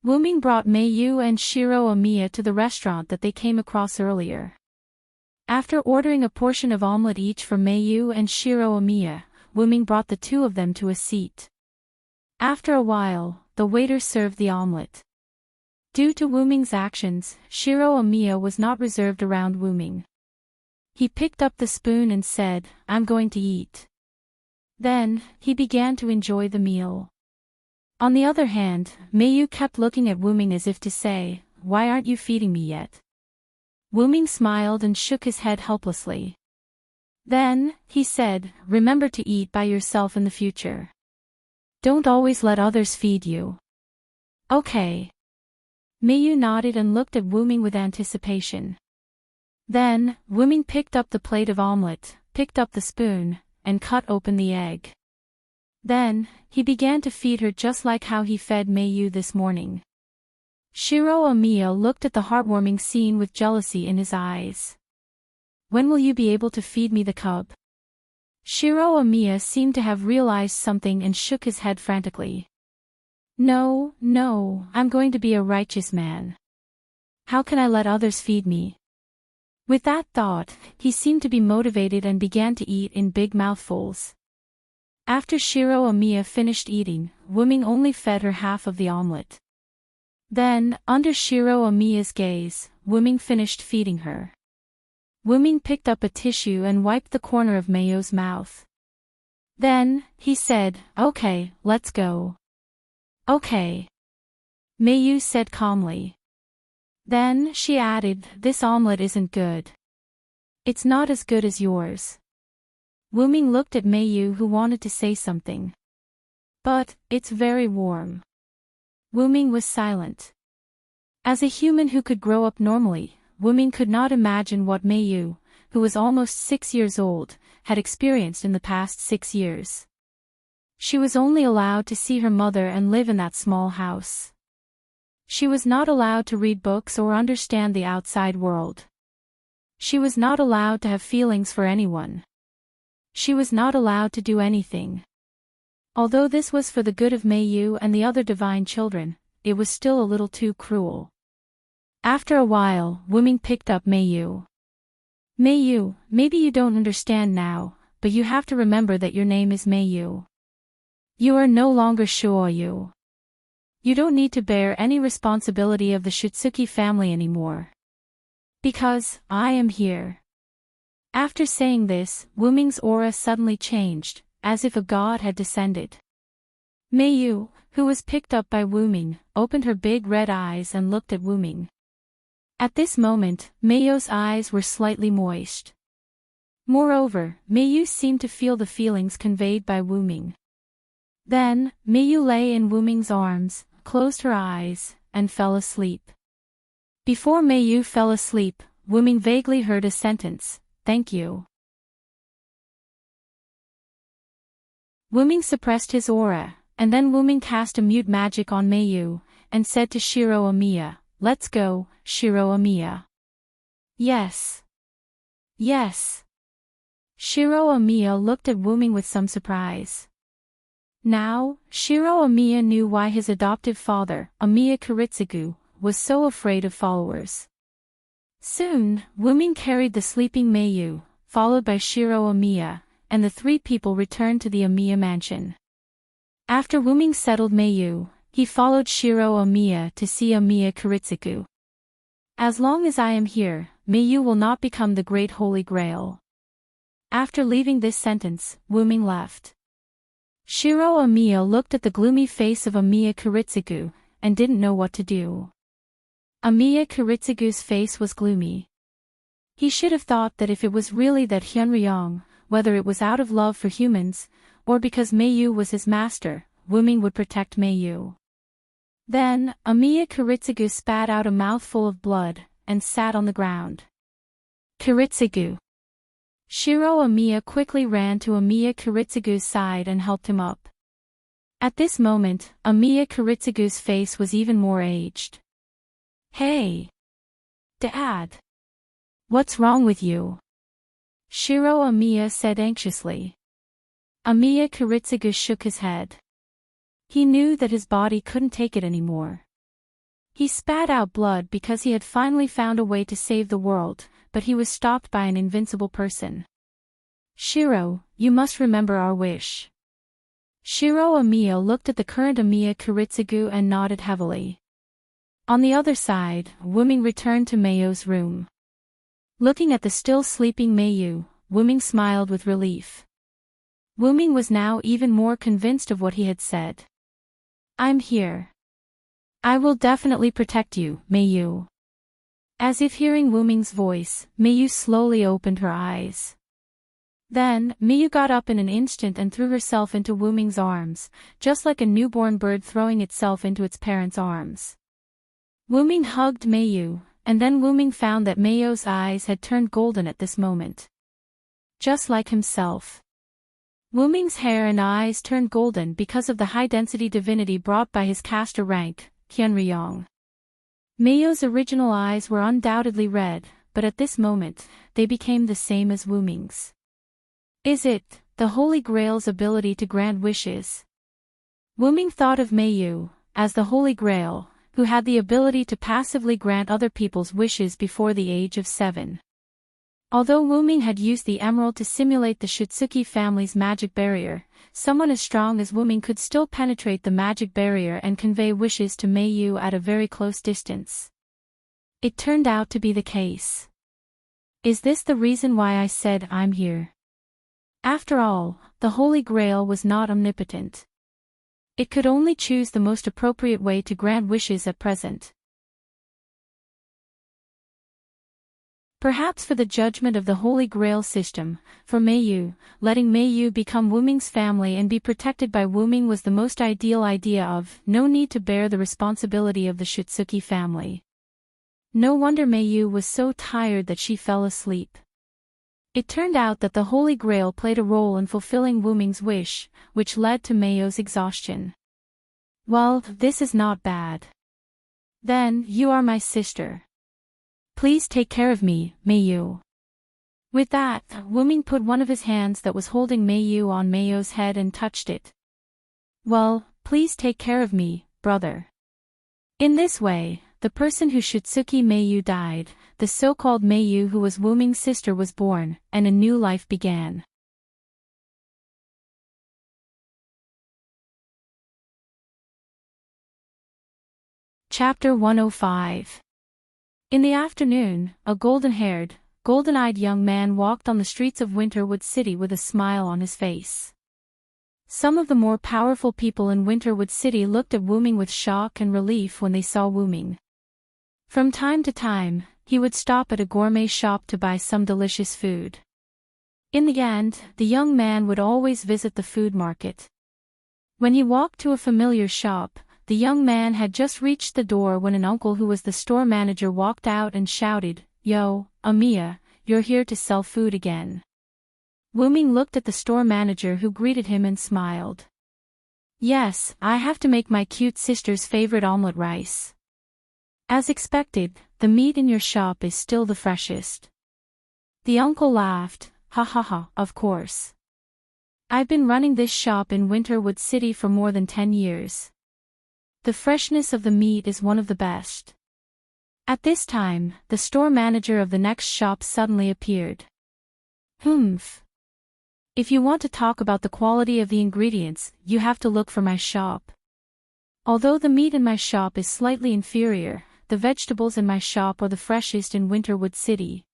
Ming brought Mayu and Shiro Amiya to the restaurant that they came across earlier. After ordering a portion of omelette each for Mayu and Shiro Amiya, Ming brought the two of them to a seat. After a while, the waiter served the omelette. Due to Ming's actions, Shiro Amiya was not reserved around Ming. He picked up the spoon and said, I'm going to eat. Then, he began to enjoy the meal. On the other hand, Meiyu kept looking at Wuming as if to say, "Why aren't you feeding me yet?" Wuming smiled and shook his head helplessly. Then, he said, "Remember to eat by yourself in the future. Don't always let others feed you." "Okay." Meiyu nodded and looked at Wuming with anticipation. Then, Wuming picked up the plate of omelette, picked up the spoon, and cut open the egg. Then, he began to feed her just like how he fed Meiyu this morning. Shiro Amiya looked at the heartwarming scene with jealousy in his eyes. "When will you be able to feed me the cub?" Shiro Amiya seemed to have realized something and shook his head frantically. No, I'm going to be a righteous man. How can I let others feed me?" With that thought, he seemed to be motivated and began to eat in big mouthfuls. After Shiro Amiya finished eating, Wuming only fed her half of the omelette. Then, under Shiro Amiya's gaze, Wuming finished feeding her. Wuming picked up a tissue and wiped the corner of Meiyu's mouth. Then, he said, "Okay, let's go." "Okay," Meiyu said calmly. Then, she added, "This omelette isn't good. It's not as good as yours." Wuming looked at Meiyu who wanted to say something. "But, it's very warm." Wuming was silent. As a human who could grow up normally, Wuming could not imagine what Meiyu, who was almost 6 years old, had experienced in the past 6 years. She was only allowed to see her mother and live in that small house. She was not allowed to read books or understand the outside world. She was not allowed to have feelings for anyone. She was not allowed to do anything. Although this was for the good of Meiyu and the other divine children, it was still a little too cruel. After a while, Wuming picked up Meiyu. "Meiyu, maybe you don't understand now, but you have to remember that your name is Meiyu. You are no longer Shuoyu. You don't need to bear any responsibility of the Shitsuki family anymore. Because, I am here." After saying this, Wuming's aura suddenly changed, as if a god had descended. Meiyu, who was picked up by Wuming, opened her big red eyes and looked at Wuming. At this moment, Meiyu's eyes were slightly moist. Moreover, Meiyu seemed to feel the feelings conveyed by Wuming. Then, Meiyu lay in Wuming's arms, closed her eyes, and fell asleep. Before Meiyu fell asleep, Wuming vaguely heard a sentence, "Thank you." Wuming suppressed his aura, and then Wuming cast a mute magic on Meiyu, and said to Shiro Amiya, "Let's go, Shiro Amiya." "Yes. Yes." Shiro Amiya looked at Wuming with some surprise. Now, Shiro Amiya knew why his adoptive father, Amiya Kiritsugu, was so afraid of followers. Soon, Wuming carried the sleeping Meiyu, followed by Shiro Amiya, and the three people returned to the Amiya mansion. After Wuming settled Meiyu, he followed Shiro Amiya to see Amiya Kiritsugu. "As long as I am here, Meiyu will not become the Great Holy Grail." After leaving this sentence, Wuming left. Shiro Amiya looked at the gloomy face of Amiya Kiritsugu, and didn't know what to do. Amiya Kiritsugu's face was gloomy. He should have thought that if it was really that Hyunryong, whether it was out of love for humans, or because Meiyu was his master, Wuming would protect Meiyu. Then, Amiya Kiritsugu spat out a mouthful of blood, and sat on the ground. "Kiritsugu!" Shiro Amiya quickly ran to Amiya Kiritsugu's side and helped him up. At this moment, Amiya Kiritsugu's face was even more aged. "Hey! Dad! What's wrong with you?" Shiro Amiya said anxiously. Amiya Kiritsugu shook his head. He knew that his body couldn't take it anymore. He spat out blood because he had finally found a way to save the world, but he was stopped by an invincible person. "Shiro, you must remember our wish." Shiro Amiya looked at the current Amiya Kiritsugu and nodded heavily. On the other side, Wuming returned to Meiyu's room. Looking at the still sleeping Meiyu, Wuming smiled with relief. Wuming was now even more convinced of what he had said. I'm here. I will definitely protect you, Meiyu. As if hearing Wu Ming's voice, Meiyu slowly opened her eyes. Then, Meiyu got up in an instant and threw herself into Wu Ming's arms, just like a newborn bird throwing itself into its parents' arms. Wu Ming hugged Meiyu, and then Wu Ming found that Meiyu's eyes had turned golden at this moment. Just like himself. Wu Ming's hair and eyes turned golden because of the high-density divinity brought by his caster rank, Qianriyong. Meiyu's original eyes were undoubtedly red, but at this moment, they became the same as Wu Ming's. Is it the Holy Grail's ability to grant wishes? Wu Ming thought of Meiyu as the Holy Grail, who had the ability to passively grant other people's wishes before the age of 7. Although Wu Ming had used the emerald to simulate the Shitsuki family's magic barrier, someone as strong as Wu Ming could still penetrate the magic barrier and convey wishes to Meiyu at a very close distance. It turned out to be the case. Is this the reason why I said I'm here? After all, the Holy Grail was not omnipotent. It could only choose the most appropriate way to grant wishes at present. Perhaps for the judgment of the Holy Grail system, for Meiyu, letting Meiyu become Wu Ming's family and be protected by Wu Ming was the most ideal idea of no need to bear the responsibility of the Shitsuki family. No wonder Meiyu was so tired that she fell asleep. It turned out that the Holy Grail played a role in fulfilling Wu Ming's wish, which led to Meiyu's exhaustion. Well, this is not bad. Then, you are my sister. Please take care of me, Meiyu. With that, Wu Ming put one of his hands that was holding Meiyu on Meiyu's head and touched it. Well, please take care of me, brother. In this way, the person who Shitsuki Meiyu died, the so-called Meiyu who was Wu Ming's sister was born, and a new life began. Chapter 105. In the afternoon, a golden-haired, golden-eyed young man walked on the streets of Winterwood City with a smile on his face. Some of the more powerful people in Winterwood City looked at Wu Ming with shock and relief when they saw Wu Ming. From time to time, he would stop at a gourmet shop to buy some delicious food. In the end, the young man would always visit the food market. When he walked to a familiar shop, the young man had just reached the door when an uncle who was the store manager walked out and shouted, "Yo, Amiya, you're here to sell food again." Wu Ming looked at the store manager who greeted him and smiled. "Yes, I have to make my cute sister's favorite omelette rice." "As expected, the meat in your shop is still the freshest." The uncle laughed, "Ha ha ha, of course. I've been running this shop in Winterwood City for more than 10 years. The freshness of the meat is one of the best." At this time, the store manager of the next shop suddenly appeared. "Humph. If you want to talk about the quality of the ingredients, you have to look for my shop. Although the meat in my shop is slightly inferior, the vegetables in my shop are the freshest in Winterwood City."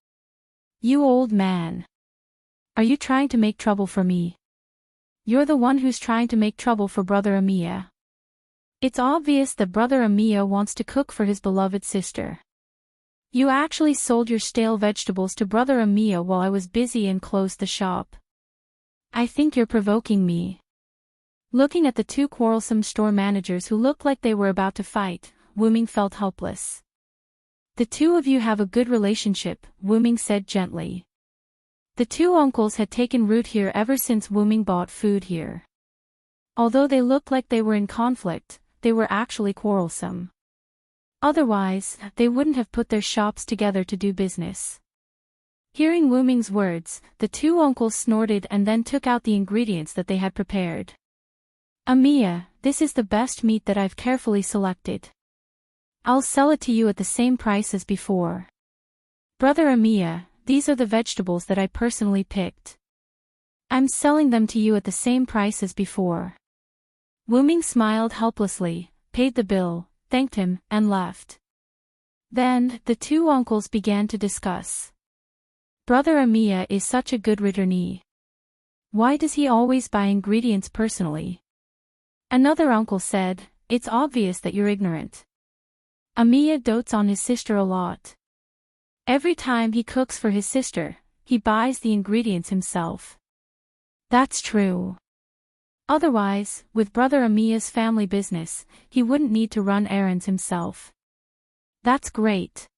"You old man. Are you trying to make trouble for me?" "You're the one who's trying to make trouble for Brother Amiya. It's obvious that Brother Amiya wants to cook for his beloved sister. You actually sold your stale vegetables to Brother Amiya while I was busy and closed the shop. I think you're provoking me." Looking at the two quarrelsome store managers who looked like they were about to fight, Wu Ming felt helpless. "The two of you have a good relationship," Wu Ming said gently. The two uncles had taken root here ever since Wu Ming bought food here. Although they looked like they were in conflict, they were actually quarrelsome. Otherwise, they wouldn't have put their shops together to do business. Hearing Wu Ming's words, the two uncles snorted and then took out the ingredients that they had prepared. "Amiya, this is the best meat that I've carefully selected. I'll sell it to you at the same price as before. Brother Amiya, these are the vegetables that I personally picked. I'm selling them to you at the same price as before." Wu Ming smiled helplessly, paid the bill, thanked him, and left. Then, the two uncles began to discuss. "Brother Amiya is such a good returnee. Why does he always buy ingredients personally?" Another uncle said, it's obvious that you're ignorant. Amiya dotes on his sister a lot. Every time he cooks for his sister, he buys the ingredients himself. That's true. Otherwise, with brother Amiya's family business, he wouldn't need to run errands himself. That's great.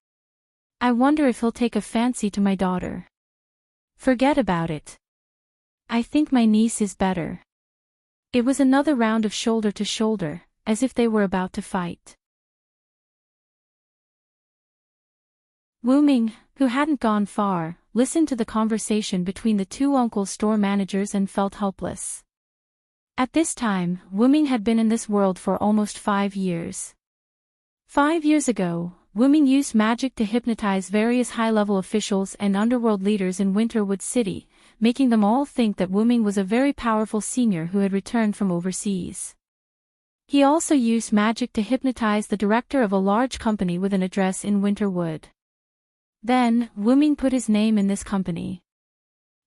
I wonder if he'll take a fancy to my daughter. Forget about it. I think my niece is better. It was another round of shoulder to shoulder, as if they were about to fight. Wu Ming, who hadn't gone far, listened to the conversation between the two uncle store managers and felt helpless. At this time, Wu Ming had been in this world for almost 5 years. 5 years ago, Wu Ming used magic to hypnotize various high-level officials and underworld leaders in Winterwood City, making them all think that Wu Ming was a very powerful senior who had returned from overseas. He also used magic to hypnotize the director of a large company with an address in Winterwood. Then, Wu Ming put his name in this company.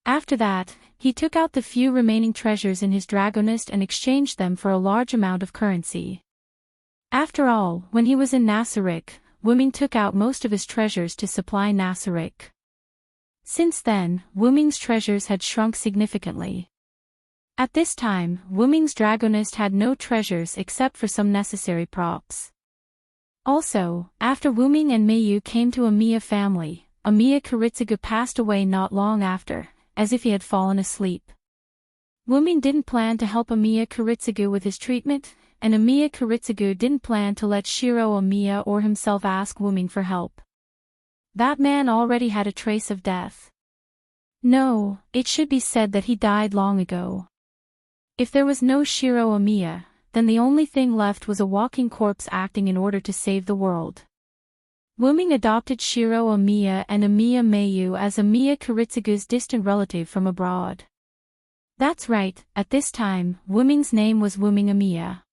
After that, he took out the few remaining treasures in his dragonist and exchanged them for a large amount of currency. After all, when he was in Nasarick, Wu Ming took out most of his treasures to supply Nasarick. Since then, Wu Ming's treasures had shrunk significantly. At this time, Wu Ming's dragonist had no treasures except for some necessary props. Also, after Wu Ming and Meiyu came to Amiya family, Amiya Kiritsugu passed away not long after, as if he had fallen asleep. Wu Ming didn't plan to help Amiya Kiritsugu with his treatment, and Amiya Kiritsugu didn't plan to let Shiro Amiya or himself ask Wu Ming for help. That man already had a trace of death. No, it should be said that he died long ago. If there was no Shiro Amiya, then the only thing left was a walking corpse acting in order to save the world. Wu Ming adopted Shiro Amiya and Amiya Meiyu as Amiya Kiritsugu's distant relative from abroad. That's right, at this time, Wu Ming's name was Wu Ming Amiya.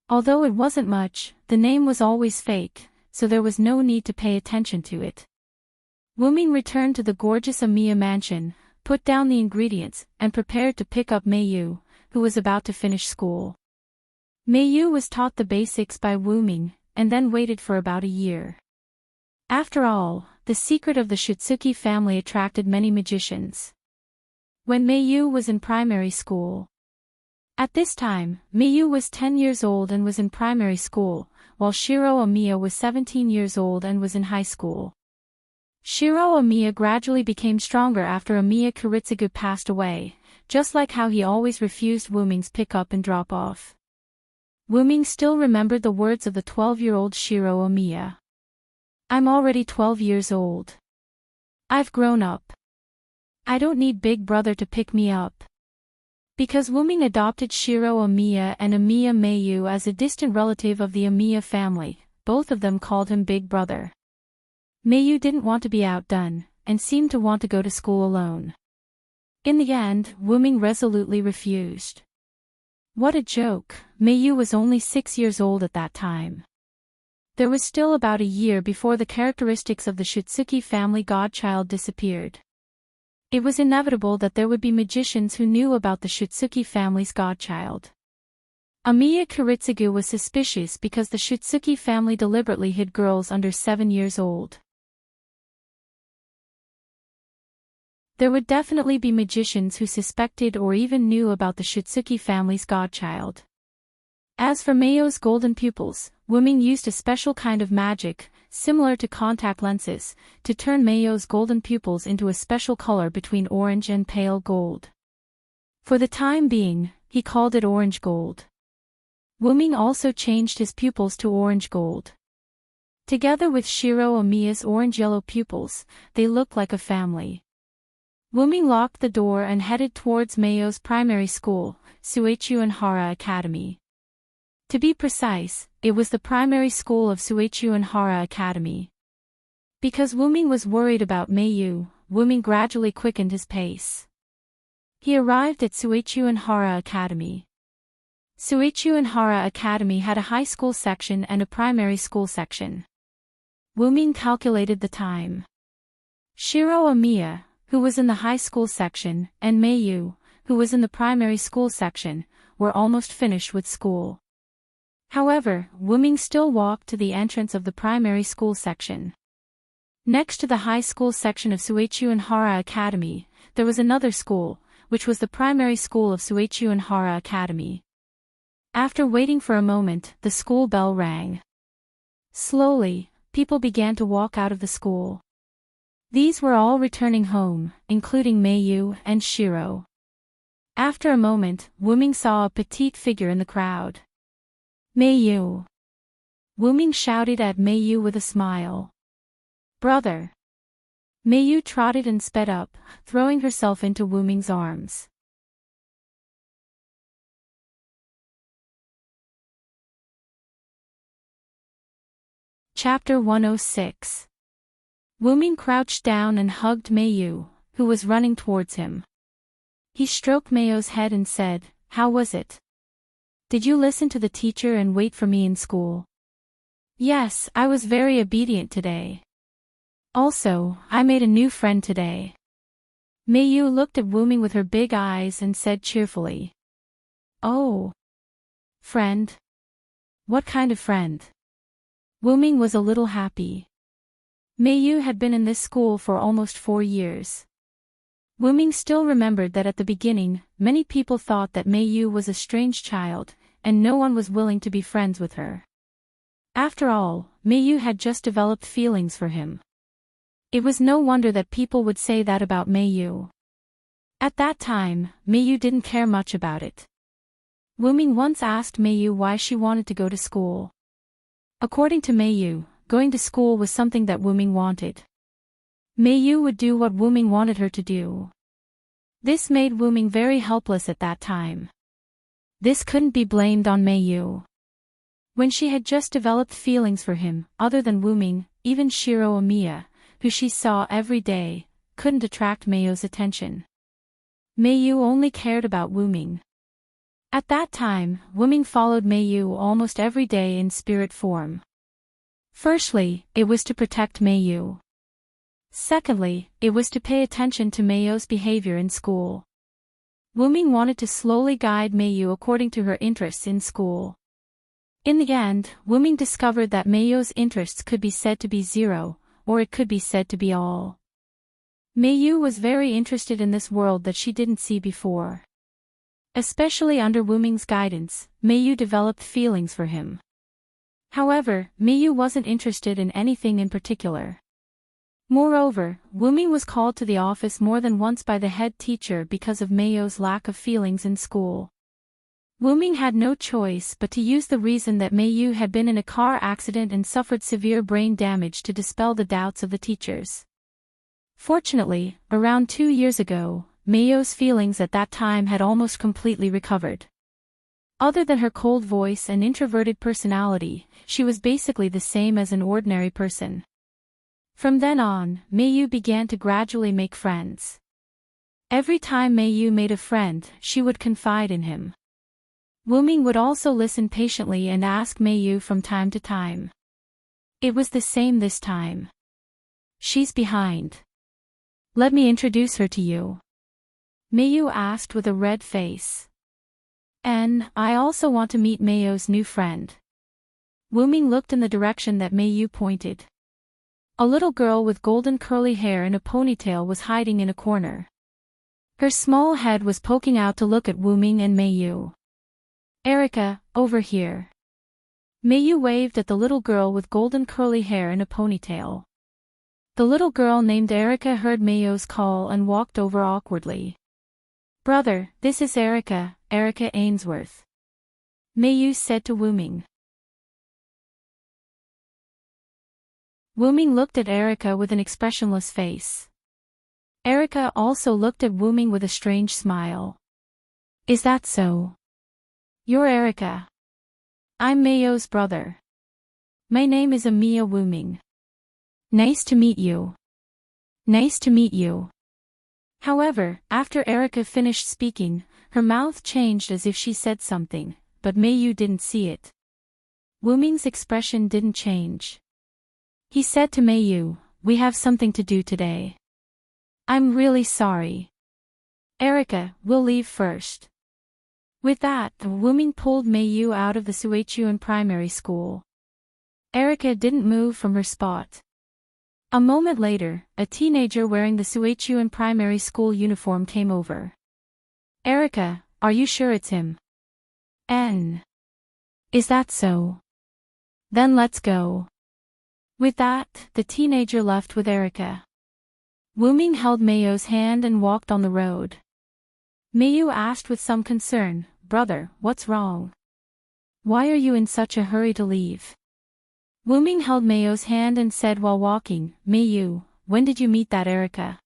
Although it wasn't much, the name was always fake, so there was no need to pay attention to it. Wu Ming returned to the gorgeous Amiya mansion, put down the ingredients, and prepared to pick up Meiyu, who was about to finish school. Meiyu was taught the basics by Wu Ming, and then waited for about a year. After all, the secret of the Shitsuki family attracted many magicians. When Meiyu was in primary school. At this time, Meiyu was 10 years old and was in primary school, while Shiro Amiya was 17 years old and was in high school. Shiro Amiya gradually became stronger after Amiya Kiritsugu passed away, just like how he always refused Wu Ming's pick-up and drop-off. Wu Ming still remembered the words of the 12-year-old Shiro Amiya. I'm already 12 years old. I've grown up. I don't need Big Brother to pick me up. Because Wu Ming adopted Shiro Amiya and Amiya Meiyu as a distant relative of the Amiya family, both of them called him Big Brother. Meiyu didn't want to be outdone, and seemed to want to go to school alone. In the end, Wu Ming resolutely refused. What a joke, Meiyu was only 6 years old at that time. There was still about a year before the characteristics of the Shitsuki family godchild disappeared. It was inevitable that there would be magicians who knew about the Shitsuki family's godchild. Amiya Kiritsugu was suspicious because the Shitsuki family deliberately hid girls under 7 years old. There would definitely be magicians who suspected or even knew about the Shitsuki family's godchild. As for Meiyu's golden pupils, Wu Ming used a special kind of magic, similar to contact lenses, to turn Meiyu's golden pupils into a special color between orange and pale gold. For the time being, he called it orange gold. Wu Ming also changed his pupils to orange gold. Together with Shiro Amiya's orange-yellow pupils, they looked like a family. Wu Ming locked the door and headed towards Meiyu's primary school, Suichu Hara Academy. To be precise, it was the primary school of Suichu Hara Academy. Because Wu Ming was worried about Meiyu, Wu Ming gradually quickened his pace. He arrived at Suichu Hara Academy. Suichu Hara Academy had a high school section and a primary school section. Wu Ming calculated the time. Shiro Amiya, who was in the high school section, and Meiyu, who was in the primary school section, were almost finished with school. However, Wuming still walked to the entrance of the primary school section. Next to the high school section of Suichuanhara Academy, there was another school, which was the primary school of Suichuanhara Academy. After waiting for a moment, the school bell rang. Slowly, people began to walk out of the school. These were all returning home, including Meiyu and Shiro. After a moment, Wuming saw a petite figure in the crowd. Meiyu. Wuming shouted at Meiyu with a smile. Brother. Meiyu trotted and sped up, throwing herself into Wuming's arms. Chapter 106. Wuming crouched down and hugged Meiyu, who was running towards him. He stroked Meiyu's head and said, "How was it? Did you listen to the teacher and wait for me in school?" "Yes, I was very obedient today. Also, I made a new friend today." Meiyu looked at Wuming with her big eyes and said cheerfully. "Oh. Friend? What kind of friend?" Wuming was a little happy. Meiyu had been in this school for almost 4 years. Wuming still remembered that at the beginning, many people thought that Meiyu was a strange child, and no one was willing to be friends with her. After all, Meiyu had just developed feelings for him. It was no wonder that people would say that about Meiyu. At that time, Meiyu didn't care much about it. Wuming once asked Meiyu why she wanted to go to school. According to Meiyu, going to school was something that Wuming wanted. Meiyu would do what Wuming wanted her to do. This made Wuming very helpless at that time. This couldn't be blamed on Meiyu. When she had just developed feelings for him, other than Wuming, even Shiro Amiya, who she saw every day, couldn't attract Meiyu's attention. Meiyu only cared about Wuming. At that time, Wuming followed Meiyu almost every day in spirit form. Firstly, it was to protect Meiyu. Secondly, it was to pay attention to Meiyu's behavior in school. Wuming wanted to slowly guide Meiyu according to her interests in school. In the end, Wuming discovered that Meiyu's interests could be said to be 0, or it could be said to be all. Meiyu was very interested in this world that she didn't see before. Especially under Wuming's guidance, Meiyu developed feelings for him. However, Meiyu wasn't interested in anything in particular. Moreover, Wuming was called to the office more than once by the head teacher because of Meiyu's lack of feelings in school. Wuming had no choice but to use the reason that Meiyu had been in a car accident and suffered severe brain damage to dispel the doubts of the teachers. Fortunately, around 2 years ago, Meiyu's feelings at that time had almost completely recovered. Other than her cold voice and introverted personality, she was basically the same as an ordinary person. From then on, Meiyu began to gradually make friends. Every time Meiyu made a friend, she would confide in him. Wuming would also listen patiently and ask Meiyu from time to time. It was the same this time. "She's behind. Let me introduce her to you," Meiyu asked with a red face. "And I also want to meet Meiyu's new friend." Wuming looked in the direction that Meiyu pointed. A little girl with golden curly hair and a ponytail was hiding in a corner. Her small head was poking out to look at Wuming and Meiyu. "Erica, over here." Meiyu waved at the little girl with golden curly hair and a ponytail. The little girl named Erica heard Meiyu's call and walked over awkwardly. "Brother, this is Erica, Erica Ainsworth," Meiyu said to Wuming. Wuming looked at Erica with an expressionless face. Erica also looked at Wuming with a strange smile. "Is that so? You're Erica. I'm Meiyu's brother. My name is Amiya Wuming. Nice to meet you." "Nice to meet you." However, after Erica finished speaking, her mouth changed as if she said something, but Meiyu didn't see it. Wuming's expression didn't change. He said to Meiyu, "We have something to do today. I'm really sorry. Erica, we'll leave first." With that, Wu Ming pulled Mei Yu out of the Suichuan primary school. Erica didn't move from her spot. A moment later, a teenager wearing the Suichuan primary school uniform came over. Erica, are you sure it's him? Is that so? Then let's go. With that, the teenager left with Erica. Wu Ming held Meiyu's hand and walked on the road. Meiyu asked with some concern, "Brother, what's wrong? Why are you in such a hurry to leave?" Wu Ming held Meiyu's hand and said while walking, "Meiyu, when did you meet that Erica?"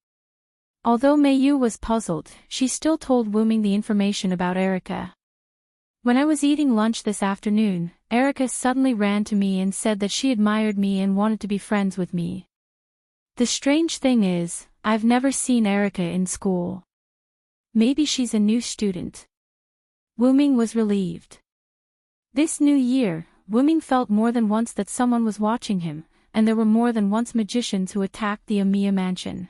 Although Meiyu was puzzled, she still told Wu Ming the information about Erica. "When I was eating lunch this afternoon, Erica suddenly ran to me and said that she admired me and wanted to be friends with me. The strange thing is, I've never seen Erica in school. Maybe she's a new student." Wu Ming was relieved. This new year, Wu Ming felt more than once that someone was watching him, and there were more than once magicians who attacked the Amiya mansion.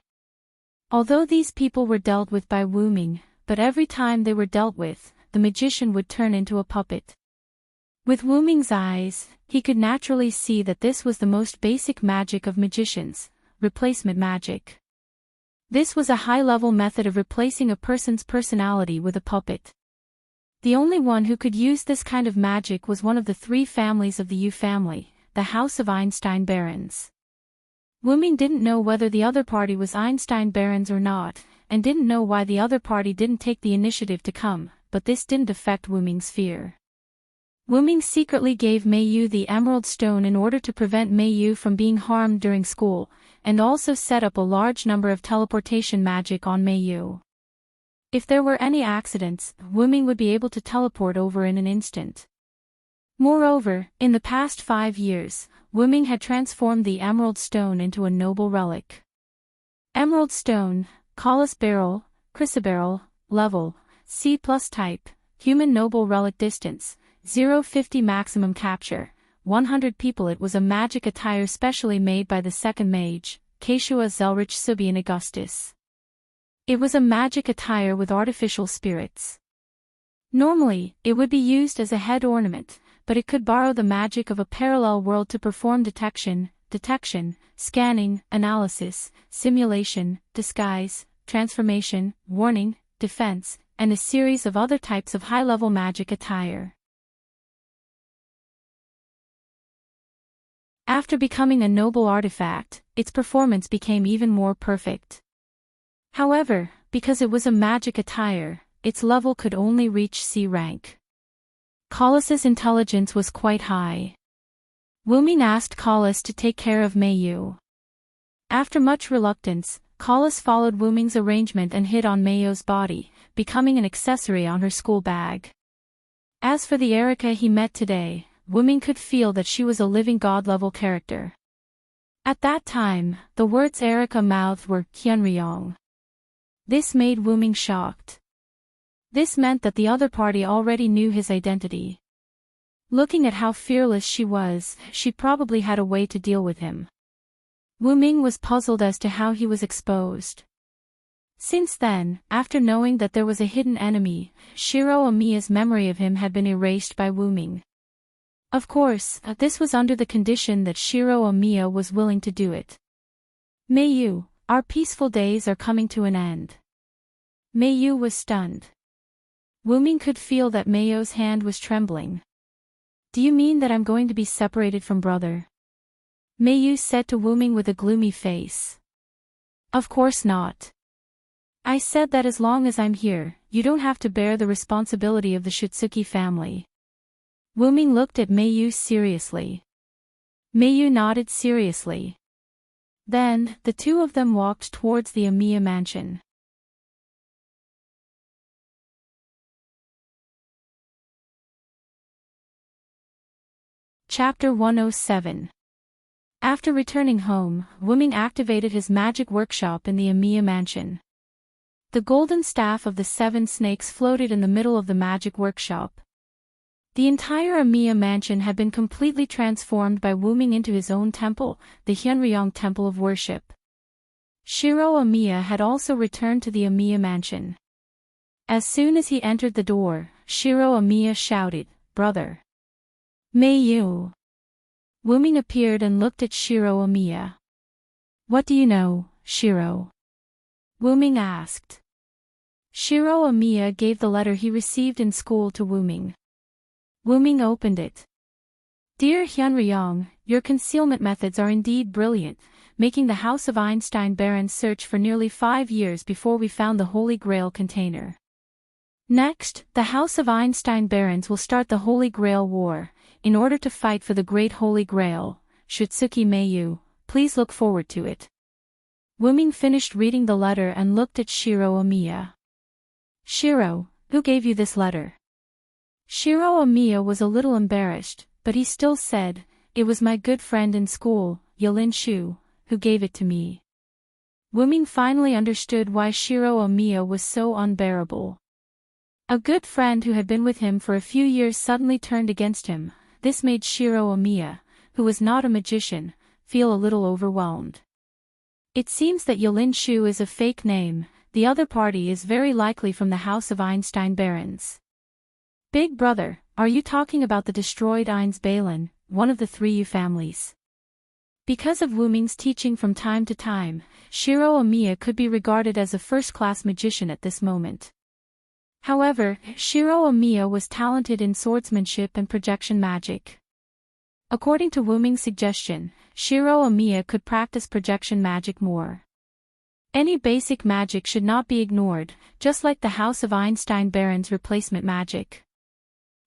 Although these people were dealt with by Wu Ming, but every time they were dealt with, the magician would turn into a puppet. With Wu Ming's eyes, he could naturally see that this was the most basic magic of magicians, replacement magic. This was a high-level method of replacing a person's personality with a puppet. The only one who could use this kind of magic was one of the three families of the Yu family, the House of Einstein Barons. Wu Ming didn't know whether the other party was Einstein Barons or not, and didn't know why the other party didn't take the initiative to come, but this didn't affect Wu Ming's fear. Wu Ming secretly gave Mei Yu the Emerald Stone in order to prevent Mei Yu from being harmed during school, and also set up a large number of teleportation magic on Mei Yu. If there were any accidents, Wu Ming would be able to teleport over in an instant. Moreover, in the past 5 years, Wu Ming had transformed the Emerald Stone into a noble relic. Emerald Stone, Colossus Beryl, Chrysoberyl, level, C+ type, human noble relic distance, 050 maximum capture, 100 people. It was a magic attire specially made by the second mage, Keshua Zelrich Subian Augustus. It was a magic attire with artificial spirits. Normally, it would be used as a head ornament, but it could borrow the magic of a parallel world to perform detection, scanning, analysis, simulation, disguise, transformation, warning, defense, and a series of other types of high-level magic attire. After becoming a noble artifact, its performance became even more perfect. However, because it was a magic attire, its level could only reach C rank. Colossus' intelligence was quite high. Wu Ming asked Colossus to take care of Mei Yu. After much reluctance, Colossus followed Wu Ming's arrangement and hid on Mei Yu's body, becoming an accessory on her school bag. As for the Erica he met today, Wu Ming could feel that she was a living god-level character. At that time, the words Erica mouthed were Qianryong. This made Wu Ming shocked. This meant that the other party already knew his identity. Looking at how fearless she was, she probably had a way to deal with him. Wu Ming was puzzled as to how he was exposed. Since then, after knowing that there was a hidden enemy, Shiro Amiya's memory of him had been erased by Wu Ming. Of course, this was under the condition that Shiro Amiya was willing to do it. Mei Yu, our peaceful days are coming to an end. Mei Yu was stunned. Wu Ming could feel that Mei Yu's hand was trembling. Do you mean that I'm going to be separated from brother? Mei Yu said to Wu Ming with a gloomy face. Of course not. I said that as long as I'm here, you don't have to bear the responsibility of the Shitsuki family. Wu Ming looked at Mei Yu seriously. Mei Yu nodded seriously. Then, the two of them walked towards the Amiya mansion. Chapter 107. After returning home, Wu Ming activated his magic workshop in the Amiya mansion. The golden staff of the 7 snakes floated in the middle of the magic workshop. The entire Amiya mansion had been completely transformed by Wu Ming into his own temple, the Hyunryong Temple of Worship. Shiro Amiya had also returned to the Amiya mansion. As soon as he entered the door, Shiro Amiya shouted, "Brother! Mayu!" Wuming appeared and looked at Shiro Amiya. "What do you know, Shiro?" Wuming asked. Shiro Amiya gave the letter he received in school to Wuming. Wuming opened it. "Dear Hyunryong, your concealment methods are indeed brilliant, making the House of Einstein Barons search for nearly 5 years before we found the Holy Grail container. Next, the House of Einstein Barons will start the Holy Grail War, in order to fight for the Great Holy Grail. Shutsuki Mayu, please look forward to it." Wuming finished reading the letter and looked at Shiro Amiya. "Shiro, who gave you this letter?" Shiro Amiya was a little embarrassed, but he still said, "It was my good friend in school, Yulin Shu, who gave it to me." Wuming finally understood why Shiro Amiya was so unbearable. A good friend who had been with him for a few years suddenly turned against him. This made Shiro Amiya, who was not a magician, feel a little overwhelmed. It seems that Yulin Shu is a fake name. The other party is very likely from the House of Einstein Barons. "Big brother, are you talking about the destroyed Eins Balin, one of the 3U families?" Because of Wuming's teaching from time to time, Shiro Amiya could be regarded as a first-class magician at this moment. However, Shiro Amiya was talented in swordsmanship and projection magic. According to Wuming's suggestion, Shiro Amiya could practice projection magic more. Any basic magic should not be ignored, just like the House of Einstein Barons replacement magic.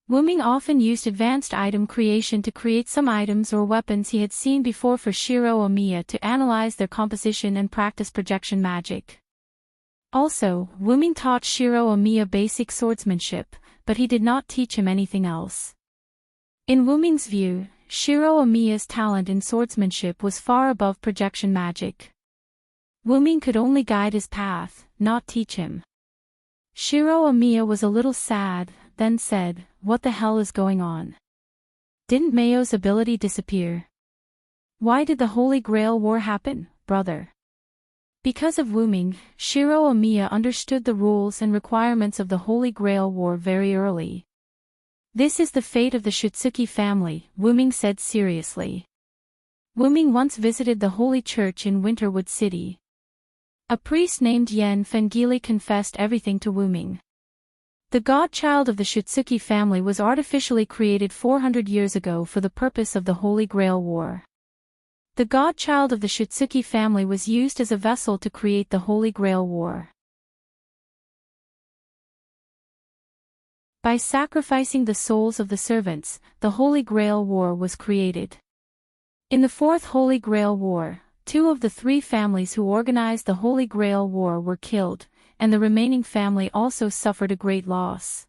Wuming often used advanced item creation to create some items or weapons he had seen before for Shiro Amiya to analyze their composition and practice projection magic. Also, Wuming taught Shiro Amiya basic swordsmanship, but he did not teach him anything else. In Wuming's view, Shiro Amiya's talent in swordsmanship was far above projection magic. Wuming could only guide his path, not teach him. Shiro Amiya was a little sad, then said, "What the hell is going on? Didn't Mayo's ability disappear? Why did the Holy Grail War happen, brother?" Because of Wuming, Shiro Amiya understood the rules and requirements of the Holy Grail War very early. "This is the fate of the Shutsuki family," Wuming said seriously. Wuming once visited the Holy Church in Winterwood City. A priest named Yen Fengili confessed everything to Wuming. The godchild of the Shutsuki family was artificially created 400 years ago for the purpose of the Holy Grail War. The godchild of the Shutsuki family was used as a vessel to create the Holy Grail War. By sacrificing the souls of the servants, the Holy Grail War was created. In the Fourth Holy Grail War, 2 of the 3 families who organized the Holy Grail War were killed, and the remaining family also suffered a great loss.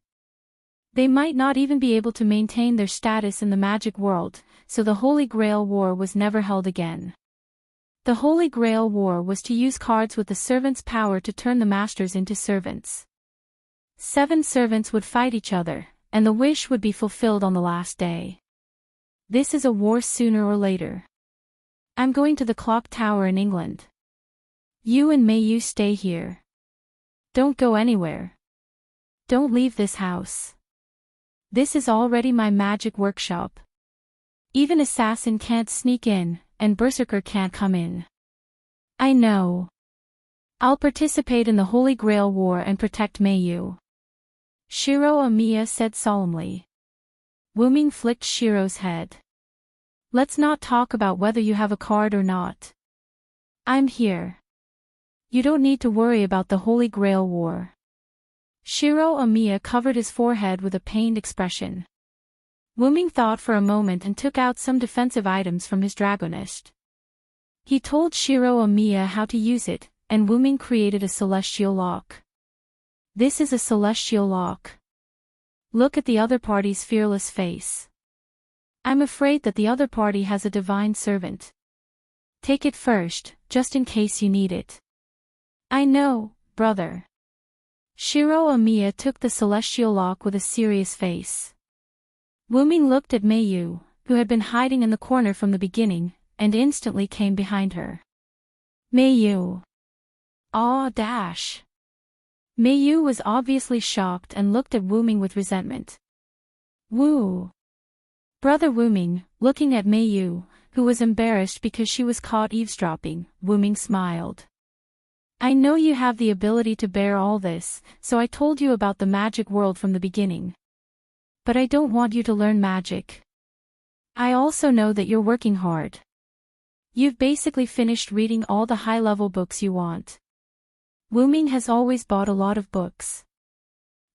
They might not even be able to maintain their status in the magic world, so the Holy Grail War was never held again. The Holy Grail War was to use cards with the servants' power to turn the masters into servants. 7 servants would fight each other, and the wish would be fulfilled on the last day. This is a war sooner or later. I'm going to the clock tower in England. You and Mayu stay here. Don't go anywhere. Don't leave this house. This is already my magic workshop. Even assassin can't sneak in, and berserker can't come in. I know. I'll participate in the Holy Grail War and protect Mayu. Shiro Amiya said solemnly. Wuming flicked Shiro's head. Let's not talk about whether you have a card or not. I'm here. You don't need to worry about the Holy Grail War. Shiro Amiya covered his forehead with a pained expression. Wuming thought for a moment and took out some defensive items from his dragonist. He told Shiro Amiya how to use it, and Wuming created a celestial lock. This is a celestial lock. Look at the other party's fearless face. I'm afraid that the other party has a divine servant. Take it first, just in case you need it. I know, brother. Shiro Amiya took the celestial lock with a serious face. Wuming looked at Mayu, who had been hiding in the corner from the beginning, and instantly came behind her. Mayu. Aw dash. Meiyu was obviously shocked and looked at Wuming with resentment. Woo! Brother Wuming, looking at Meiyu, who was embarrassed because she was caught eavesdropping, Wuming smiled. I know you have the ability to bear all this, so I told you about the magic world from the beginning. But I don't want you to learn magic. I also know that you're working hard. You've basically finished reading all the high-level books you want. Wuming has always bought a lot of books.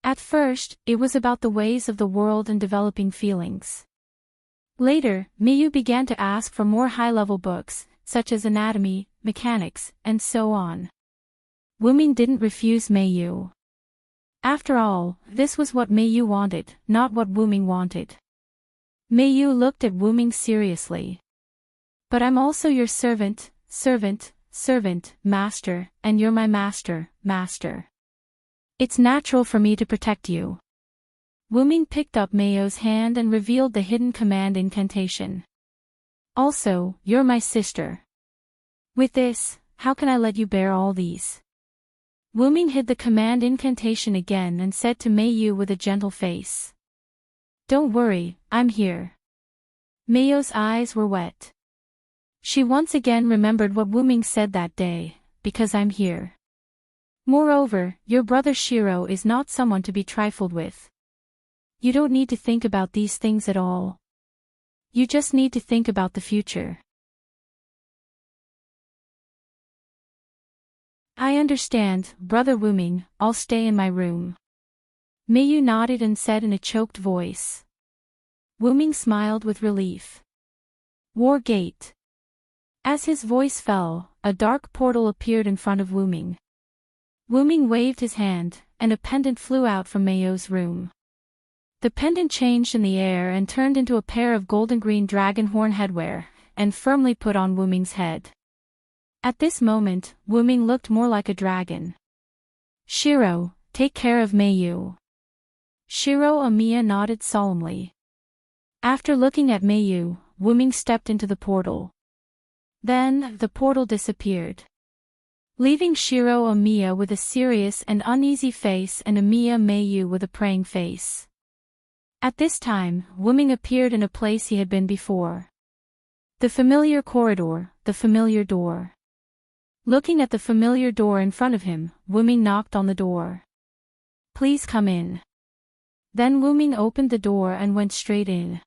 At first, it was about the ways of the world and developing feelings. Later, Meiyu began to ask for more high-level books, such as anatomy, mechanics, and so on. Wuming didn't refuse Meiyu. After all, this was what Meiyu wanted, not what Wuming wanted. Meiyu looked at Wuming seriously. But I'm also your servant, master, and you're my master, master. It's natural for me to protect you. Wuming picked up Meiyu's hand and revealed the hidden command incantation. Also, you're my sister. With this, how can I let you bear all these? Wuming hid the command incantation again and said to Meiyu with a gentle face. Don't worry, I'm here. Meiyu's eyes were wet. She once again remembered what Wuming said that day, because I'm here. Moreover, your brother Shiro is not someone to be trifled with. You don't need to think about these things at all. You just need to think about the future. I understand, Brother Wuming, I'll stay in my room. Meiyu nodded and said in a choked voice. Wuming smiled with relief. War Gate. As his voice fell, a dark portal appeared in front of Wuming. Wuming waved his hand, and a pendant flew out from Meiyu's room. The pendant changed in the air and turned into a pair of golden-green dragon horn headwear, and firmly put on Wuming's head. At this moment, Wuming looked more like a dragon. Shiro, take care of Meiyu. Shiro Amiya nodded solemnly. After looking at Meiyu, Wuming stepped into the portal. Then, the portal disappeared, leaving Shiro Amiya with a serious and uneasy face and Amiya Meiyu with a praying face. At this time, Wuming appeared in a place he had been before. The familiar corridor, the familiar door. Looking at the familiar door in front of him, Wuming knocked on the door. Please come in. Then Wuming opened the door and went straight in.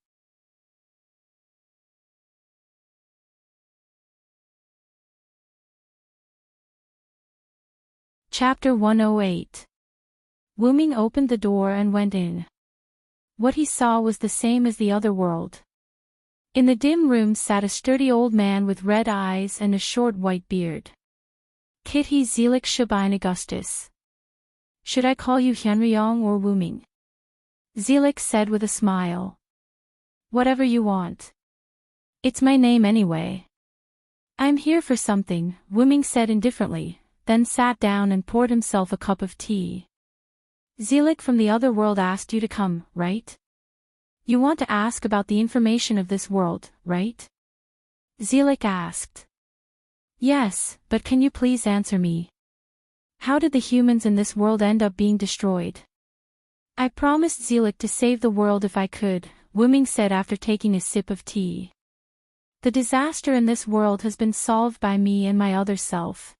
Chapter 108. Wuming opened the door and went in. What he saw was the same as the other world. In the dim room sat a sturdy old man with red eyes and a short white beard. Kitty Zelik Shabine Augustus. Should I call you Hyunryong or Wuming? Zelik said with a smile. Whatever you want. It's my name anyway. I'm here for something, Wuming said indifferently, then sat down and poured himself a cup of tea. Zelik from the other world asked you to come, right? You want to ask about the information of this world, right? Zelik asked. Yes, but can you please answer me? How did the humans in this world end up being destroyed? I promised Zelik to save the world if I could, Wuming said after taking a sip of tea. The disaster in this world has been solved by me and my other self.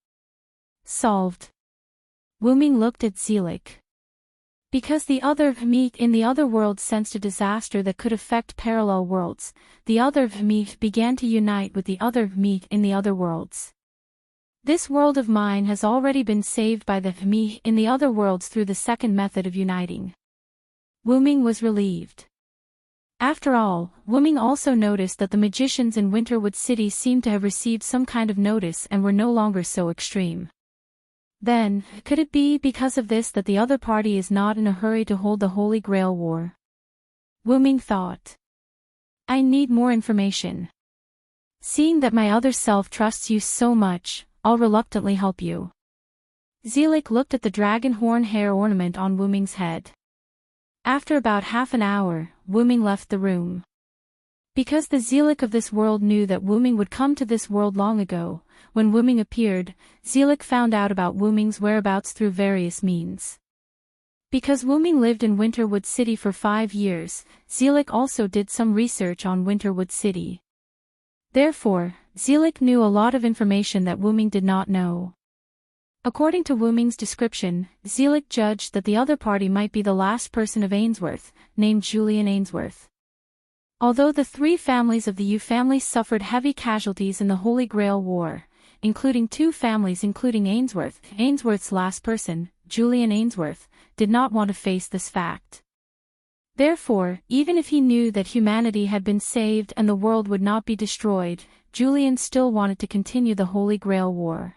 Solved. Wuming looked at Zelik. Because the other me in the other world sensed a disaster that could affect parallel worlds, the other me began to unite with the other me in the other worlds. This world of mine has already been saved by the me in the other worlds through the second method of uniting. Wuming was relieved. After all, Wuming also noticed that the magicians in Winterwood City seemed to have received some kind of notice and were no longer so extreme. Then, could it be because of this that the other party is not in a hurry to hold the Holy Grail War? Wuming thought. I need more information. Seeing that my other self trusts you so much, I'll reluctantly help you. Zelik looked at the dragon horn hair ornament on Wuming's head. After about half an hour, Wuming left the room. Because the Zealot of this world knew that Wuming would come to this world long ago, when Wuming appeared, Zealot found out about Wuming's whereabouts through various means. Because Wuming lived in Winterwood City for 5 years, Zealot also did some research on Winterwood City. Therefore, Zealot knew a lot of information that Wuming did not know. According to Wuming's description, Zealot judged that the other party might be the last person of Ainsworth, named Julian Ainsworth. Although the 3 families of the Yu family suffered heavy casualties in the Holy Grail War, including 2 families including Ainsworth, Ainsworth's last person, Julian Ainsworth, did not want to face this fact. Therefore, even if he knew that humanity had been saved and the world would not be destroyed, Julian still wanted to continue the Holy Grail War.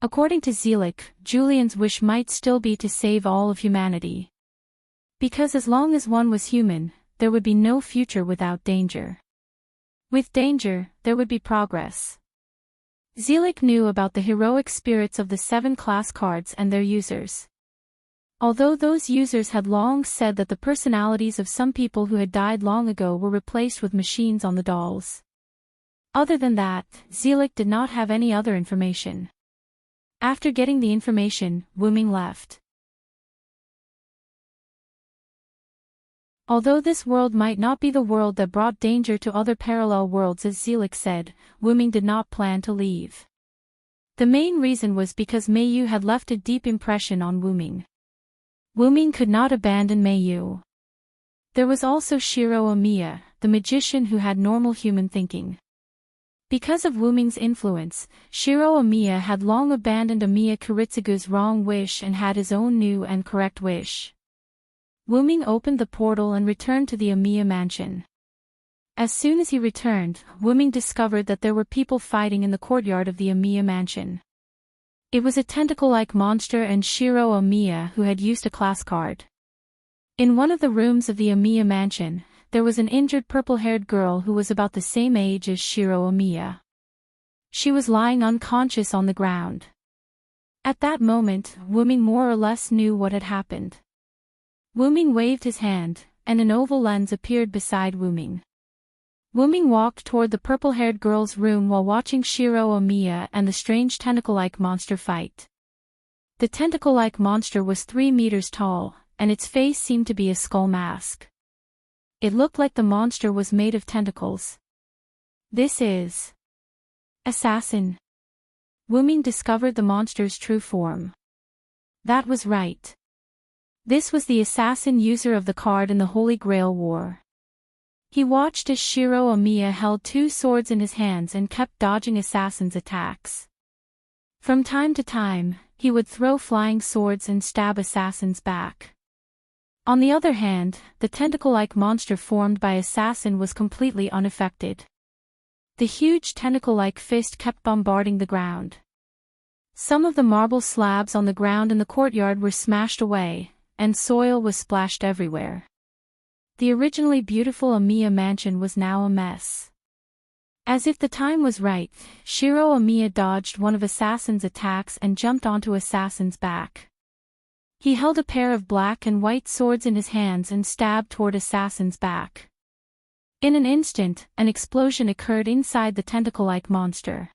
According to Zealot, Julian's wish might still be to save all of humanity. Because as long as one was human, there would be no future without danger. With danger, there would be progress. Zealot knew about the heroic spirits of the 7 class cards and their users. Although those users had long said that the personalities of some people who had died long ago were replaced with machines on the dolls. Other than that, Zealot did not have any other information. After getting the information, Wuming left. Although this world might not be the world that brought danger to other parallel worlds as Zealot said, Wuming did not plan to leave. The main reason was because Meiyu had left a deep impression on Wuming. Wuming could not abandon Meiyu. There was also Shiro Amiya, the magician who had normal human thinking. Because of Wuming's influence, Shiro Amiya had long abandoned Amiya Kiritsugu's wrong wish and had his own new and correct wish. Wuming opened the portal and returned to the Amiya mansion. As soon as he returned, Wuming discovered that there were people fighting in the courtyard of the Amiya mansion. It was a tentacle-like monster and Shiro Amiya who had used a class card. In one of the rooms of the Amiya mansion, there was an injured purple-haired girl who was about the same age as Shiro Amiya. She was lying unconscious on the ground. At that moment, Wuming more or less knew what had happened. Wuming waved his hand, and an oval lens appeared beside Wuming. Wuming walked toward the purple-haired girl's room while watching Shiro Amiya and the strange tentacle-like monster fight. The tentacle-like monster was 3 meters tall, and its face seemed to be a skull mask. It looked like the monster was made of tentacles. This is Assassin. Wuming discovered the monster's true form. That was right. This was the assassin user of the card in the Holy Grail War. He watched as Shiro Amiya held 2 swords in his hands and kept dodging assassins' attacks. From time to time, he would throw flying swords and stab assassins back. On the other hand, the tentacle-like monster formed by assassin was completely unaffected. The huge tentacle-like fist kept bombarding the ground. Some of the marble slabs on the ground in the courtyard were smashed away, and soil was splashed everywhere. The originally beautiful Amiya mansion was now a mess. As if the time was right, Shiro Amiya dodged one of Assassin's attacks and jumped onto Assassin's back. He held a pair of black and white swords in his hands and stabbed toward Assassin's back. In an instant, an explosion occurred inside the tentacle-like monster.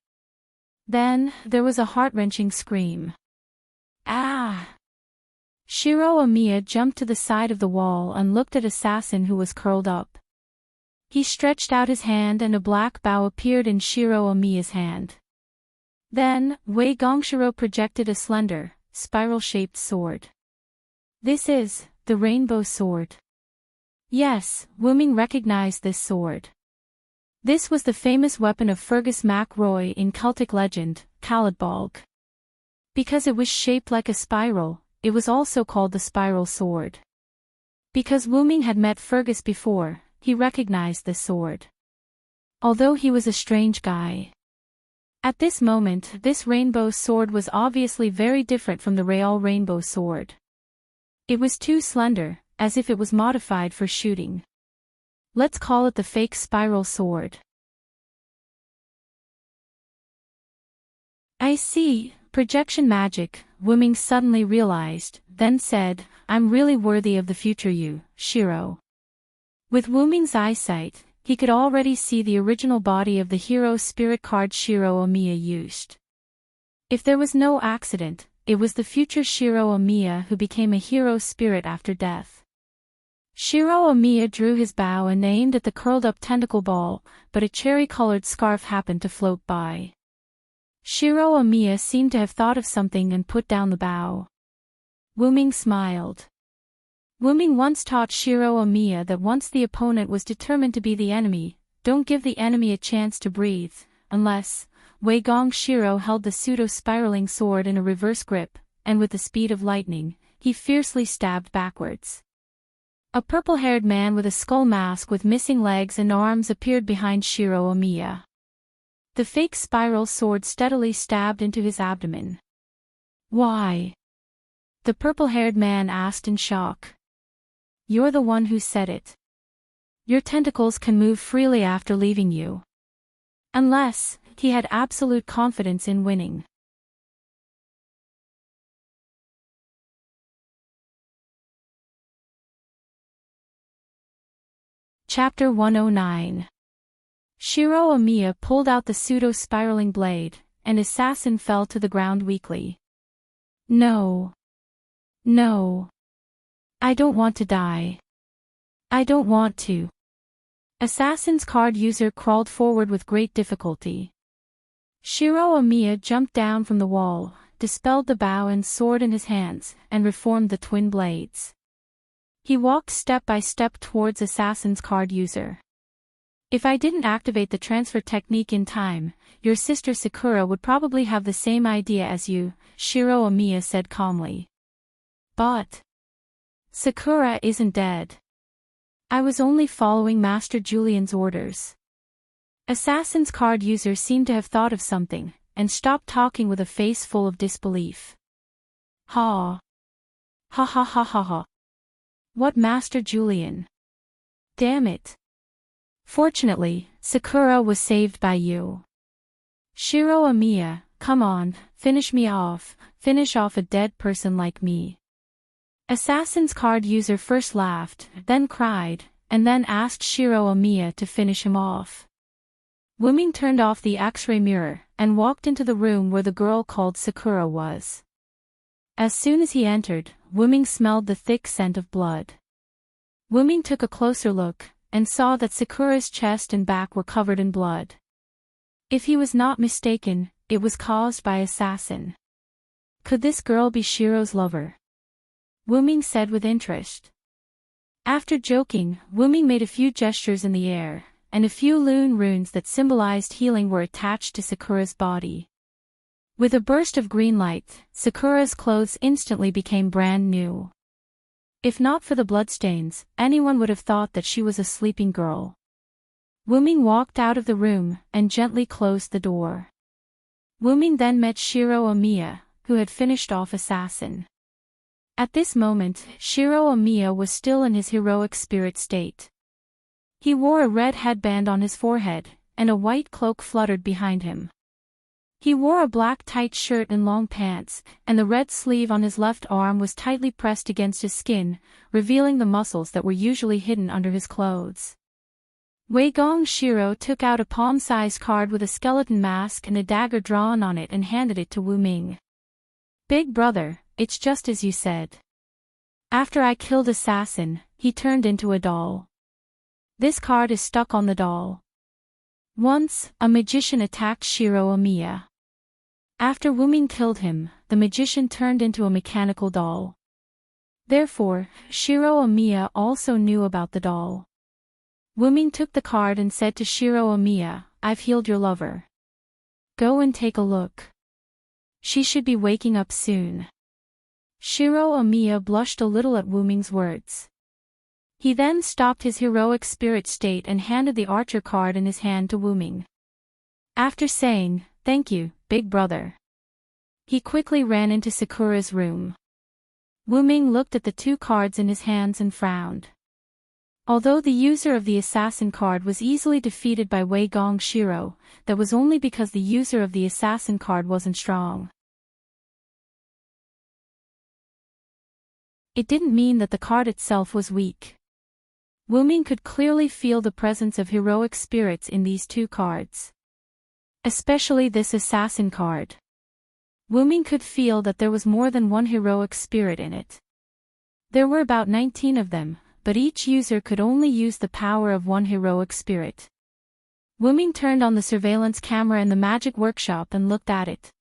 Then, there was a heart-wrenching scream. Ah! Shiro Amiya jumped to the side of the wall and looked at Assassin who was curled up. He stretched out his hand and a black bow appeared in Shiro Amiya's hand. Then, Wei Gongshiro projected a slender, spiral-shaped sword. This is the Rainbow Sword. Yes, Wuming recognized this sword. This was the famous weapon of Fergus MacRoy in Celtic legend, Caladbolg. Because it was shaped like a spiral, it was also called the Spiral Sword. Because Wuming had met Fergus before, he recognized this sword. Although he was a strange guy. At this moment, this rainbow sword was obviously very different from the real rainbow sword. It was too slender, as if it was modified for shooting. Let's call it the fake spiral sword. I see, projection magic, Wuming suddenly realized, then said, I'm really worthy of the future you, Shiro. With Wuming's eyesight, he could already see the original body of the hero spirit card Shiro Omiya used. If there was no accident, it was the future Shiro Omiya who became a hero spirit after death. Shiro Omiya drew his bow and aimed at the curled-up tentacle ball, but a cherry-colored scarf happened to float by. Shiro Omiya seemed to have thought of something and put down the bow. Wuming smiled. Wuming once taught Shiro Omiya that once the opponent was determined to be the enemy, don't give the enemy a chance to breathe, unless... Wei Gong Shiro held the pseudo-spiraling sword in a reverse grip, and with the speed of lightning, he fiercely stabbed backwards. A purple-haired man with a skull mask with missing legs and arms appeared behind Shiro Omiya. The fake spiral sword steadily stabbed into his abdomen. "Why?" the purple-haired man asked in shock. "You're the one who said it. Your tentacles can move freely after leaving you." Unless, he had absolute confidence in winning. Chapter 109. Shiro Omiya pulled out the pseudo-spiraling blade, and Assassin fell to the ground weakly. "No. No. I don't want to die. I don't want to." Assassin's card user crawled forward with great difficulty. Shiro Omiya jumped down from the wall, dispelled the bow and sword in his hands, and reformed the twin blades. He walked step by step towards Assassin's card user. "If I didn't activate the transfer technique in time, your sister Sakura would probably have the same idea as you," Shiro Omiya said calmly. "But Sakura isn't dead. I was only following Master Julian's orders." Assassin's card user seemed to have thought of something, and stopped talking with a face full of disbelief. Ha! Ha ha ha ha ha! What Master Julian? Damn it! Fortunately, Sakura was saved by you. Shiro Omiya, come on, finish me off, finish off a dead person like me. Assassin's card user first laughed, then cried, and then asked Shiro Omiya to finish him off. Wuming turned off the X-ray mirror, and walked into the room where the girl called Sakura was. As soon as he entered, Wuming smelled the thick scent of blood. Wuming took a closer look, and saw that Sakura's chest and back were covered in blood. If he was not mistaken, it was caused by Assassin. Could this girl be Shiro's lover? Wuming said with interest. After joking, Wuming made a few gestures in the air, and a few lune runes that symbolized healing were attached to Sakura's body. With a burst of green light, Sakura's clothes instantly became brand new. If not for the bloodstains, anyone would have thought that she was a sleeping girl. Wuming walked out of the room, and gently closed the door. Wuming then met Shiro Omiya, who had finished off Assassin. At this moment, Shiro Omiya was still in his heroic spirit state. He wore a red headband on his forehead, and a white cloak fluttered behind him. He wore a black tight shirt and long pants, and the red sleeve on his left arm was tightly pressed against his skin, revealing the muscles that were usually hidden under his clothes. Wei Gong Shiro took out a palm-sized card with a skeleton mask and a dagger drawn on it and handed it to Wuming. "Big brother, it's just as you said. After I killed Assassin, he turned into a doll. This card is stuck on the doll. Once, a magician attacked Shiro Omiya. After Wuming killed him, the magician turned into a mechanical doll. Therefore, Shiro Omiya also knew about the doll." Wuming took the card and said to Shiro Omiya, "I've healed your lover. Go and take a look. She should be waking up soon." Shiro Omiya blushed a little at Wuming's words. He then stopped his heroic spirit state and handed the archer card in his hand to Wuming. After saying, "Thank you, big brother," he quickly ran into Sakura's room. Wuming looked at the two cards in his hands and frowned. Although the user of the assassin card was easily defeated by Wei Gong Shiro, that was only because the user of the assassin card wasn't strong. It didn't mean that the card itself was weak. Wuming could clearly feel the presence of heroic spirits in these two cards. Especially this assassin card. Wuming could feel that there was more than one heroic spirit in it. There were about 19 of them, but each user could only use the power of one heroic spirit. Wuming turned on the surveillance camera in the magic workshop and looked at it.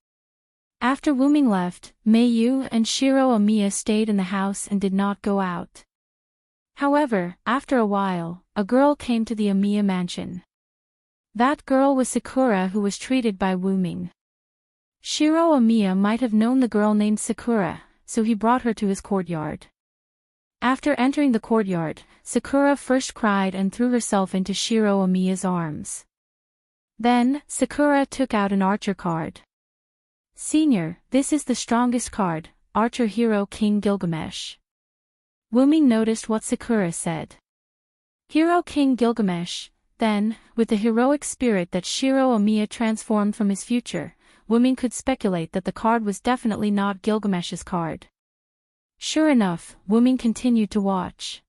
After Wuming left, Meiyu and Shiro Amiya stayed in the house and did not go out. However, after a while, a girl came to the Amiya mansion. That girl was Sakura, who was treated by Wuming. Shiro Amiya might have known the girl named Sakura, so he brought her to his courtyard. After entering the courtyard, Sakura first cried and threw herself into Shiro Amiya's arms. Then, Sakura took out an archer card. "Senior, this is the strongest card, Archer Hero King Gilgamesh." Wuming noticed what Sakura said. Hero King Gilgamesh. Then, with the heroic spirit that Shiro Amiya transformed from his future, Wuming could speculate that the card was definitely not Gilgamesh's card. Sure enough, Wuming continued to watch.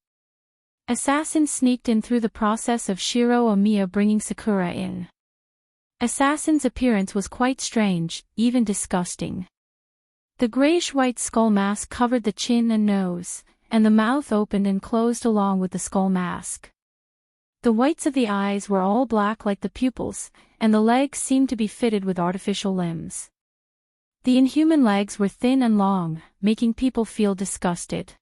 Assassin sneaked in through the process of Shiro Amiya bringing Sakura in. Assassin's appearance was quite strange, even disgusting. The grayish-white skull mask covered the chin and nose, and the mouth opened and closed along with the skull mask. The whites of the eyes were all black like the pupils, and the legs seemed to be fitted with artificial limbs. The inhuman legs were thin and long, making people feel disgusted.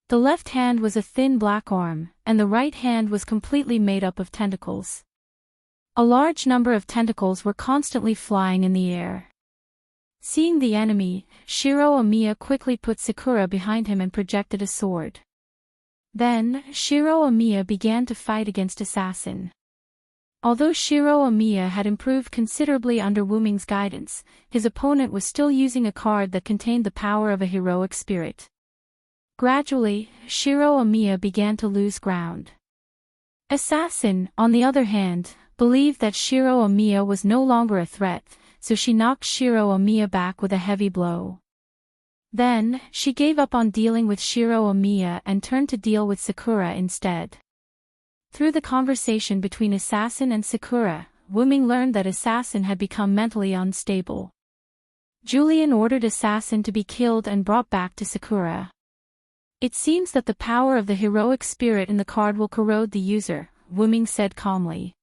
The left hand was a thin black arm, and the right hand was completely made up of tentacles. A large number of tentacles were constantly flying in the air. Seeing the enemy, Shiro Amiya quickly put Sakura behind him and projected a sword. Then, Shiro Amiya began to fight against Assassin. Although Shiro Amiya had improved considerably under Wuming's guidance, his opponent was still using a card that contained the power of a heroic spirit. Gradually, Shiro Amiya began to lose ground. Assassin, on the other hand, believed that Shiro Amiya was no longer a threat, so she knocked Shiro Amiya back with a heavy blow. Then, she gave up on dealing with Shiro Amiya and turned to deal with Sakura instead. Through the conversation between Assassin and Sakura, Wuming learned that Assassin had become mentally unstable. Julian ordered Assassin to be killed and brought back to Sakura. "It seems that the power of the heroic spirit in the card will corrode the user," Wuming said calmly.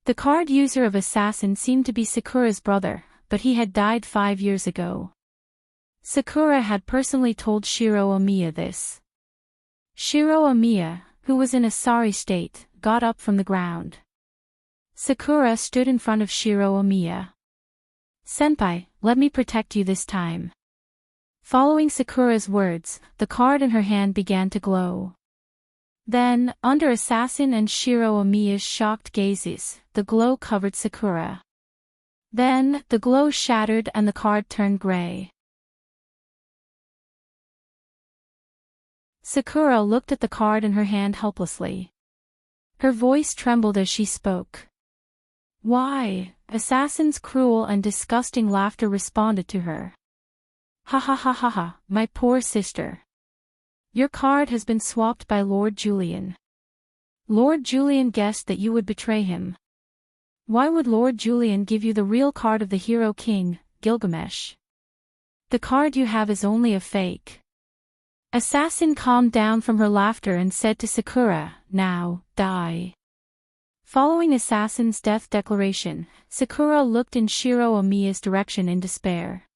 The card user of Assassin seemed to be Sakura's brother, but he had died 5 years ago. Sakura had personally told Shiro Amiya this. Shiro Amiya, who was in a sorry state, got up from the ground. Sakura stood in front of Shiro Amiya. "Senpai, let me protect you this time." Following Sakura's words, the card in her hand began to glow. Then, under Assassin and Shiro Amiya's shocked gazes, the glow covered Sakura. Then, the glow shattered and the card turned gray. Sakura looked at the card in her hand helplessly. Her voice trembled as she spoke. "Why?" Assassin's cruel and disgusting laughter responded to her. "Ha ha ha ha ha, my poor sister. Your card has been swapped by Lord Julian. Lord Julian guessed that you would betray him. Why would Lord Julian give you the real card of the Hero King, Gilgamesh? The card you have is only a fake." Assassin calmed down from her laughter and said to Sakura, "Now, die." Following Assassin's death declaration, Sakura looked in Shiro Amiya's direction in despair.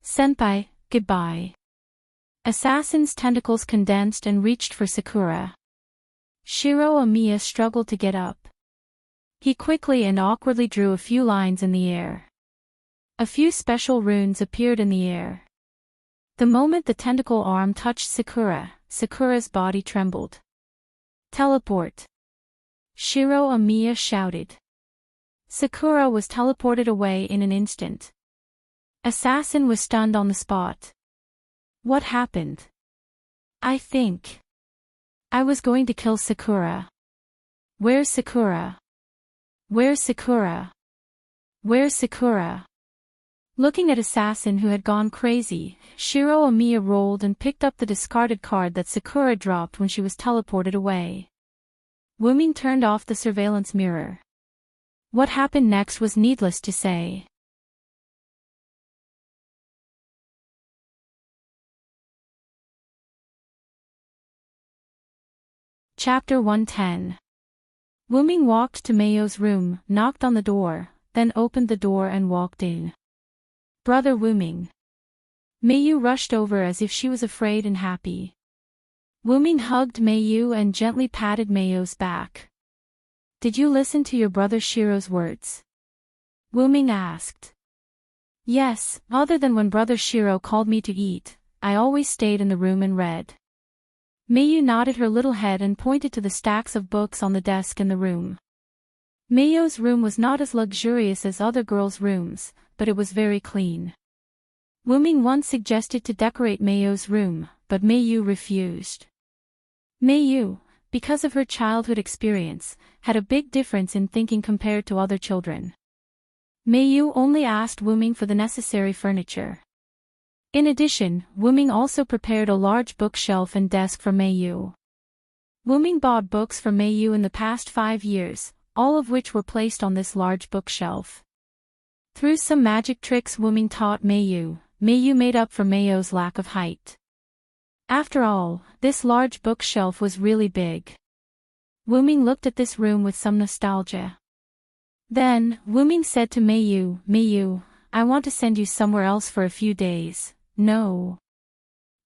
"Senpai, goodbye." Assassin's tentacles condensed and reached for Sakura. Shiro Amiya struggled to get up. He quickly and awkwardly drew a few lines in the air. A few special runes appeared in the air. The moment the tentacle arm touched Sakura, Sakura's body trembled. "Teleport!" Shiro Amiya shouted. Sakura was teleported away in an instant. Assassin was stunned on the spot. "What happened? I think I was going to kill Sakura. Where's Sakura? Where's Sakura? Where's Sakura?" Looking at Assassin who had gone crazy, Shiro Amiya rolled and picked up the discarded card that Sakura dropped when she was teleported away. Wuming turned off the surveillance mirror. What happened next was needless to say. Chapter 110. Wuming walked to Mayo's room, knocked on the door, then opened the door and walked in. Brother Wuming. Mayu rushed over as if she was afraid and happy. Wuming hugged Mayu and gently patted Mayo's back. Did you listen to your brother Shiro's words? Wuming asked. Yes, other than when brother Shiro called me to eat, I always stayed in the room and read. Mayu nodded her little head and pointed to the stacks of books on the desk in the room. Mayo's room was not as luxurious as other girls' rooms, but it was very clean. Wuming once suggested to decorate Mayo's room, but Mayu refused. Mayu, because of her childhood experience, had a big difference in thinking compared to other children. Mayu only asked Wuming for the necessary furniture. In addition, Wuming also prepared a large bookshelf and desk for Mayu. Wuming bought books for Mayu in the past 5 years, all of which were placed on this large bookshelf. Through some magic tricks Wuming taught Mayu made up for Mayo's lack of height. After all, this large bookshelf was really big. Wuming looked at this room with some nostalgia. Then, Wuming said to Mayu, I want to send you somewhere else for a few days. No.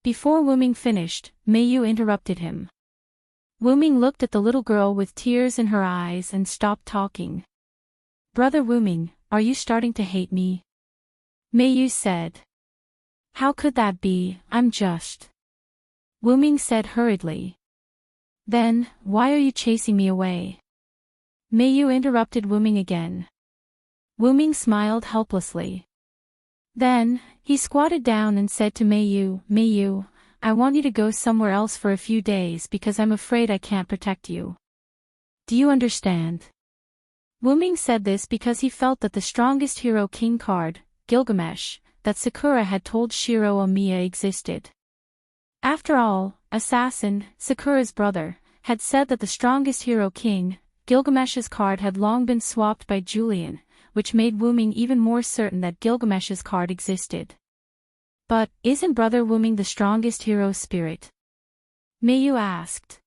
Before Wuming finished, Mayu interrupted him. Wuming looked at the little girl with tears in her eyes and stopped talking. Brother Wuming, are you starting to hate me? Mayu said. How could that be, I'm just. Wuming said hurriedly. Then, why are you chasing me away? Mayu interrupted Wuming again. Wuming smiled helplessly. Then, he squatted down and said to Mayu, I want you to go somewhere else for a few days because I'm afraid I can't protect you. Do you understand? Wuming said this because he felt that the strongest hero king card, Gilgamesh, that Sakura had told Shiro Amiya existed. After all, Assassin, Sakura's brother, had said that the strongest hero king, Gilgamesh's card had long been swapped by Julian, which made Wuming even more certain that Gilgamesh's card existed. But, isn't Brother Wuming the strongest hero spirit? Mayu asked.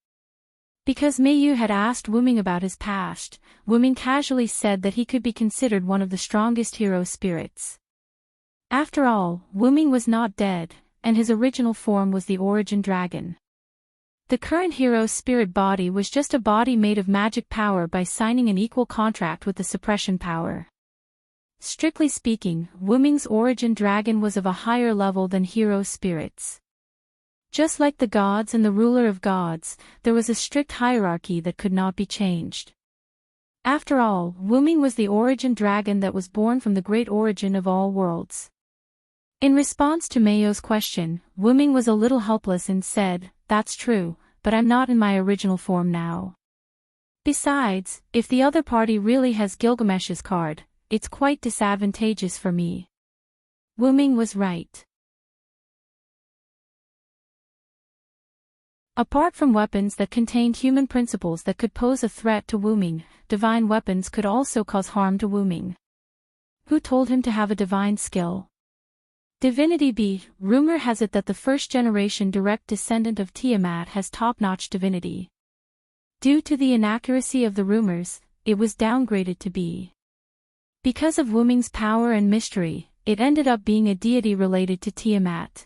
Because Mayu had asked Wuming about his past, Wuming casually said that he could be considered one of the strongest hero spirits. After all, Wuming was not dead, and his original form was the origin dragon. The current hero spirit body was just a body made of magic power by signing an equal contract with the suppression power. Strictly speaking, Wuming's origin dragon was of a higher level than hero spirits. Just like the gods and the ruler of gods, there was a strict hierarchy that could not be changed. After all, Wuming was the origin dragon that was born from the great origin of all worlds. In response to Mayo's question, Wuming was a little helpless and said, That's true, but I'm not in my original form now. Besides, if the other party really has Gilgamesh's card, it's quite disadvantageous for me. Wuming was right. Apart from weapons that contained human principles that could pose a threat to Wuming, divine weapons could also cause harm to Wuming. Who told him to have a divine skill? Divinity B. Rumor has it that the first-generation direct descendant of Tiamat has top-notch divinity. Due to the inaccuracy of the rumors, it was downgraded to B. Because of Wuming's power and mystery, it ended up being a deity related to Tiamat.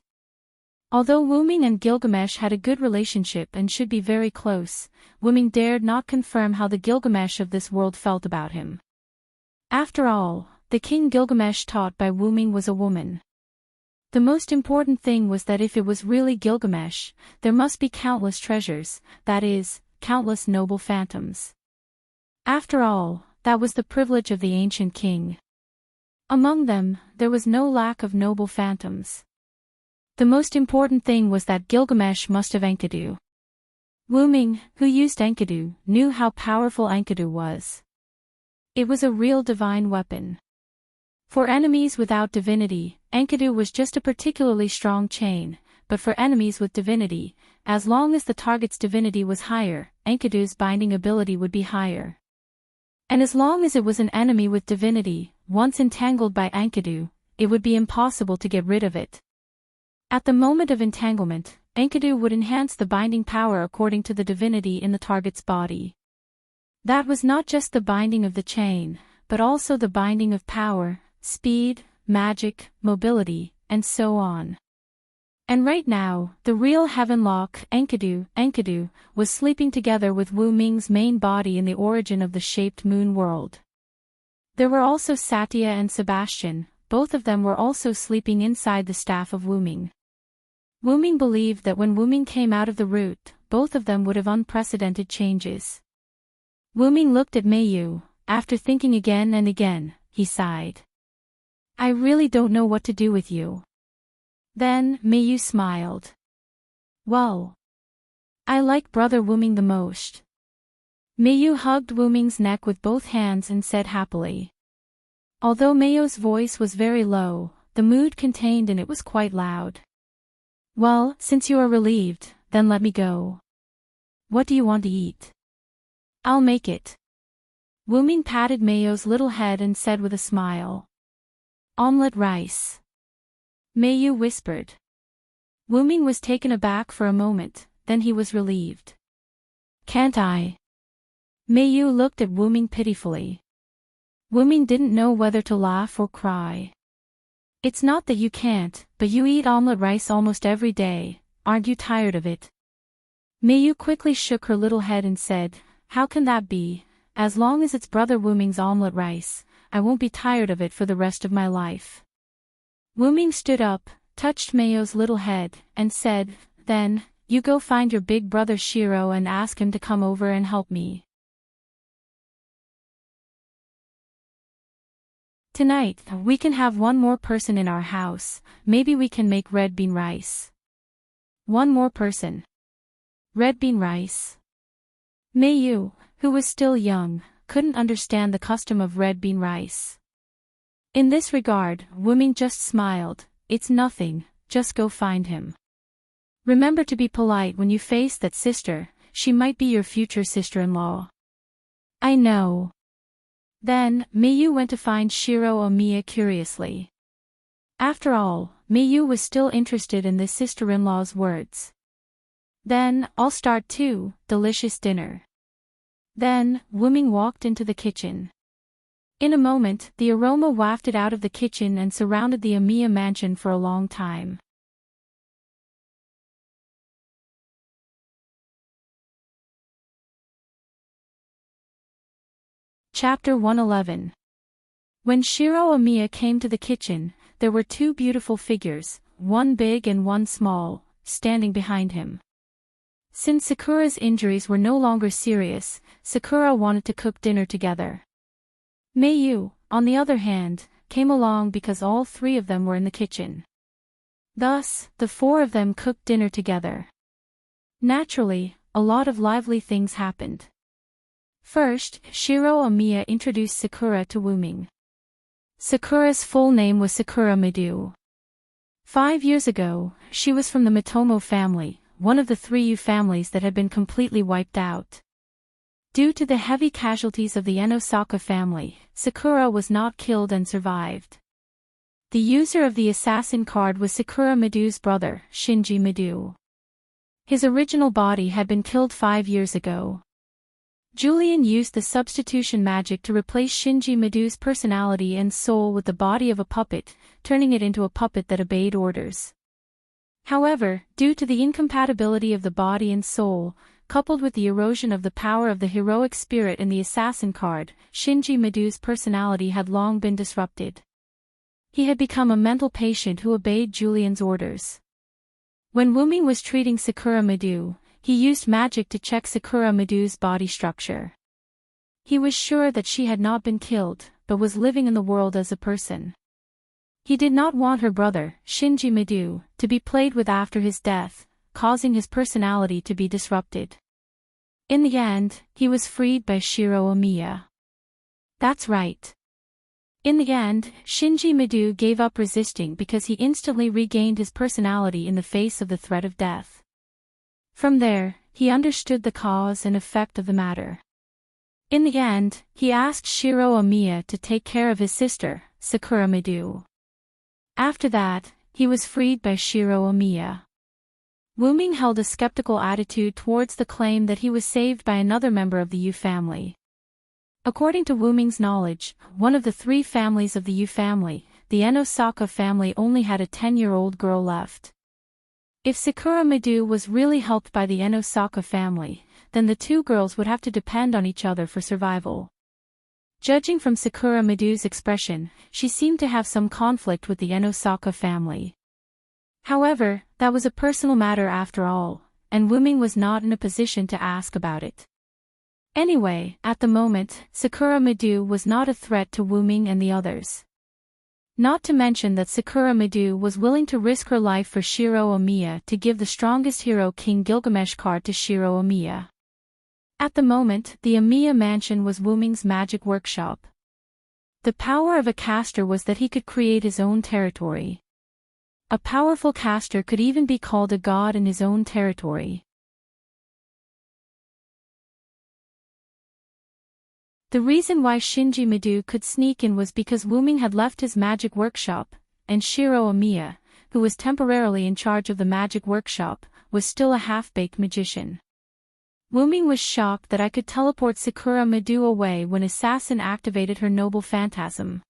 Although Wuming and Gilgamesh had a good relationship and should be very close, Wuming dared not confirm how the Gilgamesh of this world felt about him. After all, the king Gilgamesh taught by Wuming was a woman. The most important thing was that if it was really Gilgamesh, there must be countless treasures, that is, countless noble phantoms. After all, that was the privilege of the ancient king. Among them, there was no lack of noble phantoms. The most important thing was that Gilgamesh must have Enkidu. Wuming, who used Enkidu, knew how powerful Enkidu was. It was a real divine weapon. For enemies without divinity, Enkidu was just a particularly strong chain, but for enemies with divinity, as long as the target's divinity was higher, Enkidu's binding ability would be higher. And as long as it was an enemy with divinity, once entangled by Enkidu, it would be impossible to get rid of it. At the moment of entanglement, Enkidu would enhance the binding power according to the divinity in the target's body. That was not just the binding of the chain, but also the binding of power, speed, magic, mobility, and so on. And right now, the real Heavenlock, Enkidu, was sleeping together with Wu Ming's main body in the origin of the shaped moon world. There were also Satya and Sebastian, both of them were also sleeping inside the staff of Wu Ming. Wu Ming believed that when Wu Ming came out of the root, both of them would have unprecedented changes. Wu Ming looked at Meiyu. After thinking again and again, he sighed. I really don't know what to do with you. Then, Meiyu smiled. Well, I like brother Wu Ming the most. Meiyu hugged Wu Ming's neck with both hands and said happily. Although Meiyu's voice was very low, the mood contained in it was quite loud. Well, since you are relieved, then let me go. What do you want to eat? I'll make it. Wu Ming patted Meiyu's little head and said with a smile. Omelette rice. Meiyu whispered. Wu Ming was taken aback for a moment, then he was relieved. Can't I? Meiyu looked at Wu Ming pitifully. Wu Ming didn't know whether to laugh or cry. It's not that you can't, but you eat omelette rice almost every day, aren't you tired of it? Meiyu quickly shook her little head and said, How can that be? As long as it's brother Wu Ming's omelette rice, I won't be tired of it for the rest of my life. Wu Ming stood up, touched Meiyu's little head, and said, Then, you go find your big brother Shiro and ask him to come over and help me. Tonight, we can have one more person in our house, maybe we can make red bean rice. One more person. Red bean rice. Meiyu, who was still young, couldn't understand the custom of red bean rice. In this regard, Wu Ming just smiled, It's nothing, just go find him. Remember to be polite when you face that sister, she might be your future sister-in-law. I know. Then, Meiyu went to find Shiro Omiya curiously. After all, Meiyu was still interested in this sister-in-law's words. Then, I'll start too, delicious dinner. Then, Wu Ming walked into the kitchen. In a moment, the aroma wafted out of the kitchen and surrounded the Omiya mansion for a long time. Chapter 111. When Shiro Omiya came to the kitchen, there were two beautiful figures, one big and one small, standing behind him. Since Sakura's injuries were no longer serious, Sakura wanted to cook dinner together. Meiyu, on the other hand, came along because all three of them were in the kitchen. Thus, the four of them cooked dinner together. Naturally, a lot of lively things happened. First, Shiro Omiya introduced Sakura to Wu Ming. Sakura's full name was Sakura Midu. 5 years ago, she was from the Mitomo family, one of the 3 Yu families that had been completely wiped out. Due to the heavy casualties of the Enosaka family, Sakura was not killed and survived. The user of the assassin card was Sakura Midu's brother, Shinji Midu. His original body had been killed 5 years ago. Julian used the substitution magic to replace Shinji Midu's personality and soul with the body of a puppet, turning it into a puppet that obeyed orders. However, due to the incompatibility of the body and soul, coupled with the erosion of the power of the heroic spirit in the assassin card, Shinji Midu's personality had long been disrupted. He had become a mental patient who obeyed Julian's orders. When Wu Ming was treating Sakura Midu, he used magic to check Sakura Midu's body structure. He was sure that she had not been killed, but was living in the world as a person. He did not want her brother, Shinji Midu, to be played with after his death, causing his personality to be disrupted. In the end, he was freed by Shiro Omiya. That's right. In the end, Shinji Midu gave up resisting because he instantly regained his personality in the face of the threat of death. From there, he understood the cause and effect of the matter. In the end, he asked Shiro Omiya to take care of his sister, Sakura Midu. After that, he was freed by Shiro Omiya. Wuming held a skeptical attitude towards the claim that he was saved by another member of the Yu family. According to Wuming's knowledge, one of the three families of the Yu family, the Enosaka family, only had a 10-year-old girl left. If Sakura Midu was really helped by the Enosaka family, then the two girls would have to depend on each other for survival. Judging from Sakura Midu's expression, she seemed to have some conflict with the Enosaka family. However, that was a personal matter after all, and Wuming was not in a position to ask about it. Anyway, at the moment, Sakura Midu was not a threat to Wuming and the others. Not to mention that Sakura Midu was willing to risk her life for Shiro Omiya to give the strongest hero King Gilgamesh card to Shiro Omiya. At the moment, the Omiya mansion was Wuming's magic workshop. The power of a caster was that he could create his own territory. A powerful caster could even be called a god in his own territory. The reason why Shinji Midu could sneak in was because Wuming had left his magic workshop, and Shiro Omiya, who was temporarily in charge of the magic workshop, was still a half-baked magician. Wuming was shocked that I could teleport Sakura Midu away when Assassin activated her noble phantasm.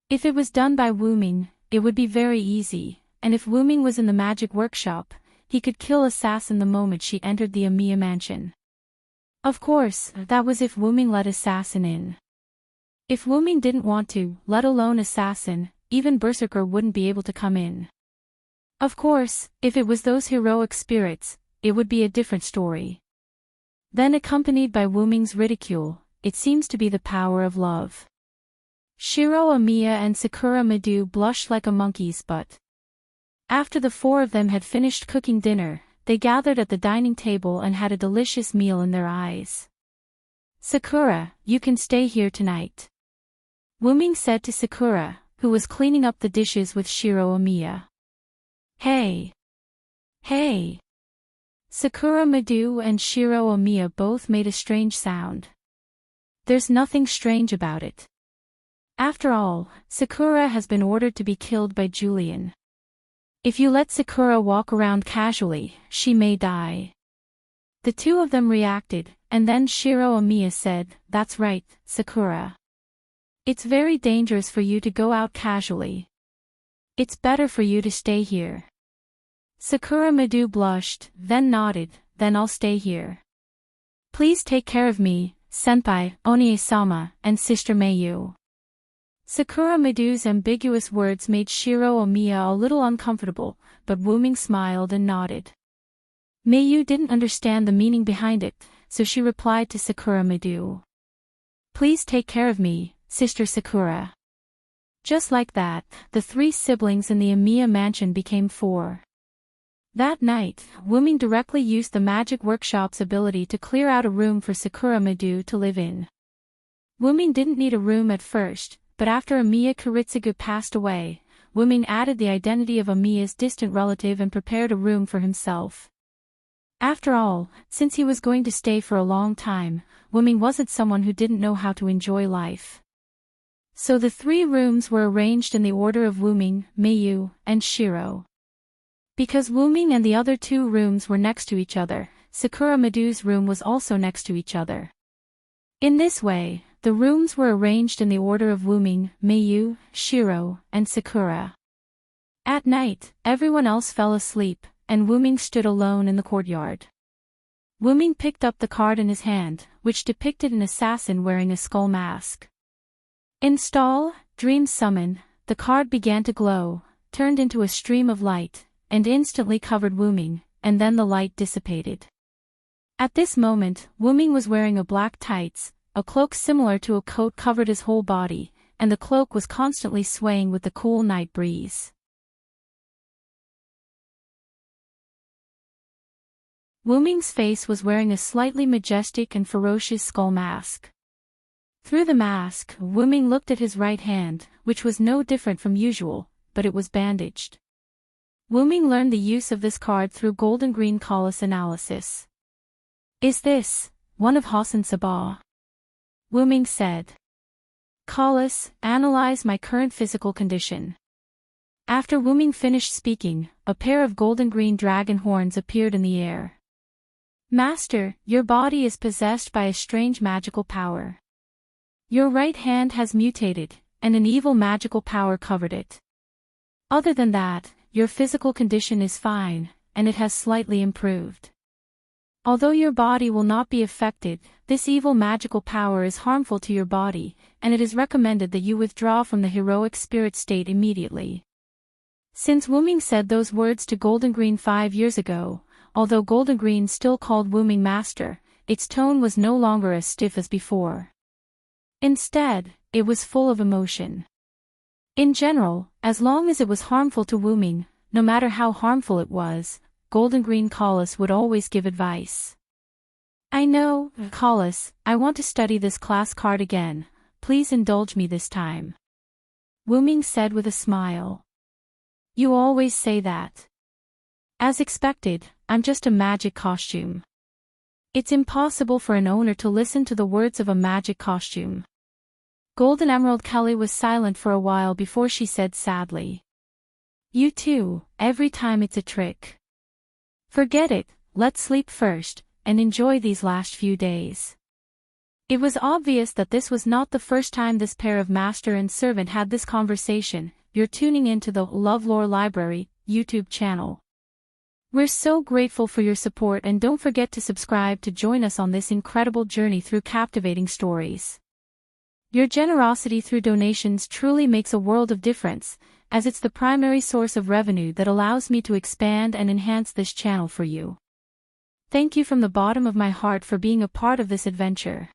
If it was done by Wuming, it would be very easy, and if Wuming was in the magic workshop, he could kill Assassin the moment she entered the Omiya mansion. Of course, that was if Wuming let Assassin in. If Wuming didn't want to, let alone Assassin, even Berserker wouldn't be able to come in. Of course, if it was those heroic spirits, it would be a different story. Then accompanied by Wuming's ridicule, it seems to be the power of love. Shiro Omiya and Sakura Midu blushed like a monkey's butt. After the four of them had finished cooking dinner, they gathered at the dining table and had a delicious meal in their eyes. Sakura, you can stay here tonight. Wuming said to Sakura, who was cleaning up the dishes with Shiro Omiya. Hey! Hey! Sakura Midu and Shiro Omiya both made a strange sound. There's nothing strange about it. After all, Sakura has been ordered to be killed by Julian. If you let Sakura walk around casually, she may die. The two of them reacted, and then Shiro Omiya said, That's right, Sakura. It's very dangerous for you to go out casually. It's better for you to stay here. Sakura Midu blushed, then nodded, Then I'll stay here. Please take care of me, Senpai, Onie-sama, and Sister Mayu. Sakura Midu's ambiguous words made Shiro Omiya a little uncomfortable, but Wuming smiled and nodded. Mayu didn't understand the meaning behind it, so she replied to Sakura Midu. Please take care of me, Sister Sakura. Just like that, the three siblings in the Omiya mansion became four. That night, Wuming directly used the magic workshop's ability to clear out a room for Sakura Midu to live in. Wuming didn't need a room at first, but after Omiya Kuritsugu passed away, Wuming added the identity of Omiya's distant relative and prepared a room for himself. After all, since he was going to stay for a long time, Wuming wasn't someone who didn't know how to enjoy life. So the three rooms were arranged in the order of Wuming, Mayu, and Shiro. Because Wuming and the other two rooms were next to each other, Sakura Midu's room was also next to each other. In this way, the rooms were arranged in the order of Wuming, Mayu, Shiro, and Sakura. At night, everyone else fell asleep, and Wuming stood alone in the courtyard. Wuming picked up the card in his hand, which depicted an assassin wearing a skull mask. Install, Dream Summon, the card began to glow, turned into a stream of light, and instantly covered Wuming, and then the light dissipated. At this moment, Wuming was wearing a black tights, a cloak similar to a coat covered his whole body, and the cloak was constantly swaying with the cool night breeze. Wuming's face was wearing a slightly majestic and ferocious skull mask. Through the mask, Wuming looked at his right hand, which was no different from usual, but it was bandaged. Wuming learned the use of this card through Golden Green Chalice analysis. Is this one of Hassan Sabah? Wuming said. Chalice, analyze my current physical condition. After Wuming finished speaking, a pair of golden green dragon horns appeared in the air. Master, your body is possessed by a strange magical power. Your right hand has mutated, and an evil magical power covered it. Other than that, your physical condition is fine, and it has slightly improved. Although your body will not be affected, this evil magical power is harmful to your body, and it is recommended that you withdraw from the heroic spirit state immediately. Since Wuming said those words to Golden Green 5 years ago, although Golden Green still called Wuming Master, its tone was no longer as stiff as before. Instead, it was full of emotion. In general, as long as it was harmful to Wuming, no matter how harmful it was, Golden Green Chalice would always give advice. I know, Chalice, I want to study this class card again, please indulge me this time. Wuming said with a smile. You always say that. As expected, I'm just a magic costume. It's impossible for an owner to listen to the words of a magic costume. Golden Emerald Kelly was silent for a while before she said sadly. You too, every time it's a trick. Forget it, let's sleep first, and enjoy these last few days. It was obvious that this was not the first time this pair of master and servant had this conversation. You're tuning into the LoveLore Library YouTube channel. We're so grateful for your support, and don't forget to subscribe to join us on this incredible journey through captivating stories. Your generosity through donations truly makes a world of difference, as it's the primary source of revenue that allows me to expand and enhance this channel for you. Thank you from the bottom of my heart for being a part of this adventure.